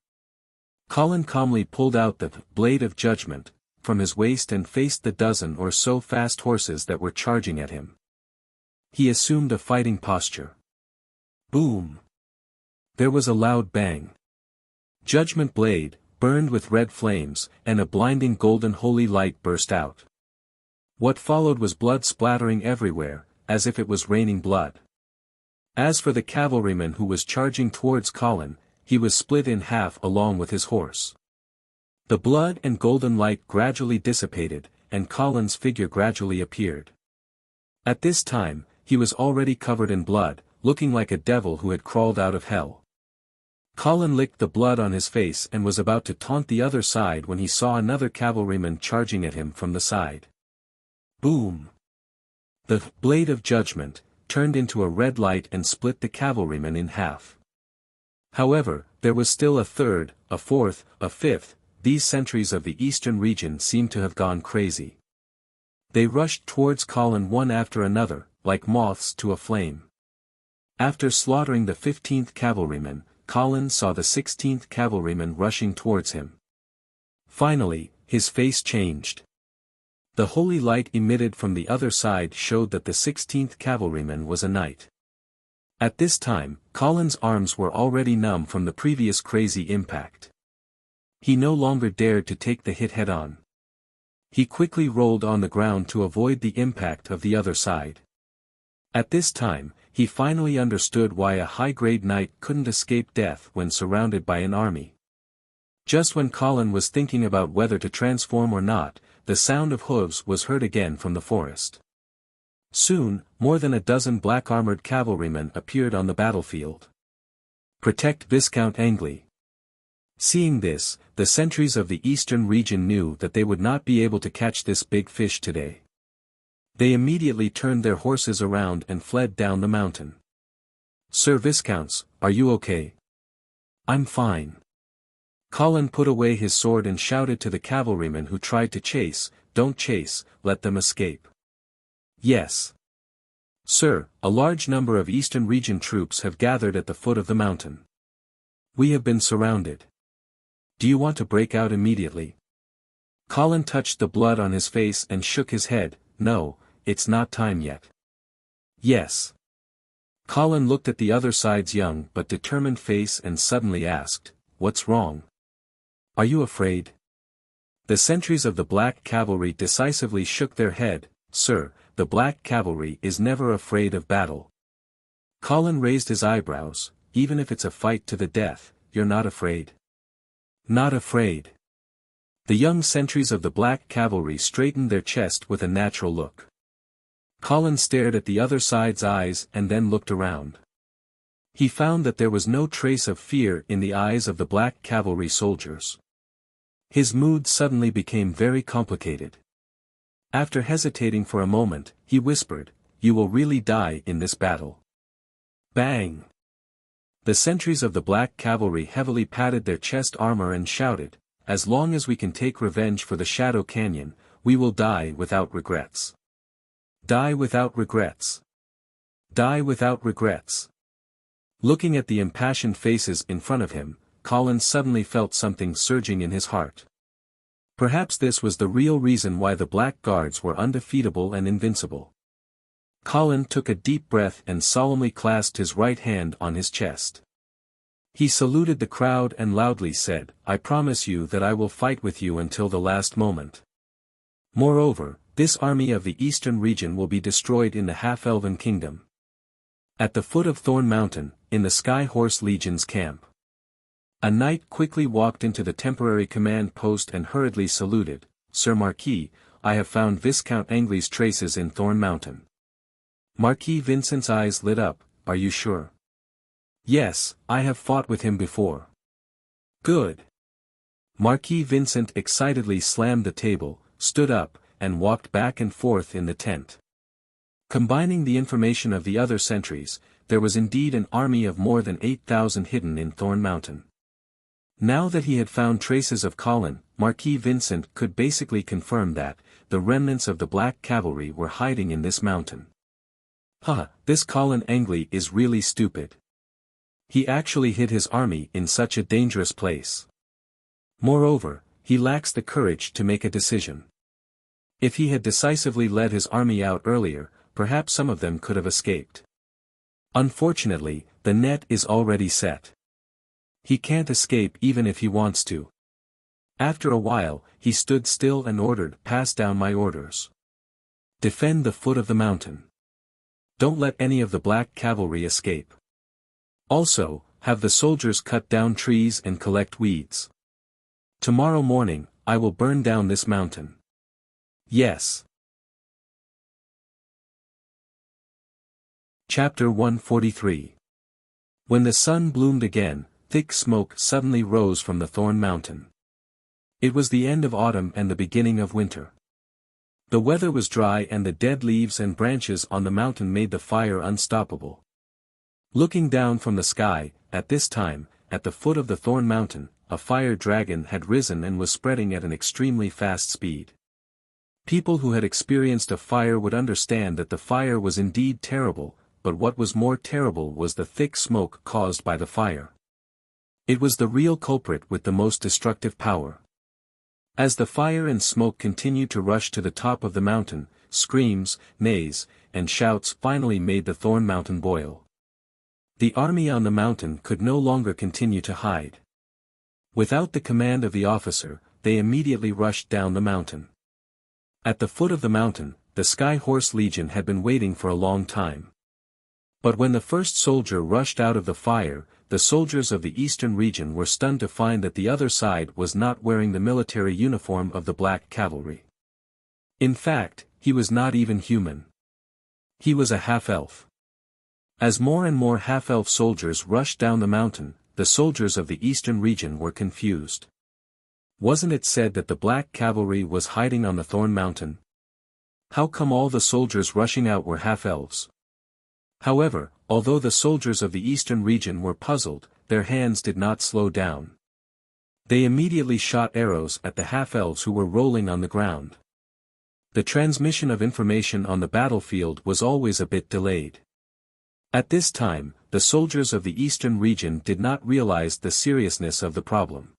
Colin calmly pulled out the blade of judgment from his waist and faced the dozen or so fast horses that were charging at him. He assumed a fighting posture. Boom! There was a loud bang. Judgment blade, burned with red flames, and a blinding golden holy light burst out. What followed was blood splattering everywhere, as if it was raining blood. As for the cavalryman who was charging towards Colin, he was split in half along with his horse. The blood and golden light gradually dissipated, and Colin's figure gradually appeared. At this time, he was already covered in blood, looking like a devil who had crawled out of hell. Colin licked the blood on his face and was about to taunt the other side when he saw another cavalryman charging at him from the side. Boom! The blade of judgment turned into a red light and split the cavalryman in half. However, there was still a third, a fourth, a fifth. These sentries of the eastern region seemed to have gone crazy. They rushed towards Colin one after another, like moths to a flame. After slaughtering the 15th cavalryman, Colin saw the 16th cavalryman rushing towards him. Finally, his face changed. The holy light emitted from the other side showed that the 16th cavalryman was a knight. At this time, Colin's arms were already numb from the previous crazy impact. He no longer dared to take the hit head-on. He quickly rolled on the ground to avoid the impact of the other side. At this time, he finally understood why a high-grade knight couldn't escape death when surrounded by an army. Just when Colin was thinking about whether to transform or not, the sound of hooves was heard again from the forest. Soon, more than a dozen black-armored cavalrymen appeared on the battlefield. Protect Viscount Angley. Seeing this, the sentries of the eastern region knew that they would not be able to catch this big fish today. They immediately turned their horses around and fled down the mountain. "Sir Viscounts, are you okay?" "I'm fine." Colin put away his sword and shouted to the cavalrymen who tried to chase, "Don't chase, let them escape." "Yes. Sir, a large number of Eastern Region troops have gathered at the foot of the mountain. We have been surrounded. Do you want to break out immediately?" Colin touched the blood on his face and shook his head. "No, it's not time yet." "Yes." Colin looked at the other side's young but determined face and suddenly asked, "What's wrong? Are you afraid?" The sentries of the Black Cavalry decisively shook their head. "Sir, the Black Cavalry is never afraid of battle." Colin raised his eyebrows. "Even if it's a fight to the death, you're not afraid?" "Not afraid." The young sentries of the Black Cavalry straightened their chest with a natural look. Colin stared at the other side's eyes and then looked around. He found that there was no trace of fear in the eyes of the Black Cavalry soldiers. His mood suddenly became very complicated. After hesitating for a moment, he whispered, "You will really die in this battle." Bang! The sentries of the Black Cavalry heavily patted their chest armor and shouted, "As long as we can take revenge for the Shadow Canyon, we will die without regrets. Die without regrets. Die without regrets." Looking at the impassioned faces in front of him, Colin suddenly felt something surging in his heart. Perhaps this was the real reason why the Black Guards were undefeatable and invincible. Colin took a deep breath and solemnly clasped his right hand on his chest. He saluted the crowd and loudly said, "I promise you that I will fight with you until the last moment. Moreover, this army of the Eastern Region will be destroyed in the Half-Elven Kingdom." At the foot of Thorn Mountain, in the Sky Horse Legion's camp, a knight quickly walked into the temporary command post and hurriedly saluted, "Sir Marquis, I have found Viscount Angley's traces in Thorn Mountain." Marquis Vincent's eyes lit up. "Are you sure?" "Yes, I have fought with him before." "Good." Marquis Vincent excitedly slammed the table, stood up, and walked back and forth in the tent. Combining the information of the other sentries, there was indeed an army of more than 8,000 hidden in Thorn Mountain. Now that he had found traces of Colin, Marquis Vincent could basically confirm that, the remnants of the Black Cavalry were hiding in this mountain. This Colin Angley is really stupid. He actually hid his army in such a dangerous place. Moreover, he lacks the courage to make a decision. If he had decisively led his army out earlier, perhaps some of them could have escaped. Unfortunately, the net is already set. He can't escape even if he wants to. After a while, he stood still and ordered, "Pass down my orders. Defend the foot of the mountain. Don't let any of the Black Cavalry escape. Also, have the soldiers cut down trees and collect weeds. Tomorrow morning, I will burn down this mountain." "Yes." Chapter 143. When the sun bloomed again, thick smoke suddenly rose from the Thorn Mountain. It was the end of autumn and the beginning of winter. The weather was dry and the dead leaves and branches on the mountain made the fire unstoppable. Looking down from the sky, at this time, at the foot of the Thorn Mountain, a fire dragon had risen and was spreading at an extremely fast speed. People who had experienced a fire would understand that the fire was indeed terrible, but what was more terrible was the thick smoke caused by the fire. It was the real culprit with the most destructive power. As the fire and smoke continued to rush to the top of the mountain, screams, neighs, and shouts finally made the Thorn Mountain boil. The army on the mountain could no longer continue to hide. Without the command of the officer, they immediately rushed down the mountain. At the foot of the mountain, the Sky Horse Legion had been waiting for a long time. But when the first soldier rushed out of the fire, the soldiers of the Eastern Region were stunned to find that the other side was not wearing the military uniform of the Black Cavalry. In fact, he was not even human. He was a half-elf. As more and more half-elf soldiers rushed down the mountain, the soldiers of the eastern region were confused. Wasn't it said that the black cavalry was hiding on the Thorn Mountain? How come all the soldiers rushing out were half-elves? However, although the soldiers of the eastern region were puzzled, their hands did not slow down. They immediately shot arrows at the half-elves who were rolling on the ground. The transmission of information on the battlefield was always a bit delayed. At this time, the soldiers of the eastern region did not realize the seriousness of the problem.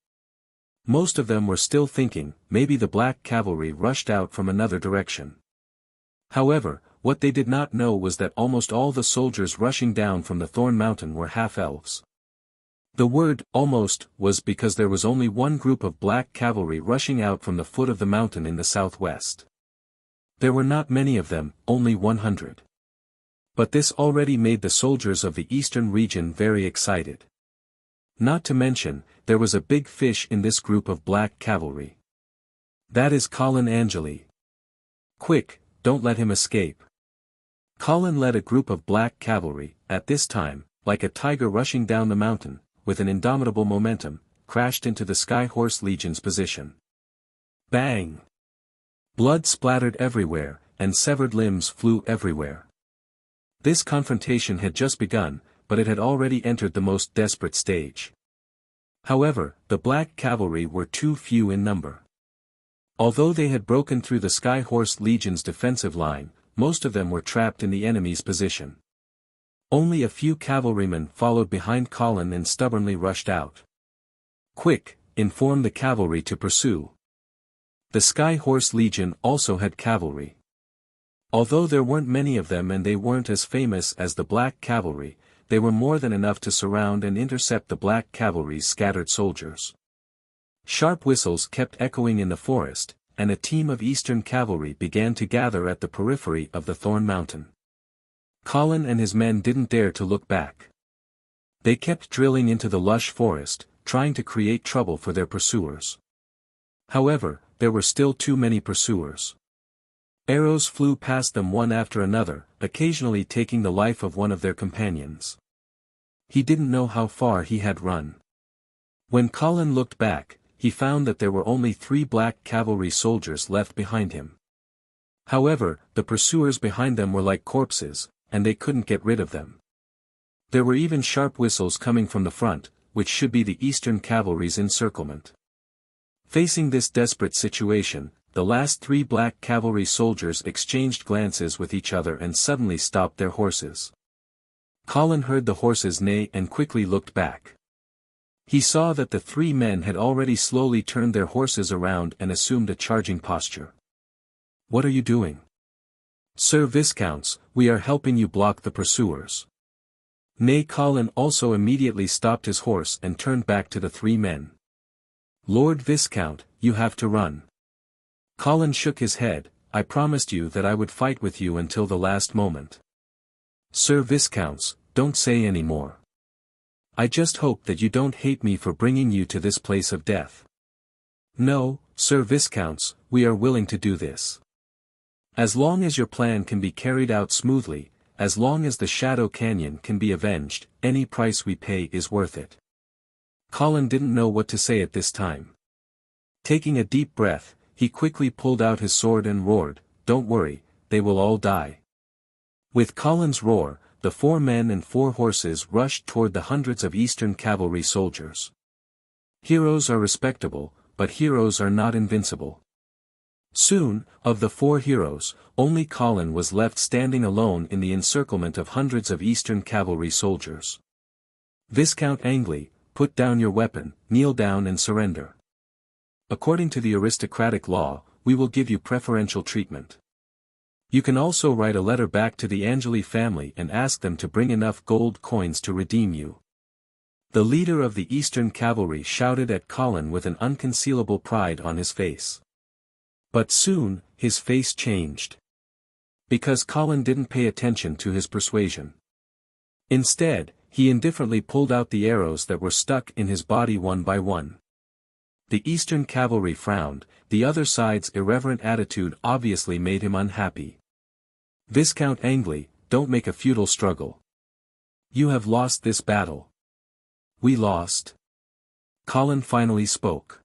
Most of them were still thinking, maybe the black cavalry rushed out from another direction. However, what they did not know was that almost all the soldiers rushing down from the Thorn Mountain were half-elves. The word, almost, was because there was only one group of black cavalry rushing out from the foot of the mountain in the southwest. There were not many of them, only 100. But this already made the soldiers of the eastern region very excited. Not to mention, there was a big fish in this group of black cavalry. That is Colin Angeli. Quick, don't let him escape. Colin led a group of black cavalry, at this time, like a tiger rushing down the mountain, with an indomitable momentum, crashed into the Skyhorse Legion's position. Bang! Blood splattered everywhere, and severed limbs flew everywhere. This confrontation had just begun, but it had already entered the most desperate stage. However, the black cavalry were too few in number. Although they had broken through the Skyhorse Legion's defensive line, most of them were trapped in the enemy's position. Only a few cavalrymen followed behind Colin and stubbornly rushed out. Quick, inform the cavalry to pursue. The Skyhorse Legion also had cavalry. Although there weren't many of them and they weren't as famous as the black cavalry, they were more than enough to surround and intercept the black cavalry's scattered soldiers. Sharp whistles kept echoing in the forest, and a team of eastern cavalry began to gather at the periphery of the Thorn Mountain. Colin and his men didn't dare to look back. They kept drilling into the lush forest, trying to create trouble for their pursuers. However, there were still too many pursuers. Arrows flew past them one after another, occasionally taking the life of one of their companions. He didn't know how far he had run. When Colin looked back, he found that there were only 3 black cavalry soldiers left behind him. However, the pursuers behind them were like corpses, and they couldn't get rid of them. There were even sharp whistles coming from the front, which should be the eastern cavalry's encirclement. Facing this desperate situation, the last 3 black cavalry soldiers exchanged glances with each other and suddenly stopped their horses. Colin heard the horses neigh and quickly looked back. He saw that the 3 men had already slowly turned their horses around and assumed a charging posture. "What are you doing?" "Sir Viscounts, we are helping you block the pursuers." Nay, Colin also immediately stopped his horse and turned back to the 3 men. "Lord Viscount, you have to run." Colin shook his head. "I promised you that I would fight with you until the last moment." "Sir Viscounts, don't say any more. I just hope that you don't hate me for bringing you to this place of death." "No, Sir Viscounts, we are willing to do this. As long as your plan can be carried out smoothly, as long as the Shadow Canyon can be avenged, any price we pay is worth it." Colin didn't know what to say at this time. Taking a deep breath, he quickly pulled out his sword and roared, "Don't worry, they will all die." With Colin's roar, the 4 men and 4 horses rushed toward the hundreds of eastern cavalry soldiers. Heroes are respectable, but heroes are not invincible. Soon, of the 4 heroes, only Colin was left standing alone in the encirclement of hundreds of eastern cavalry soldiers. "Viscount Angeli, put down your weapon, kneel down and surrender. According to the aristocratic law, we will give you preferential treatment. You can also write a letter back to the Angeli family and ask them to bring enough gold coins to redeem you." The leader of the Eastern Cavalry shouted at Colin with an unconcealable pride on his face. But soon, his face changed. Because Colin didn't pay attention to his persuasion. Instead, he indifferently pulled out the arrows that were stuck in his body one by one. The Eastern Cavalry frowned, the other side's irreverent attitude obviously made him unhappy. "Viscount Angeli, don't make a futile struggle. You have lost this battle. We lost. Colin finally spoke.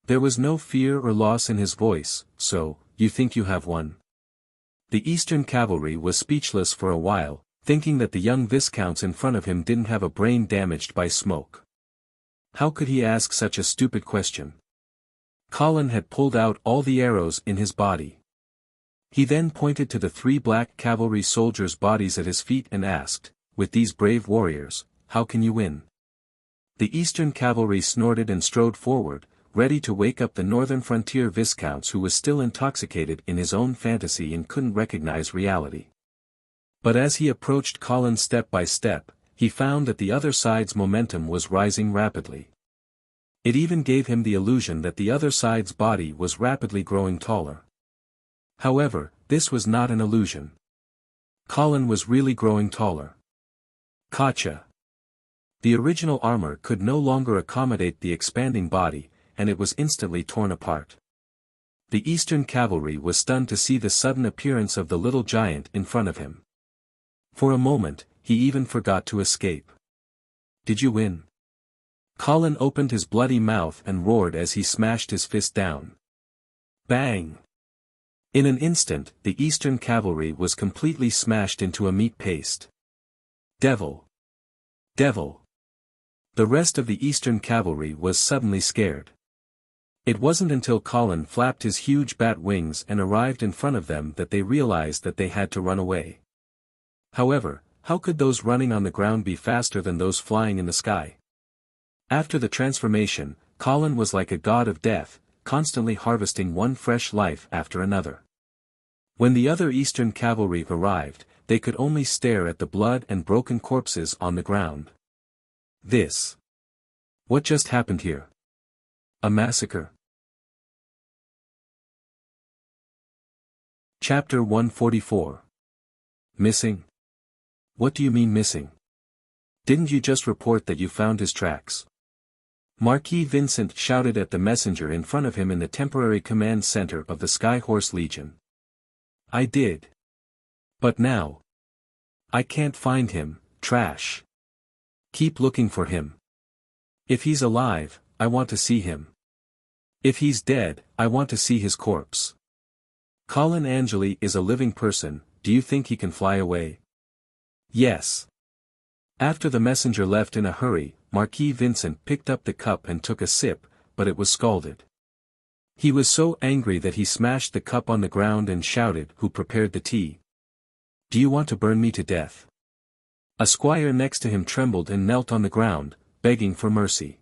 There was no fear or loss in his voice. So, you think you have won? The Eastern cavalry was speechless for a while, thinking that the young viscounts in front of him didn't have a brain damaged by smoke. How could he ask such a stupid question? Colin had pulled out all the arrows in his body. He then pointed to the 3 black cavalry soldiers' bodies at his feet and asked, "With these brave warriors, how can you win?" The Eastern cavalry snorted and strode forward, ready to wake up the northern frontier viscounts who was still intoxicated in his own fantasy and couldn't recognize reality. But as he approached Colin step by step, he found that the other side's momentum was rising rapidly. It even gave him the illusion that the other side's body was rapidly growing taller. However, this was not an illusion. Colin was really growing taller. Gotcha. The original armor could no longer accommodate the expanding body, and it was instantly torn apart. The Eastern cavalry was stunned to see the sudden appearance of the little giant in front of him. For a moment, he even forgot to escape. Did you win? Colin opened his bloody mouth and roared as he smashed his fist down. Bang! In an instant, the Eastern cavalry was completely smashed into a meat paste. Devil! Devil! The rest of the Eastern cavalry was suddenly scared. It wasn't until Colin flapped his huge bat wings and arrived in front of them that they realized that they had to run away. However, how could those running on the ground be faster than those flying in the sky? After the transformation, Colin was like a god of death, constantly harvesting one fresh life after another. When the other Eastern cavalry arrived, they could only stare at the blood and broken corpses on the ground. What just happened here? A massacre? Chapter 144. Missing? What do you mean missing? Didn't you just report that you found his tracks? Marquis Vincent shouted at the messenger in front of him in the temporary command center of the Skyhorse Legion. I did. But now. I can't find him, trash. Keep looking for him. If he's alive, I want to see him. If he's dead, I want to see his corpse. Colin Angeli is a living person, do you think he can fly away? Yes. After the messenger left in a hurry, Marquis Vincent picked up the cup and took a sip, but it was scalded. He was so angry that he smashed the cup on the ground and shouted, "Who prepared the tea? Do you want to burn me to death?" A squire next to him trembled and knelt on the ground, begging for mercy.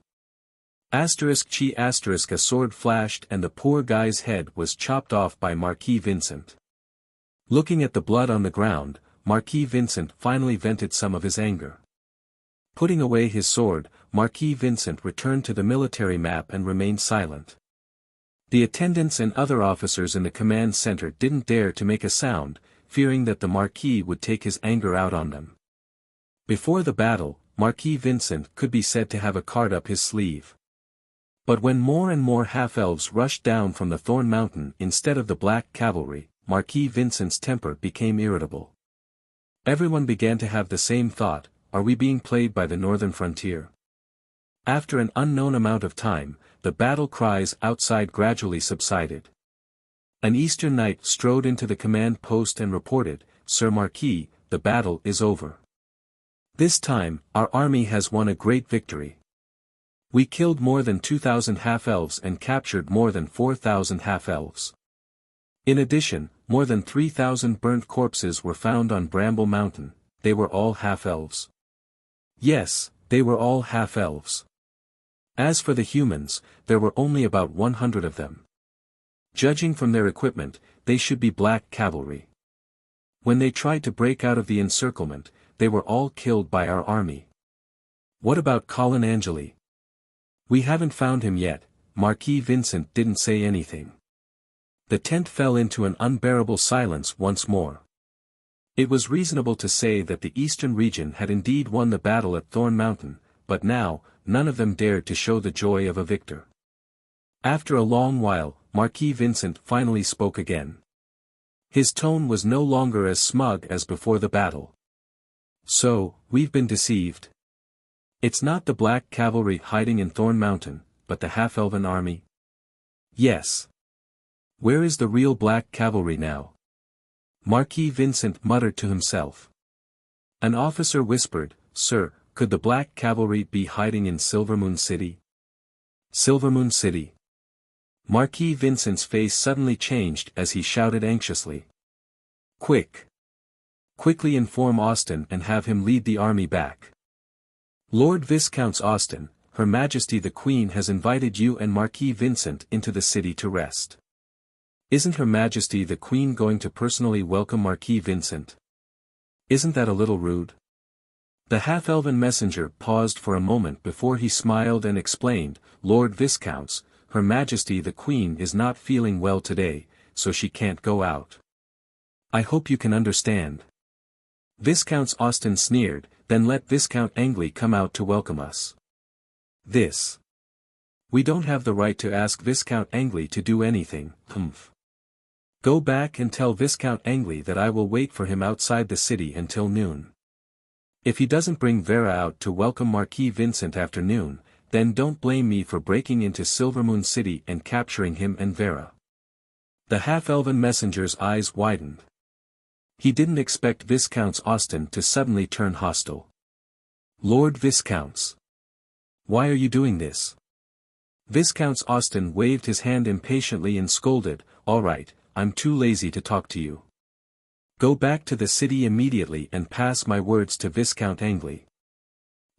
A sword flashed and the poor guy's head was chopped off by Marquis Vincent. Looking at the blood on the ground, Marquis Vincent finally vented some of his anger. Putting away his sword, Marquis Vincent returned to the military map and remained silent. The attendants and other officers in the command center didn't dare to make a sound, fearing that the Marquis would take his anger out on them. Before the battle, Marquis Vincent could be said to have a card up his sleeve. But when more and more half-elves rushed down from the Thorn Mountain instead of the Black Cavalry, Marquis Vincent's temper became irritable. Everyone began to have the same thought, are we being played by the northern frontier? After an unknown amount of time, the battle cries outside gradually subsided. An Eastern knight strode into the command post and reported, "Sir Marquis, the battle is over. This time, our army has won a great victory. We killed more than 2,000 half-elves and captured more than 4,000 half-elves. In addition, more than 3,000 burnt corpses were found on Bramble Mountain, they were all half-elves. Yes, they were all half-elves. As for the humans, there were only about 100 of them. Judging from their equipment, they should be Black Cavalry. When they tried to break out of the encirclement, they were all killed by our army. What about Colin Angeli? We haven't found him yet." Marquis Vincent didn't say anything. The tent fell into an unbearable silence once more. It was reasonable to say that the Eastern region had indeed won the battle at Thorn Mountain, but now, none of them dared to show the joy of a victor. After a long while, Marquis Vincent finally spoke again. His tone was no longer as smug as before the battle. "So, we've been deceived. It's not the black cavalry hiding in Thorn Mountain, but the half-elven army? Yes. Where is the real black cavalry now? Marquis Vincent muttered to himself. An officer whispered, "Sir, could the black cavalry be hiding in Silvermoon City?" Silvermoon City. Marquis Vincent's face suddenly changed as he shouted anxiously. "Quick! Quickly inform Austin and have him lead the army back. Lord Viscount Austin, Her Majesty the Queen has invited you and Marquis Vincent into the city to rest. Isn't Her Majesty the Queen going to personally welcome Marquis Vincent? Isn't that a little rude?" The half-elven messenger paused for a moment before he smiled and explained, "Lord Viscounts, Her Majesty the Queen is not feeling well today, so she can't go out. I hope you can understand." Viscount Austin sneered, "Then let Viscount Angley come out to welcome us." "This. We don't have the right to ask Viscount Angley to do anything, humph. Go back and tell Viscount Angley that I will wait for him outside the city until noon. If he doesn't bring Vera out to welcome Marquis Vincent after noon, then don't blame me for breaking into Silvermoon City and capturing him and Vera." The half-elven messenger's eyes widened. He didn't expect Viscount Austin to suddenly turn hostile. "Lord Viscounts. Why are you doing this?" Viscount Austin waved his hand impatiently and scolded, "All right, I'm too lazy to talk to you. Go back to the city immediately and pass my words to Viscount Angley.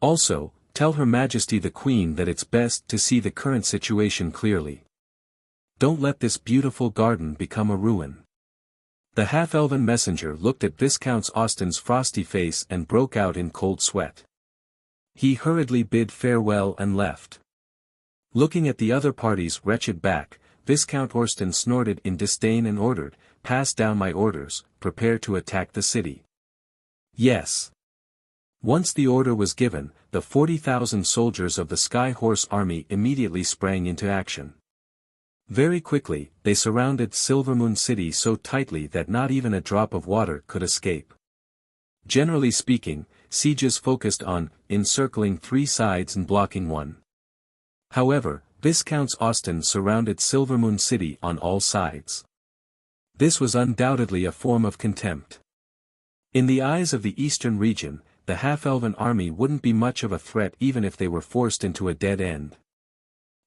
Also, tell Her Majesty the Queen that it's best to see the current situation clearly. Don't let this beautiful garden become a ruin." The half-elven messenger looked at Viscount Austin's frosty face and broke out in cold sweat. He hurriedly bid farewell and left. Looking at the other party's wretched back, Viscount Austin snorted in disdain and ordered, "Pass down my orders, prepare to attack the city." Yes. Once the order was given, the 40,000 soldiers of the Sky Horse Army immediately sprang into action. Very quickly, they surrounded Silvermoon City so tightly that not even a drop of water could escape. Generally speaking, sieges focused on encircling three sides and blocking one. However, Viscount Austin surrounded Silvermoon City on all sides. This was undoubtedly a form of contempt. In the eyes of the eastern region, the half-elven army wouldn't be much of a threat even if they were forced into a dead end.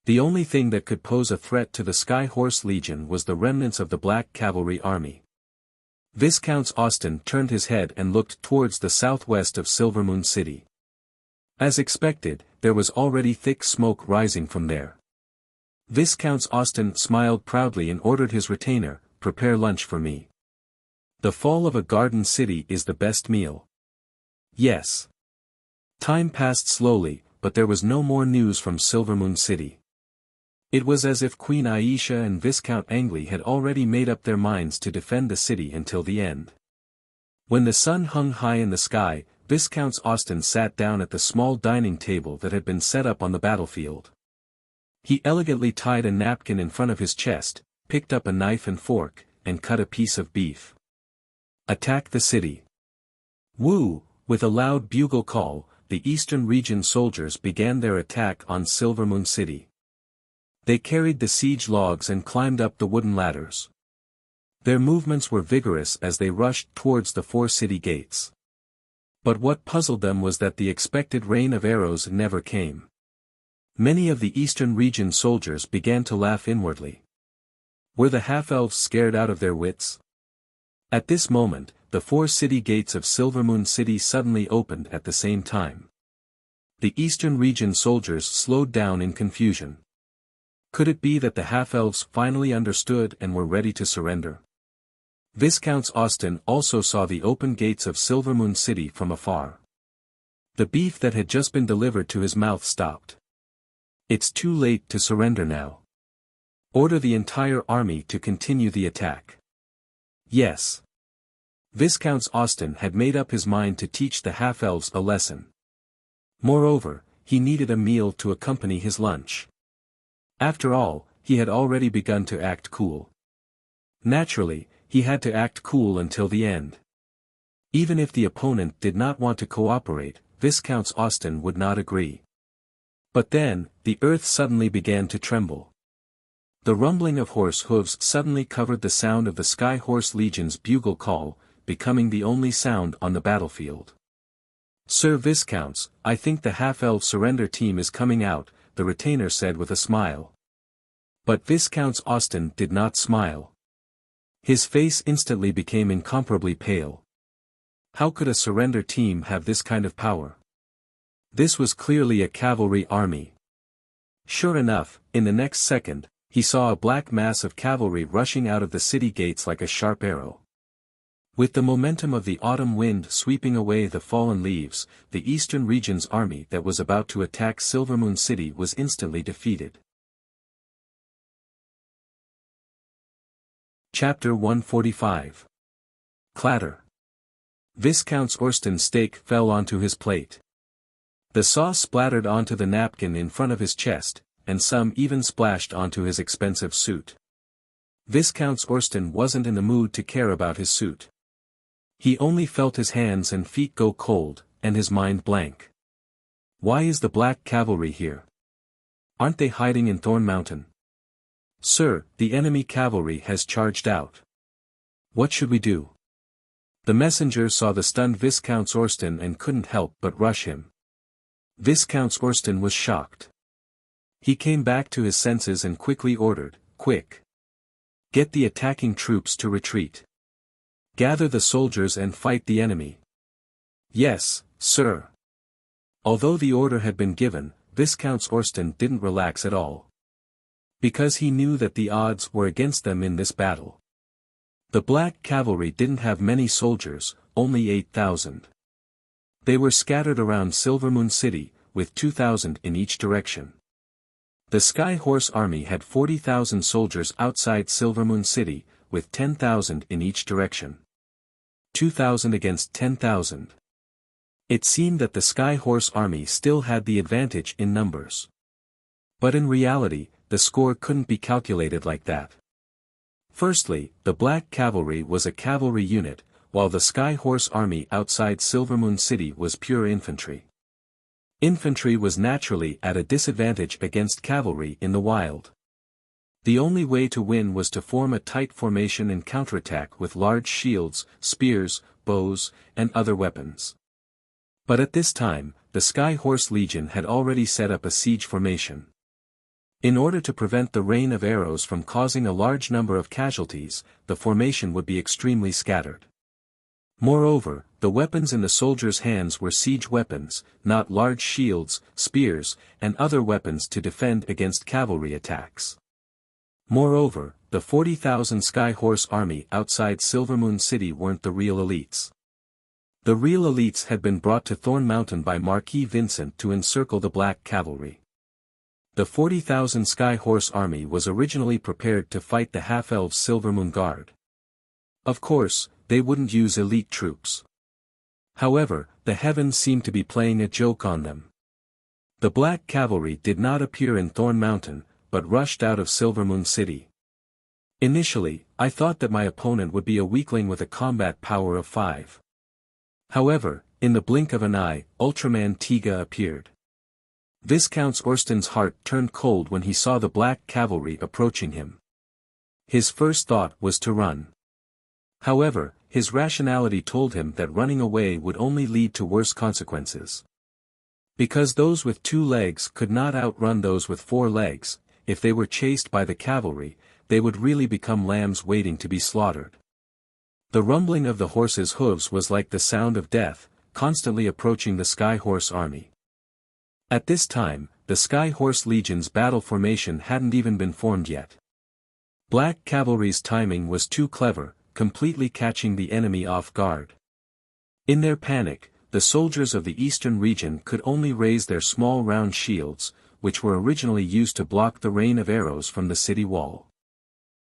The only thing that could pose a threat to the Sky Horse Legion was the remnants of the Black Cavalry Army. Viscount Austin turned his head and looked towards the southwest of Silvermoon City. As expected, there was already thick smoke rising from there. Viscount Austin smiled proudly and ordered his retainer, "Prepare lunch for me. The fall of a garden city is the best meal." Yes. Time passed slowly, but there was no more news from Silvermoon City. It was as if Queen Aisha and Viscount Angley had already made up their minds to defend the city until the end. When the sun hung high in the sky, Viscount Austin sat down at the small dining table that had been set up on the battlefield. He elegantly tied a napkin in front of his chest, picked up a knife and fork, and cut a piece of beef. Attack the city. Woo! With a loud bugle call, the Eastern Region soldiers began their attack on Silvermoon City. They carried the siege logs and climbed up the wooden ladders. Their movements were vigorous as they rushed towards the 4 city gates. But what puzzled them was that the expected rain of arrows never came. Many of the Eastern Region soldiers began to laugh inwardly. Were the half-elves scared out of their wits? At this moment, the 4 city gates of Silvermoon City suddenly opened at the same time. The Eastern Region soldiers slowed down in confusion. Could it be that the half-elves finally understood and were ready to surrender? Viscount Austin also saw the open gates of Silvermoon City from afar. The beef that had just been delivered to his mouth stopped. It's too late to surrender now. Order the entire army to continue the attack. Yes. Viscount Austin had made up his mind to teach the half-elves a lesson. Moreover, he needed a meal to accompany his lunch. After all, he had already begun to act cool. Naturally, he had to act cool until the end. Even if the opponent did not want to cooperate, Viscount Austin would not agree. But then, the earth suddenly began to tremble. The rumbling of horse hooves suddenly covered the sound of the Sky Horse Legion's bugle call, becoming the only sound on the battlefield. "Sir Viscounts, I think the half-elf surrender team is coming out," the retainer said with a smile. But Viscount Austin did not smile. His face instantly became incomparably pale. How could a surrender team have this kind of power? This was clearly a cavalry army. Sure enough, in the next second, he saw a black mass of cavalry rushing out of the city gates like a sharp arrow. With the momentum of the autumn wind sweeping away the fallen leaves, the Eastern Region's army that was about to attack Silvermoon City was instantly defeated. Chapter 145. Clatter. Viscount Austin's steak fell onto his plate. The sauce splattered onto the napkin in front of his chest, and some even splashed onto his expensive suit. Viscount Austin wasn't in the mood to care about his suit. He only felt his hands and feet go cold, and his mind blank. Why is the Black Cavalry here? Aren't they hiding in Thorn Mountain? "Sir, the enemy cavalry has charged out. What should we do?" The messenger saw the stunned Viscount Austin and couldn't help but rush him. Viscount Austin was shocked. He came back to his senses and quickly ordered, "Quick! Get the attacking troops to retreat. Gather the soldiers and fight the enemy." "Yes, sir." Although the order had been given, Viscount Austin didn't relax at all. Because he knew that the odds were against them in this battle. The Black Cavalry didn't have many soldiers, only 8,000. They were scattered around Silvermoon City, with 2,000 in each direction. The Sky Horse Army had 40,000 soldiers outside Silvermoon City, with 10,000 in each direction. 2,000 against 10,000. It seemed that the Sky Horse Army still had the advantage in numbers. But in reality, the score couldn't be calculated like that. Firstly, the Black Cavalry was a cavalry unit, while the Sky Horse Army outside Silvermoon City was pure infantry. Infantry was naturally at a disadvantage against cavalry in the wild. The only way to win was to form a tight formation and counterattack with large shields, spears, bows, and other weapons. But at this time, the Sky Horse Legion had already set up a siege formation. In order to prevent the rain of arrows from causing a large number of casualties, the formation would be extremely scattered. Moreover, the weapons in the soldiers' hands were siege weapons, not large shields, spears, and other weapons to defend against cavalry attacks. Moreover, the 40,000 Sky Horse Army outside Silvermoon City weren't the real elites. The real elites had been brought to Thorn Mountain by Marquis Vincent to encircle the Black Cavalry. The 40,000 Sky Horse Army was originally prepared to fight the half-elves Silvermoon Guard. Of course, they wouldn't use elite troops. However, the heavens seemed to be playing a joke on them. The Black Cavalry did not appear in Thorn Mountain, but rushed out of Silvermoon City. Initially, I thought that my opponent would be a weakling with a combat power of 5. However, in the blink of an eye, Ultraman Tiga appeared. Viscount Austin's heart turned cold when he saw the Black Cavalry approaching him. His first thought was to run. However, his rationality told him that running away would only lead to worse consequences. Because those with 2 legs could not outrun those with 4 legs, if they were chased by the cavalry, they would really become lambs waiting to be slaughtered. The rumbling of the horses' hooves was like the sound of death, constantly approaching the Sky Horse Army. At this time, the Sky Horse Legion's battle formation hadn't even been formed yet. Black Cavalry's timing was too clever, completely catching the enemy off guard. In their panic, the soldiers of the Eastern Region could only raise their small round shields, which were originally used to block the rain of arrows from the city wall.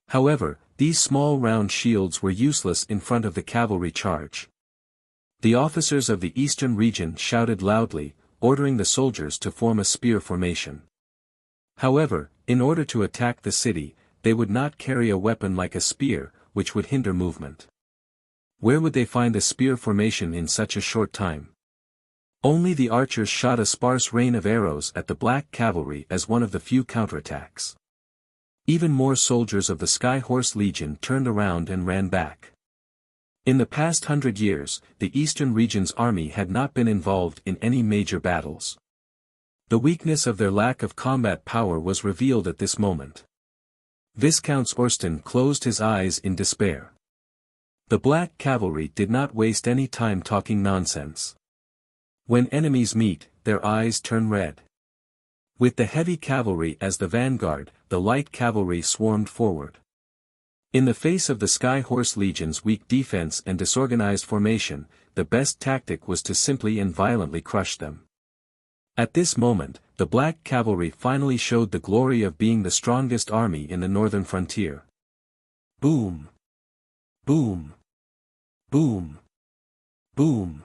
However, these small round shields were useless in front of the cavalry charge. The officers of the Eastern Region shouted loudly, ordering the soldiers to form a spear formation. However, in order to attack the city, they would not carry a weapon like a spear, which would hinder movement. Where would they find a spear formation in such a short time? Only the archers shot a sparse rain of arrows at the black cavalry as one of the few counterattacks. Even more soldiers of the Sky Horse Legion turned around and ran back. In the past 100 years, the Eastern region's army had not been involved in any major battles. The weakness of their lack of combat power was revealed at this moment. Viscount Orsten closed his eyes in despair. The black cavalry did not waste any time talking nonsense. When enemies meet, their eyes turn red. With the heavy cavalry as the vanguard, the light cavalry swarmed forward. In the face of the Sky Horse Legion's weak defense and disorganized formation, the best tactic was to simply and violently crush them. At this moment, the black cavalry finally showed the glory of being the strongest army in the northern frontier. Boom! Boom! Boom! Boom!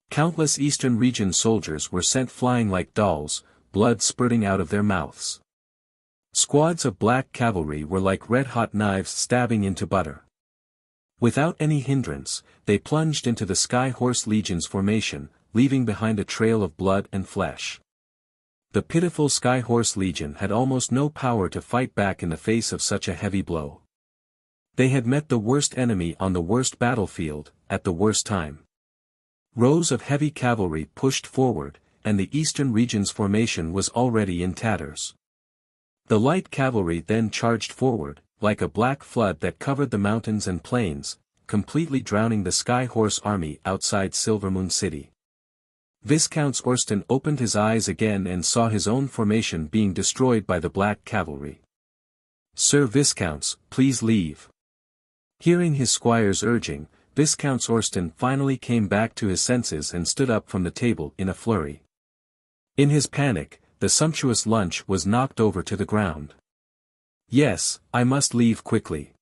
Countless Eastern region soldiers were sent flying like dolls, blood spurting out of their mouths. Squads of black cavalry were like red-hot knives stabbing into butter. Without any hindrance, they plunged into the Sky Horse Legion's formation, leaving behind a trail of blood and flesh. The pitiful Sky Horse Legion had almost no power to fight back in the face of such a heavy blow. They had met the worst enemy on the worst battlefield, at the worst time. Rows of heavy cavalry pushed forward, and the Eastern region's formation was already in tatters. The light cavalry then charged forward, like a black flood that covered the mountains and plains, completely drowning the Sky Horse army outside Silvermoon City. Viscount Orsten opened his eyes again and saw his own formation being destroyed by the black cavalry. "Sir Viscounts, please leave." Hearing his squire's urging, Viscount Orsten finally came back to his senses and stood up from the table in a flurry. In his panic, the sumptuous lunch was knocked over to the ground. "Yes, I must leave quickly.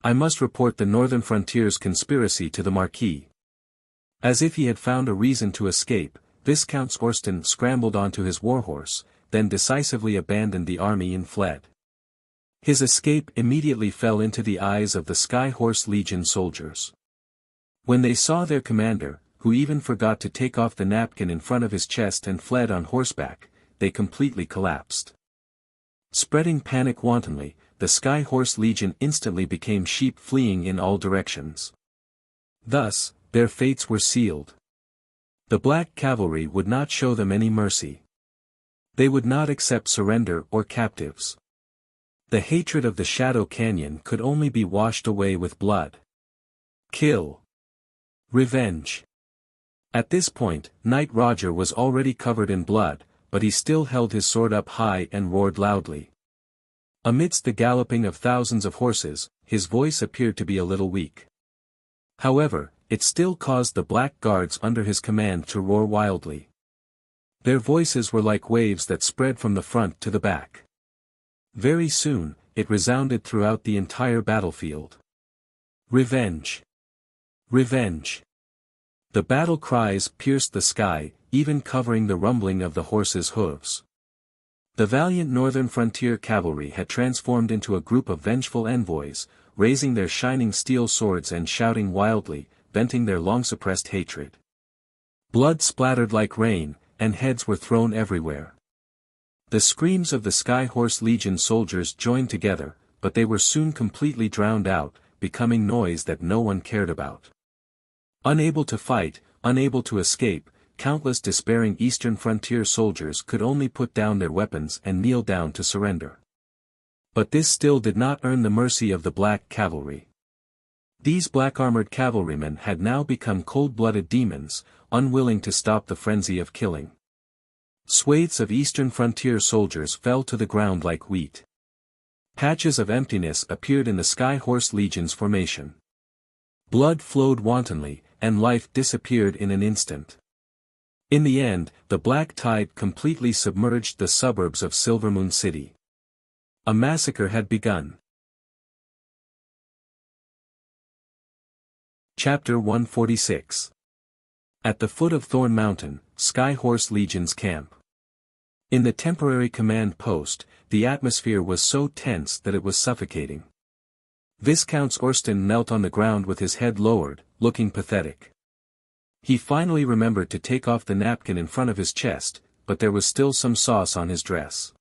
I must report the northern frontier's conspiracy to the Marquis." As if he had found a reason to escape, Viscount Orsten scrambled onto his warhorse, then decisively abandoned the army and fled. His escape immediately fell into the eyes of the Sky Horse Legion soldiers. When they saw their commander, who even forgot to take off the napkin in front of his chest and fled on horseback, they completely collapsed. Spreading panic wantonly, the Sky Horse Legion instantly became sheep fleeing in all directions. Thus, their fates were sealed. The black cavalry would not show them any mercy. They would not accept surrender or captives. The hatred of the Shadow Canyon could only be washed away with blood. Kill. Revenge. At this point, Knight Roger was already covered in blood, but he still held his sword up high and roared loudly. Amidst the galloping of thousands of horses, his voice appeared to be a little weak. However, it still caused the black guards under his command to roar wildly. Their voices were like waves that spread from the front to the back. Very soon, it resounded throughout the entire battlefield. Revenge! Revenge! The battle cries pierced the sky, even covering the rumbling of the horses' hooves. The valiant northern frontier cavalry had transformed into a group of vengeful envoys, raising their shining steel swords and shouting wildly, venting their long-suppressed hatred. Blood splattered like rain, and heads were thrown everywhere. The screams of the Sky Horse Legion soldiers joined together, but they were soon completely drowned out, becoming noise that no one cared about. Unable to fight, unable to escape, countless despairing Eastern frontier soldiers could only put down their weapons and kneel down to surrender. But this still did not earn the mercy of the black cavalry. These black-armored cavalrymen had now become cold-blooded demons, unwilling to stop the frenzy of killing. Swathes of Eastern frontier soldiers fell to the ground like wheat. Patches of emptiness appeared in the Sky Horse Legion's formation. Blood flowed wantonly, and life disappeared in an instant. In the end, the black tide completely submerged the suburbs of Silvermoon City. A massacre had begun. Chapter 146. At the foot of Thorn Mountain, Sky Horse Legion's camp. In the temporary command post, the atmosphere was so tense that it was suffocating. Viscount Orsten knelt on the ground with his head lowered, looking pathetic. He finally remembered to take off the napkin in front of his chest, but there was still some sauce on his dress.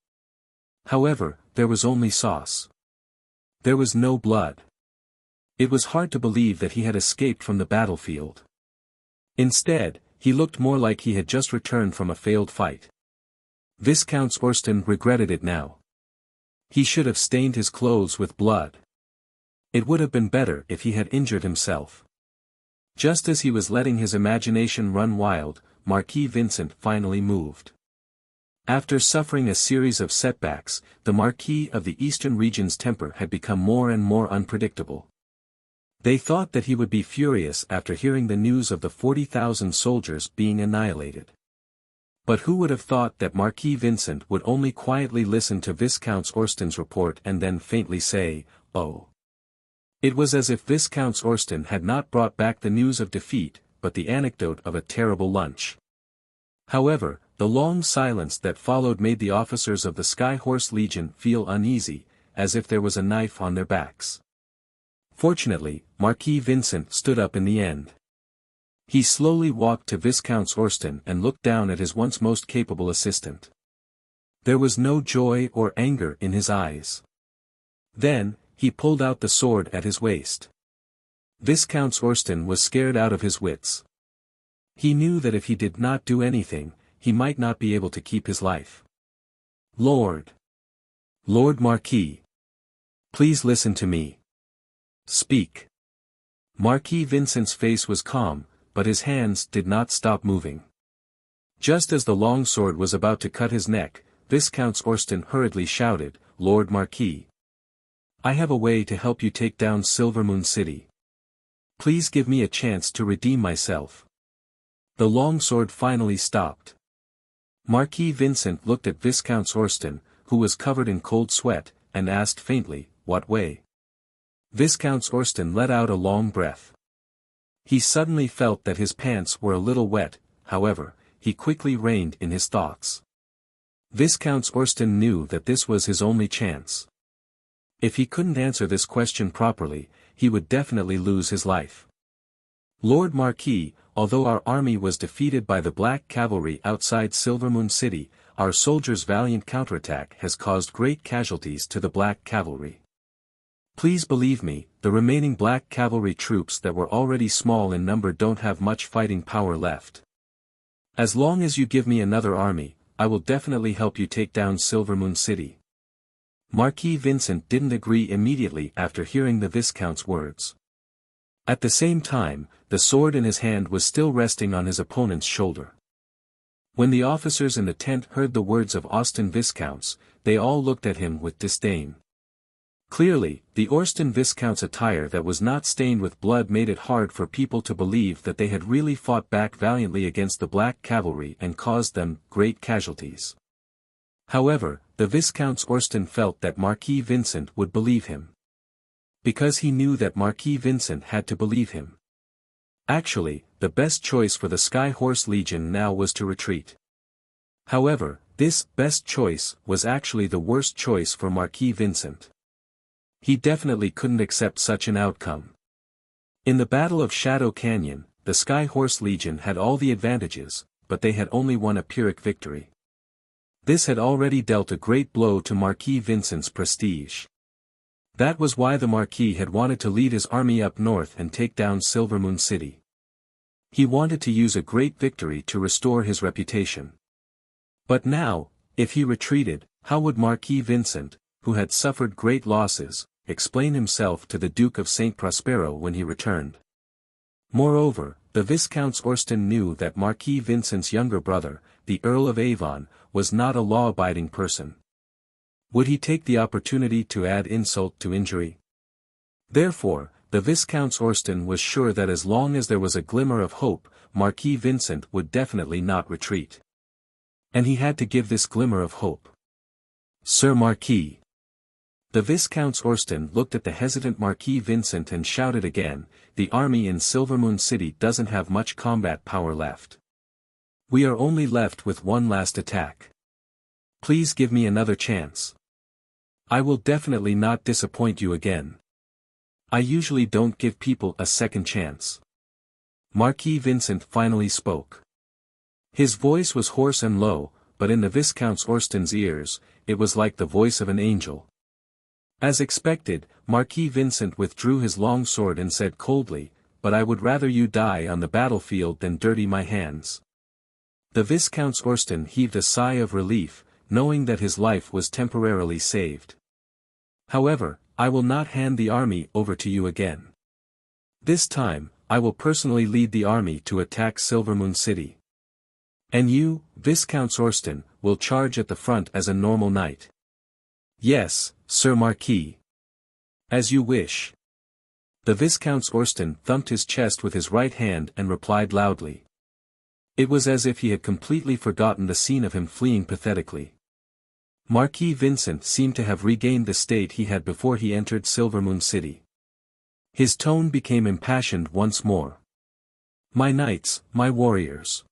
However, there was only sauce. There was no blood. It was hard to believe that he had escaped from the battlefield. Instead, he looked more like he had just returned from a failed fight. Viscount Orsten regretted it now. He should have stained his clothes with blood. It would have been better if he had injured himself. Just as he was letting his imagination run wild, Marquis Vincent finally moved. After suffering a series of setbacks, the Marquis of the Eastern region's temper had become more and more unpredictable. They thought that he would be furious after hearing the news of the 40,000 soldiers being annihilated. But who would have thought that Marquis Vincent would only quietly listen to Viscount Orsten's report and then faintly say, "Oh." It was as if Viscount Orsten had not brought back the news of defeat, but the anecdote of a terrible lunch. However, the long silence that followed made the officers of the Sky Horse Legion feel uneasy, as if there was a knife on their backs. Fortunately, Marquis Vincent stood up in the end. He slowly walked to Viscount Orsten and looked down at his once most capable assistant. There was no joy or anger in his eyes. Then, he pulled out the sword at his waist. Viscount Orsten was scared out of his wits. He knew that if he did not do anything, he might not be able to keep his life. Lord Marquis. Please listen to me. Speak. Marquis Vincent's face was calm, but his hands did not stop moving. Just as the long sword was about to cut his neck, Viscount Orsten hurriedly shouted, "Lord Marquis. I have a way to help you take down Silvermoon City. Please give me a chance to redeem myself." The long sword finally stopped. Marquis Vincent looked at Viscount Orsten, who was covered in cold sweat, and asked faintly, "What way?" Viscount Orsten let out a long breath. He suddenly felt that his pants were a little wet, however, he quickly reined in his thoughts. Viscount Orsten knew that this was his only chance. If he couldn't answer this question properly, he would definitely lose his life. "Lord Marquis, although our army was defeated by the Black Cavalry outside Silvermoon City, our soldiers' valiant counterattack has caused great casualties to the Black Cavalry. Please believe me, the remaining Black Cavalry troops that were already small in number don't have much fighting power left. As long as you give me another army, I will definitely help you take down Silvermoon City." Marquis Vincent didn't agree immediately after hearing the Viscount's words. At the same time, the sword in his hand was still resting on his opponent's shoulder. When the officers in the tent heard the words of Austen Viscounts, they all looked at him with disdain. Clearly, the Orsten Viscount's attire that was not stained with blood made it hard for people to believe that they had really fought back valiantly against the Black Cavalry and caused them great casualties. However, the Viscount Orsten felt that Marquis Vincent would believe him. Because he knew that Marquis Vincent had to believe him. Actually, the best choice for the Sky Horse Legion now was to retreat. However, this best choice was actually the worst choice for Marquis Vincent. He definitely couldn't accept such an outcome. In the Battle of Shadow Canyon, the Sky Horse Legion had all the advantages, but they had only won a Pyrrhic victory. This had already dealt a great blow to Marquis Vincent's prestige. That was why the Marquis had wanted to lead his army up north and take down Silvermoon City. He wanted to use a great victory to restore his reputation. But now, if he retreated, how would Marquis Vincent, who had suffered great losses, explain himself to the Duke of St. Prospero when he returned? Moreover, the Viscount Orsten knew that Marquis Vincent's younger brother, the Earl of Avon, was not a law-abiding person. Would he take the opportunity to add insult to injury? Therefore, the Viscount Orsten was sure that as long as there was a glimmer of hope, Marquis Vincent would definitely not retreat. And he had to give this glimmer of hope. "Sir Marquis." The Viscount Orsten looked at the hesitant Marquis Vincent and shouted again, "The army in Silvermoon City doesn't have much combat power left. We are only left with one last attack. Please give me another chance. I will definitely not disappoint you again. I usually don't give people a second chance." Marquis Vincent finally spoke. His voice was hoarse and low, but in the Viscount Orsten's ears, it was like the voice of an angel. As expected, Marquis Vincent withdrew his long sword and said coldly, "But I would rather you die on the battlefield than dirty my hands." The Viscount Orsten heaved a sigh of relief, knowing that his life was temporarily saved. "However, I will not hand the army over to you again. This time, I will personally lead the army to attack Silvermoon City. And you, Viscount Orsten, will charge at the front as a normal knight." "Yes, Sir Marquis. As you wish." The Viscount Orsten thumped his chest with his right hand and replied loudly. It was as if he had completely forgotten the scene of him fleeing pathetically. Marquis Vincent seemed to have regained the state he had before he entered Silvermoon City. His tone became impassioned once more. "My knights, my warriors.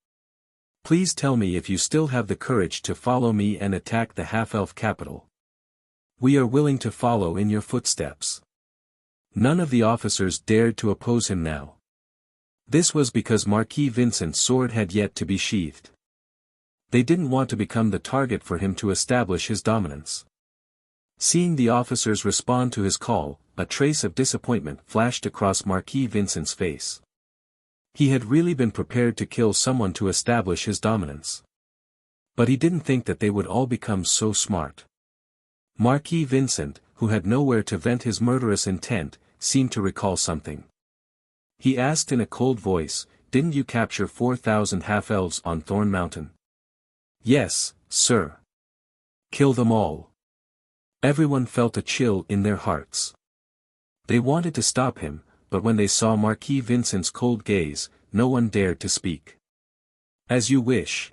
Please tell me if you still have the courage to follow me and attack the half-elf capital. We are willing to follow in your footsteps." None of the officers dared to oppose him now. This was because Marquis Vincent's sword had yet to be sheathed. They didn't want to become the target for him to establish his dominance. Seeing the officers respond to his call, a trace of disappointment flashed across Marquis Vincent's face. He had really been prepared to kill someone to establish his dominance. But he didn't think that they would all become so smart. Marquis Vincent, who had nowhere to vent his murderous intent, seemed to recall something. He asked in a cold voice, "Didn't you capture 4,000 half-elves on Thorn Mountain?" "Yes, sir." "Kill them all." Everyone felt a chill in their hearts. They wanted to stop him, but when they saw Marquis Vincent's cold gaze, no one dared to speak. "As you wish."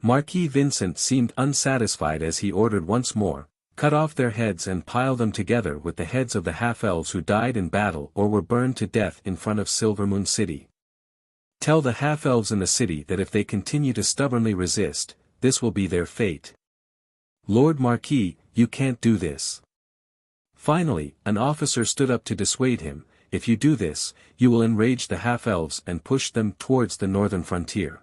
Marquis Vincent seemed unsatisfied as he ordered once more, "Cut off their heads and pile them together with the heads of the half-elves who died in battle or were burned to death in front of Silvermoon City. Tell the half-elves in the city that if they continue to stubbornly resist, this will be their fate." "Lord Marquis, you can't do this." Finally, an officer stood up to dissuade him, "If you do this, you will enrage the half-elves and push them towards the northern frontier.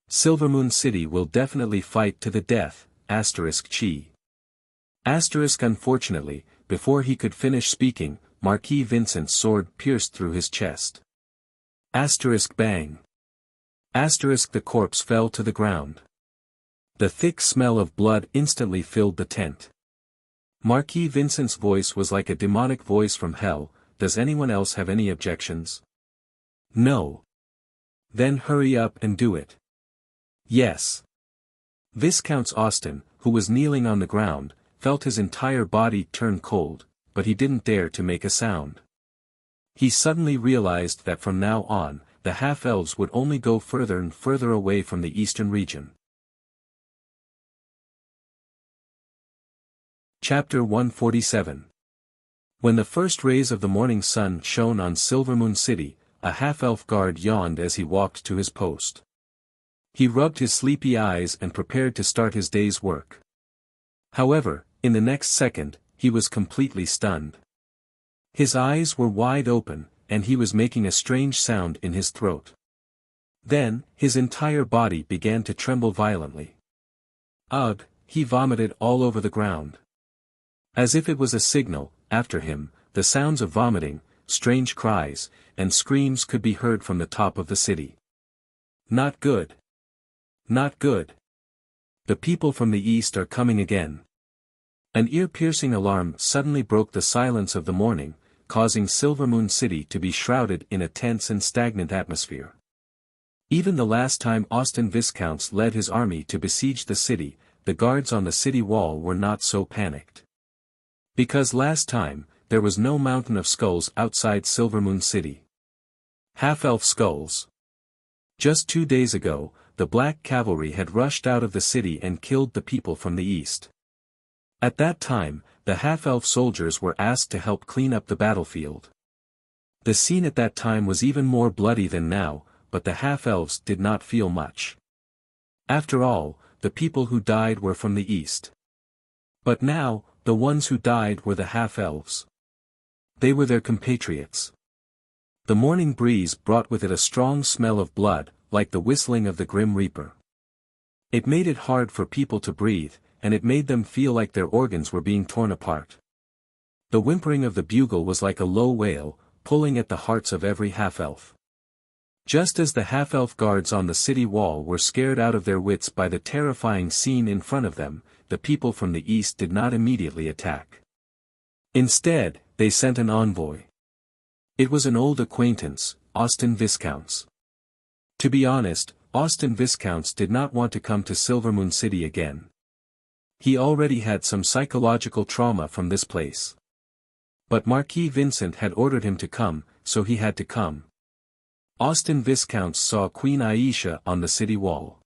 Silvermoon City will definitely fight to the death, *chi. Unfortunately, before he could finish speaking, Marquis Vincent's sword pierced through his chest. Bang. The corpse fell to the ground. The thick smell of blood instantly filled the tent. Marquis Vincent's voice was like a demonic voice from hell. "Does anyone else have any objections?" "No." "Then hurry up and do it." "Yes." Viscount Austen, who was kneeling on the ground, felt his entire body turn cold, but he didn't dare to make a sound. He suddenly realized that from now on, the half-elves would only go further and further away from the eastern region. Chapter 147. When the first rays of the morning sun shone on Silvermoon City, a half-elf guard yawned as he walked to his post. He rubbed his sleepy eyes and prepared to start his day's work. However, in the next second, he was completely stunned. His eyes were wide open, and he was making a strange sound in his throat. Then, his entire body began to tremble violently. Ugh, he vomited all over the ground. As if it was a signal, after him, the sounds of vomiting, strange cries, and screams could be heard from the top of the city. Not good. Not good. The people from the east are coming again. An ear-piercing alarm suddenly broke the silence of the morning, causing Silvermoon City to be shrouded in a tense and stagnant atmosphere. Even the last time Austen Viscounts led his army to besiege the city, the guards on the city wall were not so panicked. Because last time, there was no mountain of skulls outside Silvermoon City. Half-elf skulls. Just 2 days ago, the Black Cavalry had rushed out of the city and killed the people from the east. At that time, the half-elf soldiers were asked to help clean up the battlefield. The scene at that time was even more bloody than now, but the half-elves did not feel much. After all, the people who died were from the east. But now, the ones who died were the half-elves. They were their compatriots. The morning breeze brought with it a strong smell of blood, like the whistling of the Grim Reaper. It made it hard for people to breathe, and it made them feel like their organs were being torn apart. The whimpering of the bugle was like a low wail, pulling at the hearts of every half-elf. Just as the half-elf guards on the city wall were scared out of their wits by the terrifying scene in front of them, the people from the east did not immediately attack. Instead, they sent an envoy. It was an old acquaintance, Austin Viscounts. To be honest, Austin Viscounts did not want to come to Silvermoon City again. He already had some psychological trauma from this place. But Marquis Vincent had ordered him to come, so he had to come. Austin Viscounts saw Queen Aisha on the city wall.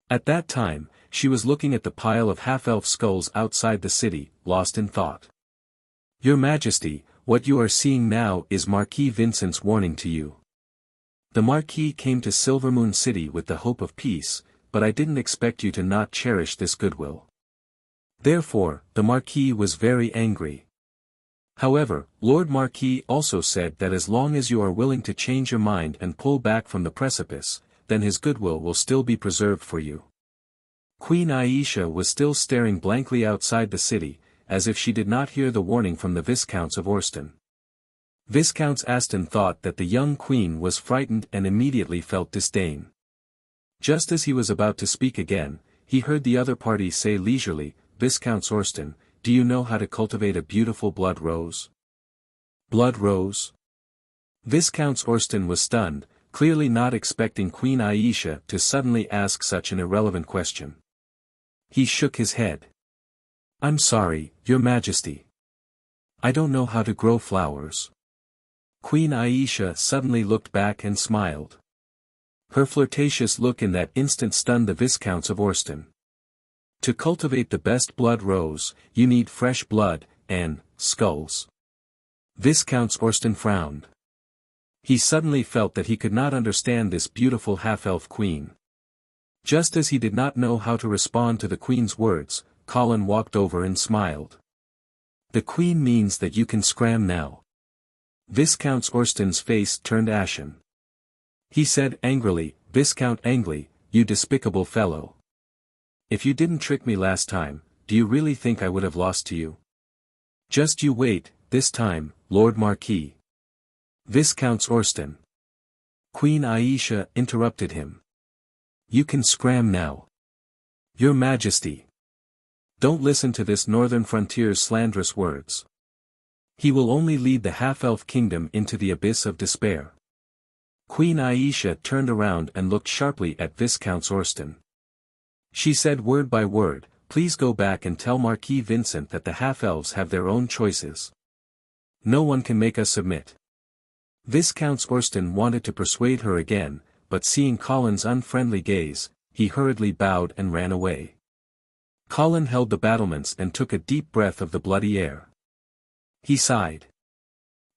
At that time, she was looking at the pile of half-elf skulls outside the city, lost in thought. "Your Majesty, what you are seeing now is Marquis Vincent's warning to you. The Marquis came to Silvermoon City with the hope of peace, but I didn't expect you to not cherish this goodwill." Therefore, the Marquis was very angry. However, Lord Marquis also said that as long as you are willing to change your mind and pull back from the precipice, then his goodwill will still be preserved for you. Queen Aisha was still staring blankly outside the city, as if she did not hear the warning from the Viscounts of Orston. Viscounts Aston thought that the young queen was frightened and immediately felt disdain. Just as he was about to speak again, he heard the other party say leisurely, "Viscounts Orston, do you know how to cultivate a beautiful blood rose?" Blood rose? Viscounts Orston was stunned, clearly not expecting Queen Aisha to suddenly ask such an irrelevant question. He shook his head. "I'm sorry, Your Majesty. I don't know how to grow flowers." Queen Aisha suddenly looked back and smiled. Her flirtatious look in that instant stunned the Viscounts of Orston. To cultivate the best blood rose, you need fresh blood, and skulls. Viscounts Orston frowned. He suddenly felt that he could not understand this beautiful half-elf queen. Just as he did not know how to respond to the queen's words, Colin walked over and smiled. "The queen means that you can scram now." Viscounts Orston's face turned ashen. He said angrily, "Viscount Angley, you despicable fellow. If you didn't trick me last time, do you really think I would have lost to you? Just you wait, this time, Lord Marquis." Viscounts Orston. Queen Aisha interrupted him. "You can scram now. Your Majesty. Don't listen to this northern frontier's slanderous words. He will only lead the half-elf kingdom into the abyss of despair." Queen Aisha turned around and looked sharply at Viscounts Orston. She said word by word, "Please go back and tell Marquis Vincent that the half-elves have their own choices. No one can make us submit." Viscounts Orston wanted to persuade her again, but seeing Colin's unfriendly gaze, he hurriedly bowed and ran away. Colin held the battlements and took a deep breath of the bloody air. He sighed.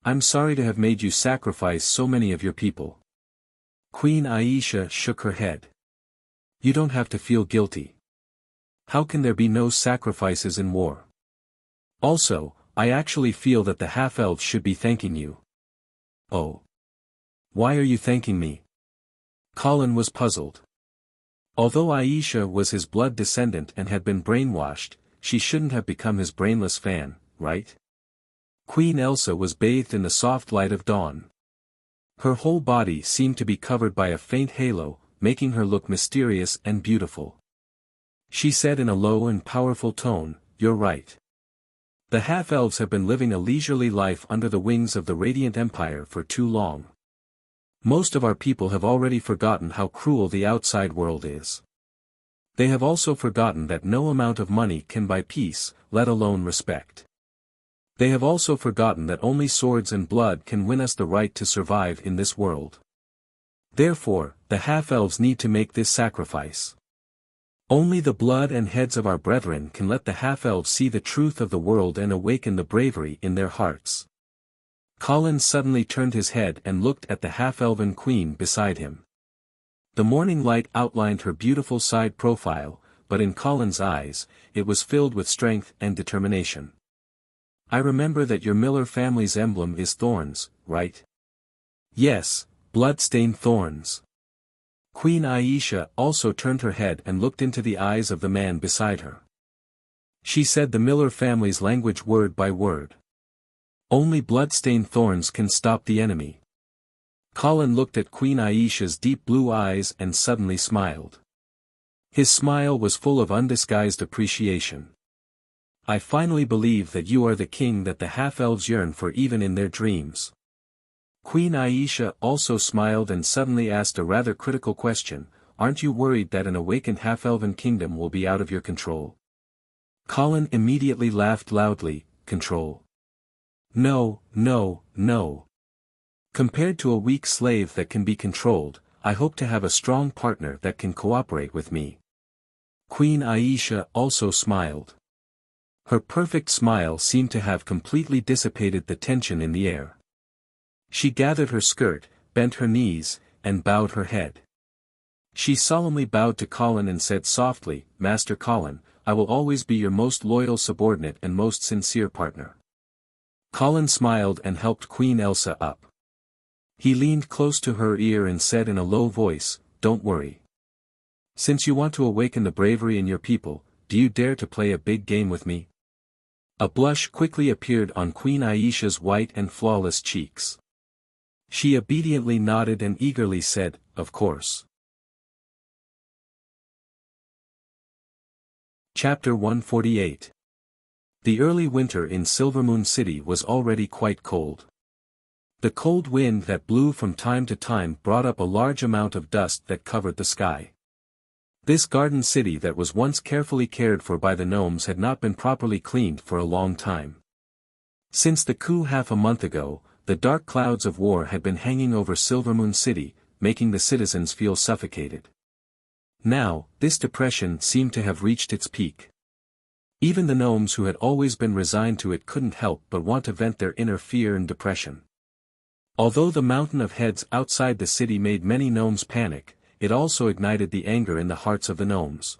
"I'm sorry to have made you sacrifice so many of your people." Queen Aisha shook her head. "You don't have to feel guilty. How can there be no sacrifices in war? Also, I actually feel that the half-elves should be thanking you." "Oh. Why are you thanking me?" Colin was puzzled. Although Aisha was his blood descendant and had been brainwashed, she shouldn't have become his brainless fan, right? Queen Elsa was bathed in the soft light of dawn. Her whole body seemed to be covered by a faint halo, making her look mysterious and beautiful. She said in a low and powerful tone, "You're right. The half-elves have been living a leisurely life under the wings of the Radiant Empire for too long. Most of our people have already forgotten how cruel the outside world is. They have also forgotten that no amount of money can buy peace, let alone respect. They have also forgotten that only swords and blood can win us the right to survive in this world. Therefore, the half-elves need to make this sacrifice. Only the blood and heads of our brethren can let the half-elves see the truth of the world and awaken the bravery in their hearts." Colin suddenly turned his head and looked at the half-elven queen beside him. The morning light outlined her beautiful side profile, but in Colin's eyes, it was filled with strength and determination. "I remember that your Miller family's emblem is thorns, right?" Yes, blood-stained thorns. Queen Aisha also turned her head and looked into the eyes of the man beside her. She said the Miller family's language word by word. Only blood-stained thorns can stop the enemy. Colin looked at Queen Aisha's deep blue eyes and suddenly smiled. His smile was full of undisguised appreciation. I finally believe that you are the king that the half-elves yearn for even in their dreams. Queen Aisha also smiled and suddenly asked a rather critical question, aren't you worried that an awakened half-elven kingdom will be out of your control? Colin immediately laughed loudly, control. No, no, no. Compared to a weak slave that can be controlled, I hope to have a strong partner that can cooperate with me. Queen Aisha also smiled. Her perfect smile seemed to have completely dissipated the tension in the air. She gathered her skirt, bent her knees, and bowed her head. She solemnly bowed to Colin and said softly, Master Colin, I will always be your most loyal subordinate and most sincere partner. Colin smiled and helped Queen Elsa up. He leaned close to her ear and said in a low voice, don't worry. Since you want to awaken the bravery in your people, do you dare to play a big game with me? A blush quickly appeared on Queen Aisha's white and flawless cheeks. She obediently nodded and eagerly said, of course. Chapter 148. The early winter in Silvermoon City was already quite cold. The cold wind that blew from time to time brought up a large amount of dust that covered the sky. This garden city that was once carefully cared for by the gnomes had not been properly cleaned for a long time. Since the coup half a month ago, the dark clouds of war had been hanging over Silvermoon City, making the citizens feel suffocated. Now, this depression seemed to have reached its peak. Even the gnomes who had always been resigned to it couldn't help but want to vent their inner fear and depression. Although the mountain of heads outside the city made many gnomes panic, it also ignited the anger in the hearts of the gnomes.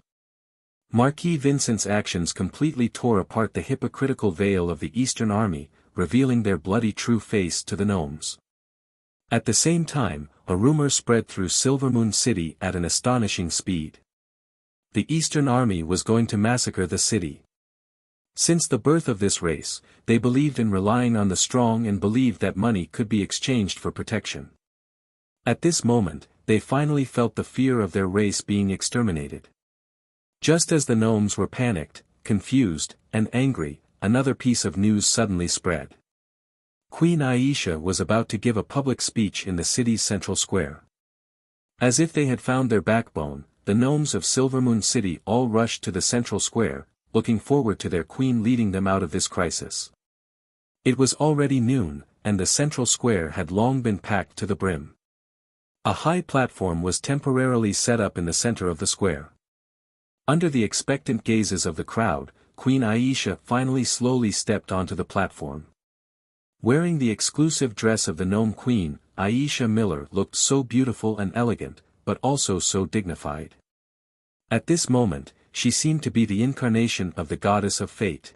Marquis Vincent's actions completely tore apart the hypocritical veil of the Eastern Army, revealing their bloody true face to the gnomes. At the same time, a rumor spread through Silvermoon City at an astonishing speed. The Eastern Army was going to massacre the city. Since the birth of this race, they believed in relying on the strong and believed that money could be exchanged for protection. At this moment, they finally felt the fear of their race being exterminated. Just as the gnomes were panicked, confused, and angry, another piece of news suddenly spread. Queen Aisha was about to give a public speech in the city's central square. As if they had found their backbone, the gnomes of Silvermoon City all rushed to the central square, looking forward to their queen leading them out of this crisis. It was already noon, and the central square had long been packed to the brim. A high platform was temporarily set up in the center of the square. Under the expectant gazes of the crowd, Queen Aisha finally slowly stepped onto the platform. Wearing the exclusive dress of the gnome queen, Aisha Miller looked so beautiful and elegant, but also so dignified. At this moment, she seemed to be the incarnation of the goddess of fate.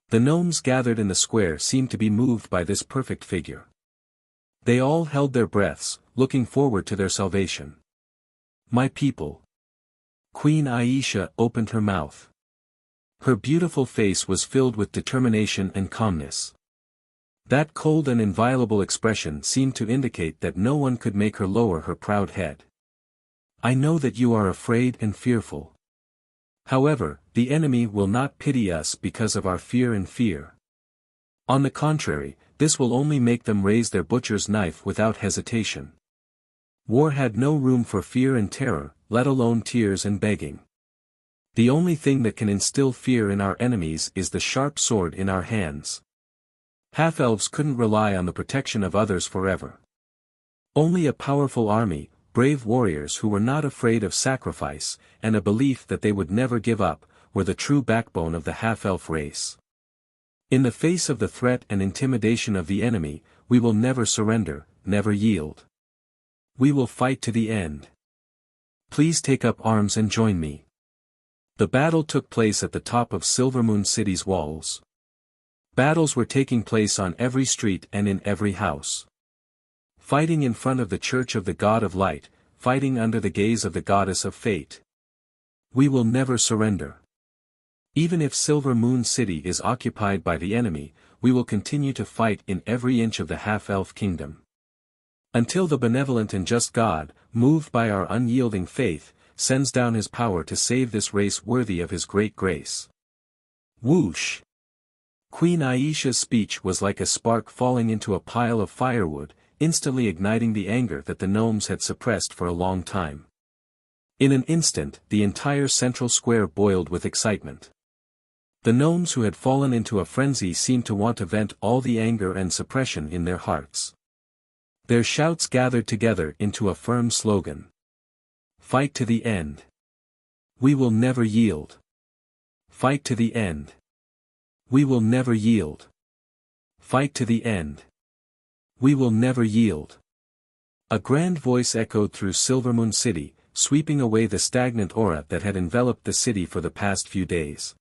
The gnomes gathered in the square seemed to be moved by this perfect figure. They all held their breaths, looking forward to their salvation. My people. Queen Aisha opened her mouth. Her beautiful face was filled with determination and calmness. That cold and inviolable expression seemed to indicate that no one could make her lower her proud head. I know that you are afraid and fearful. However, the enemy will not pity us because of our fear and fear. On the contrary, this will only make them raise their butcher's knife without hesitation. War had no room for fear and terror, let alone tears and begging. The only thing that can instill fear in our enemies is the sharp sword in our hands. Half-elves couldn't rely on the protection of others forever. Only a powerful army, brave warriors who were not afraid of sacrifice, and a belief that they would never give up, were the true backbone of the half-elf race. In the face of the threat and intimidation of the enemy, we will never surrender, never yield. We will fight to the end. Please take up arms and join me. The battle took place at the top of Silvermoon City's walls. Battles were taking place on every street and in every house. Fighting in front of the church of the God of Light, fighting under the gaze of the Goddess of Fate. We will never surrender. Even if Silver Moon City is occupied by the enemy, we will continue to fight in every inch of the half-elf kingdom. Until the benevolent and just God, moved by our unyielding faith, sends down his power to save this race worthy of his great grace. Whoosh! Queen Aisha's speech was like a spark falling into a pile of firewood, instantly igniting the anger that the gnomes had suppressed for a long time. In an instant, the entire central square boiled with excitement. The gnomes who had fallen into a frenzy seemed to want to vent all the anger and suppression in their hearts. Their shouts gathered together into a firm slogan. Fight to the end. We will never yield. Fight to the end. We will never yield. Fight to the end. We will never yield. A grand voice echoed through Silvermoon City, sweeping away the stagnant aura that had enveloped the city for the past few days.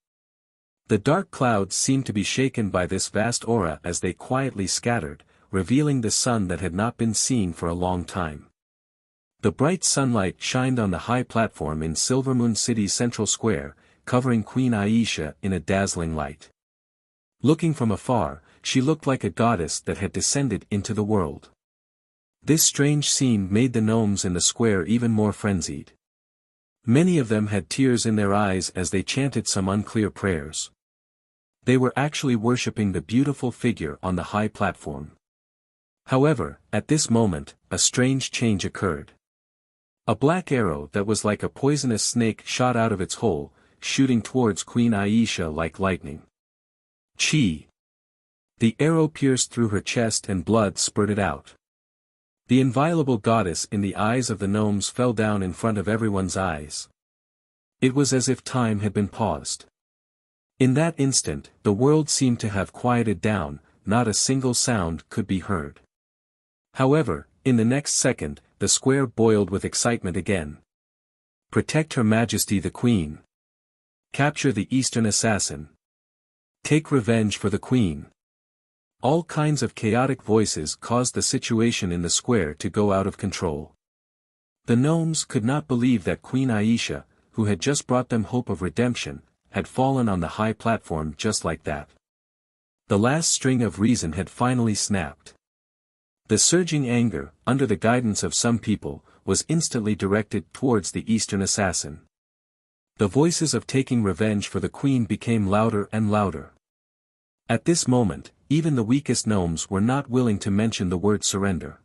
The dark clouds seemed to be shaken by this vast aura as they quietly scattered, revealing the sun that had not been seen for a long time. The bright sunlight shined on the high platform in Silvermoon City's central square, covering Queen Aisha in a dazzling light. Looking from afar, she looked like a goddess that had descended into the world. This strange scene made the gnomes in the square even more frenzied. Many of them had tears in their eyes as they chanted some unclear prayers. They were actually worshipping the beautiful figure on the high platform. However, at this moment, a strange change occurred. A black arrow that was like a poisonous snake shot out of its hole, shooting towards Queen Aisha like lightning. Chi! The arrow pierced through her chest and blood spurted out. The inviolable goddess in the eyes of the gnomes fell down in front of everyone's eyes. It was as if time had been paused. In that instant, the world seemed to have quieted down, not a single sound could be heard. However, in the next second, the square boiled with excitement again. Protect Her Majesty the Queen. Capture the Eastern Assassin. Take revenge for the Queen. All kinds of chaotic voices caused the situation in the square to go out of control. The gnomes could not believe that Queen Aisha, who had just brought them hope of redemption, had fallen on the high platform just like that. The last string of reason had finally snapped. The surging anger, under the guidance of some people, was instantly directed towards the Eastern Assassin. The voices of taking revenge for the Queen became louder and louder. At this moment, even the weakest gnomes were not willing to mention the word surrender.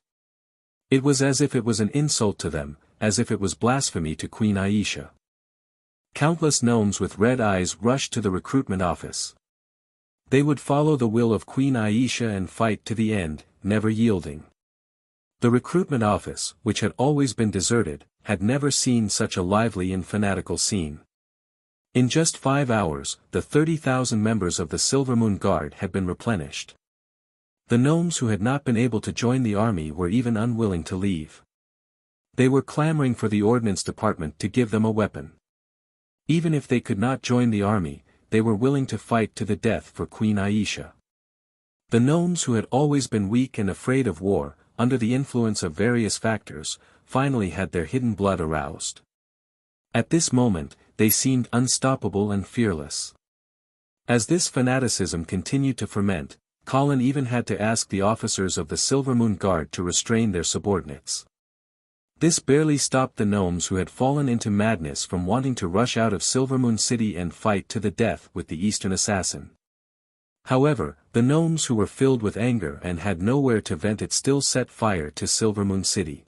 It was as if it was an insult to them, as if it was blasphemy to Queen Aisha. Countless gnomes with red eyes rushed to the recruitment office. They would follow the will of Queen Aisha and fight to the end, never yielding. The recruitment office, which had always been deserted, had never seen such a lively and fanatical scene. In just 5 hours, the 30,000 members of the Silvermoon Guard had been replenished. The gnomes who had not been able to join the army were even unwilling to leave. They were clamoring for the ordnance department to give them a weapon. Even if they could not join the army, they were willing to fight to the death for Queen Aisha. The gnomes who had always been weak and afraid of war, under the influence of various factors, finally had their hidden blood aroused. At this moment, they seemed unstoppable and fearless. As this fanaticism continued to ferment, Colin even had to ask the officers of the Silvermoon Guard to restrain their subordinates. This barely stopped the gnomes who had fallen into madness from wanting to rush out of Silvermoon City and fight to the death with the Eastern Assassin. However, the gnomes who were filled with anger and had nowhere to vent it still set fire to Silvermoon City.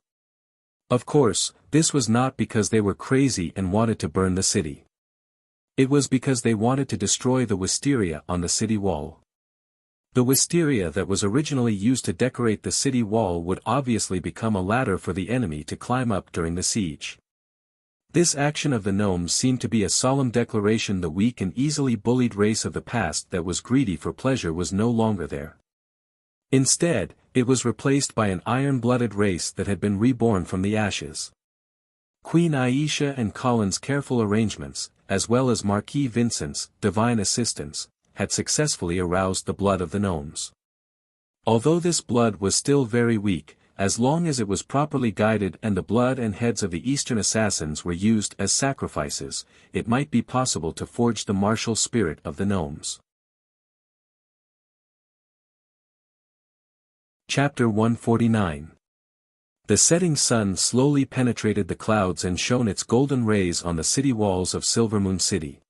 Of course, this was not because they were crazy and wanted to burn the city. It was because they wanted to destroy the wisteria on the city wall. The wisteria that was originally used to decorate the city wall would obviously become a ladder for the enemy to climb up during the siege. This action of the gnomes seemed to be a solemn declaration the weak and easily bullied race of the past that was greedy for pleasure was no longer there. Instead, it was replaced by an iron-blooded race that had been reborn from the ashes. Queen Aisha and Colin's careful arrangements, as well as Marquis Vincent's divine assistance, had successfully aroused the blood of the gnomes. Although this blood was still very weak, as long as it was properly guided and the blood and heads of the Eastern assassins were used as sacrifices, it might be possible to forge the martial spirit of the gnomes. Chapter 149. The setting sun slowly penetrated the clouds and shone its golden rays on the city walls of Silvermoon City.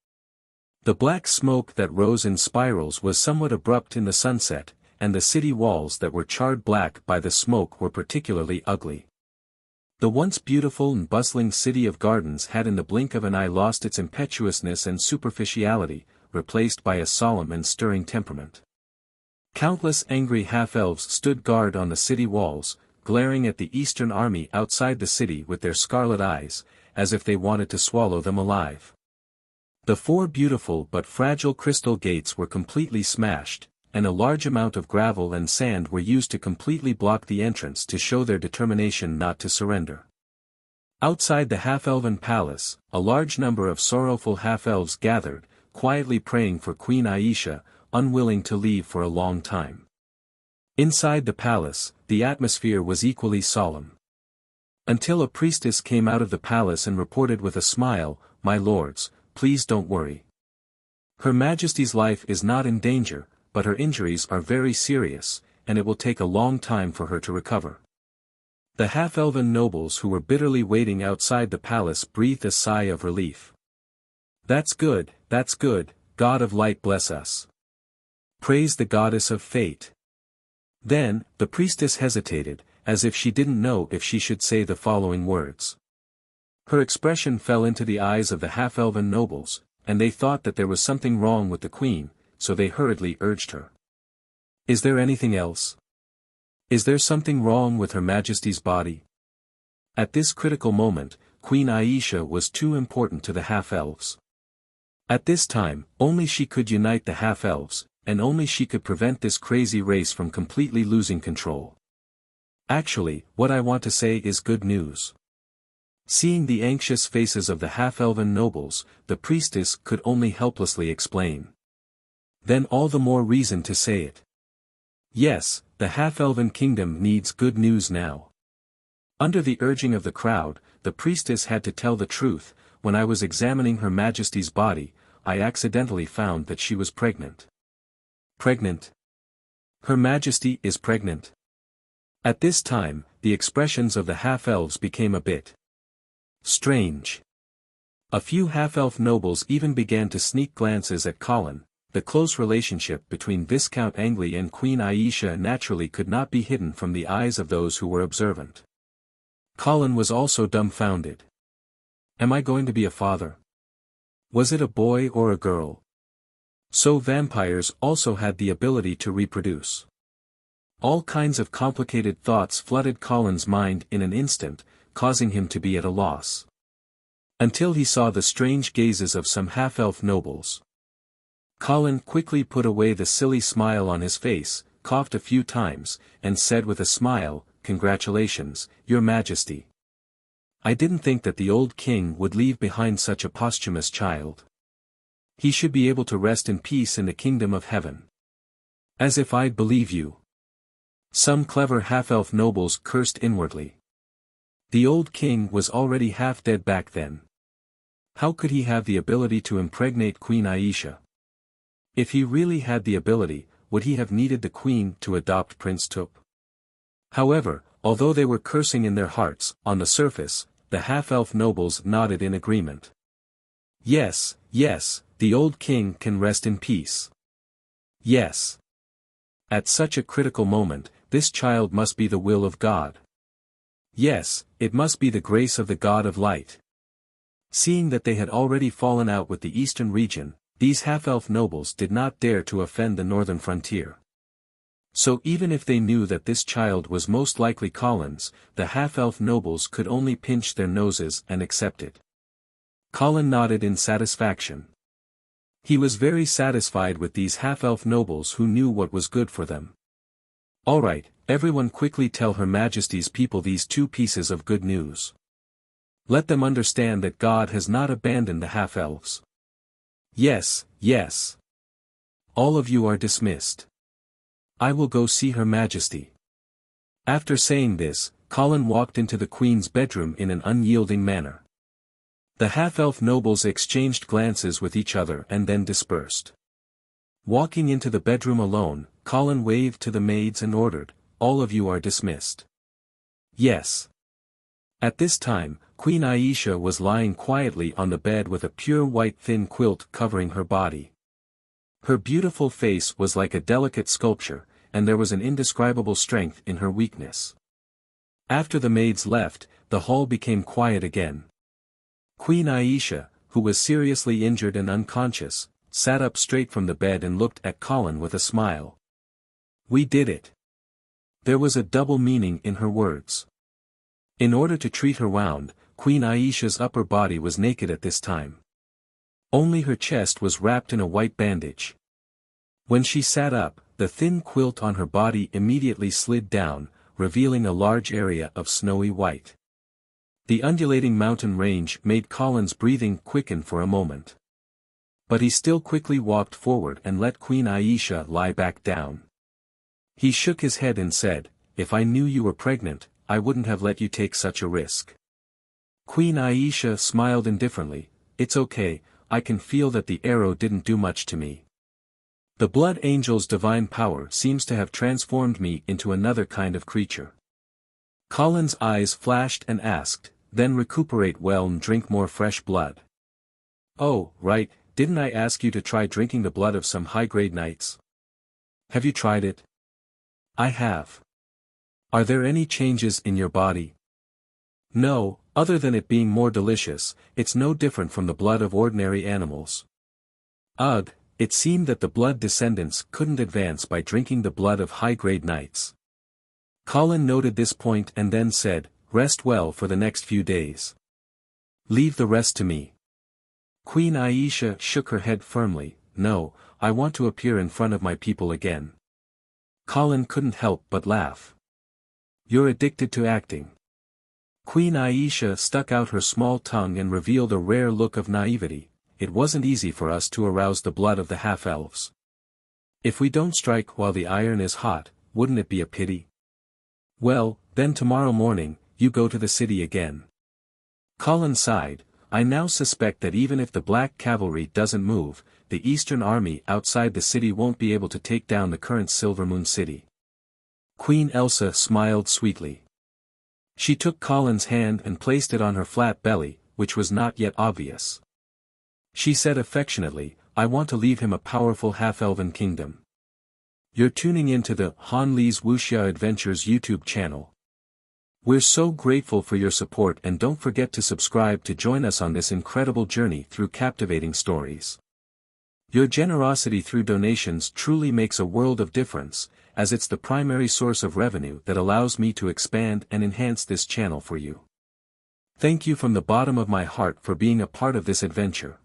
The black smoke that rose in spirals was somewhat abrupt in the sunset, and the city walls that were charred black by the smoke were particularly ugly. The once beautiful and bustling city of gardens had in the blink of an eye lost its impetuousness and superficiality, replaced by a solemn and stirring temperament. Countless angry half-elves stood guard on the city walls, glaring at the Eastern army outside the city with their scarlet eyes, as if they wanted to swallow them alive. The 4 beautiful but fragile crystal gates were completely smashed, and a large amount of gravel and sand were used to completely block the entrance to show their determination not to surrender. Outside the half-elven palace, a large number of sorrowful half-elves gathered, quietly praying for Queen Aisha, unwilling to leave for a long time. Inside the palace, the atmosphere was equally solemn. Until a priestess came out of the palace and reported with a smile, "My lords, please don't worry. Her Majesty's life is not in danger, but her injuries are very serious, and it will take a long time for her to recover." The half-elven nobles who were bitterly waiting outside the palace breathed a sigh of relief. That's good, God of light bless us. Praise the goddess of fate." Then, the priestess hesitated, as if she didn't know if she should say the following words. Her expression fell into the eyes of the half-elven nobles, and they thought that there was something wrong with the queen, so they hurriedly urged her. "Is there anything else? Is there something wrong with Her Majesty's body?" At this critical moment, Queen Aisha was too important to the half-elves. At this time, only she could unite the half-elves, and only she could prevent this crazy race from completely losing control. Actually, what I want to say is good news. Seeing the anxious faces of the half-elven nobles, the priestess could only helplessly explain. Then all the more reason to say it. Yes, the half-elven kingdom needs good news now. Under the urging of the crowd, the priestess had to tell the truth. When I was examining Her Majesty's body, I accidentally found that she was pregnant. Pregnant? Her Majesty is pregnant? At this time, the expressions of the half-elves became a bit strange. A few half-elf nobles even began to sneak glances at Colin. The close relationship between Viscount Angley and Queen Aisha naturally could not be hidden from the eyes of those who were observant. Colin was also dumbfounded. Am I going to be a father? Was it a boy or a girl? So vampires also had the ability to reproduce. All kinds of complicated thoughts flooded Colin's mind in an instant, causing him to be at a loss. Until he saw the strange gazes of some half-elf nobles. Colin quickly put away the silly smile on his face, coughed a few times, and said with a smile, "Congratulations, Your Majesty. I didn't think that the old king would leave behind such a posthumous child. He should be able to rest in peace in the kingdom of heaven." As if I'd believe you. Some clever half-elf nobles cursed inwardly. The old king was already half dead back then. How could he have the ability to impregnate Queen Aisha? If he really had the ability, would he have needed the queen to adopt Prince Tup? However, although they were cursing in their hearts, on the surface, the half-elf nobles nodded in agreement. Yes, the old king can rest in peace. Yes. At such a critical moment, this child must be the will of God. Yes, it must be the grace of the God of light. Seeing that they had already fallen out with the eastern region, these half-elf nobles did not dare to offend the northern frontier. So even if they knew that this child was most likely Colin's, the half-elf nobles could only pinch their noses and accept it. Colin nodded in satisfaction. He was very satisfied with these half-elf nobles who knew what was good for them. All right, everyone quickly tell Her Majesty's people these 2 pieces of good news. Let them understand that God has not abandoned the half-elves. Yes. All of you are dismissed. I will go see Her Majesty. After saying this, Colin walked into the queen's bedroom in an unyielding manner. The half-elf nobles exchanged glances with each other and then dispersed. Walking into the bedroom alone, Colin waved to the maids and ordered, "All of you are dismissed." Yes. At this time, Queen Aisha was lying quietly on the bed with a pure white thin quilt covering her body. Her beautiful face was like a delicate sculpture, and there was an indescribable strength in her weakness. After the maids left, the hall became quiet again. Queen Aisha, who was seriously injured and unconscious, sat up straight from the bed and looked at Colin with a smile. "We did it." There was a double meaning in her words. In order to treat her wound, Queen Aisha's upper body was naked at this time. Only her chest was wrapped in a white bandage. When she sat up, the thin quilt on her body immediately slid down, revealing a large area of snowy white. The undulating mountain range made Colin's breathing quicken for a moment. But he still quickly walked forward and let Queen Aisha lie back down. He shook his head and said, "If I knew you were pregnant, I wouldn't have let you take such a risk." Queen Aisha smiled indifferently, "It's okay, I can feel that the arrow didn't do much to me. The blood angel's divine power seems to have transformed me into another kind of creature." Colin's eyes flashed and asked, "Then recuperate well and drink more fresh blood." "Oh, right, didn't I ask you to try drinking the blood of some high-grade knights? Have you tried it?" "I have." "Are there any changes in your body?" "No, other than it being more delicious, it's no different from the blood of ordinary animals." Ugh, it seemed that the blood descendants couldn't advance by drinking the blood of high-grade knights. Colin noted this point and then said, "Rest well for the next few days. Leave the rest to me." Queen Aisha shook her head firmly, "No, I want to appear in front of my people again." Colin couldn't help but laugh. "You're addicted to acting." Queen Aisha stuck out her small tongue and revealed a rare look of naivety. "It wasn't easy for us to arouse the blood of the half-elves. If we don't strike while the iron is hot, wouldn't it be a pity? Well, then tomorrow morning, you go to the city again." Colin sighed, "I now suspect that even if the Black Cavalry doesn't move, the Eastern Army outside the city won't be able to take down the current Silvermoon City." Queen Elsa smiled sweetly. She took Colin's hand and placed it on her flat belly, which was not yet obvious. She said affectionately, "I want to leave him a powerful half-elven kingdom." You're tuning into the Han Lee's Wuxia Adventures YouTube channel. We're so grateful for your support, and don't forget to subscribe to join us on this incredible journey through captivating stories. Your generosity through donations truly makes a world of difference, as it's the primary source of revenue that allows me to expand and enhance this channel for you. Thank you from the bottom of my heart for being a part of this adventure.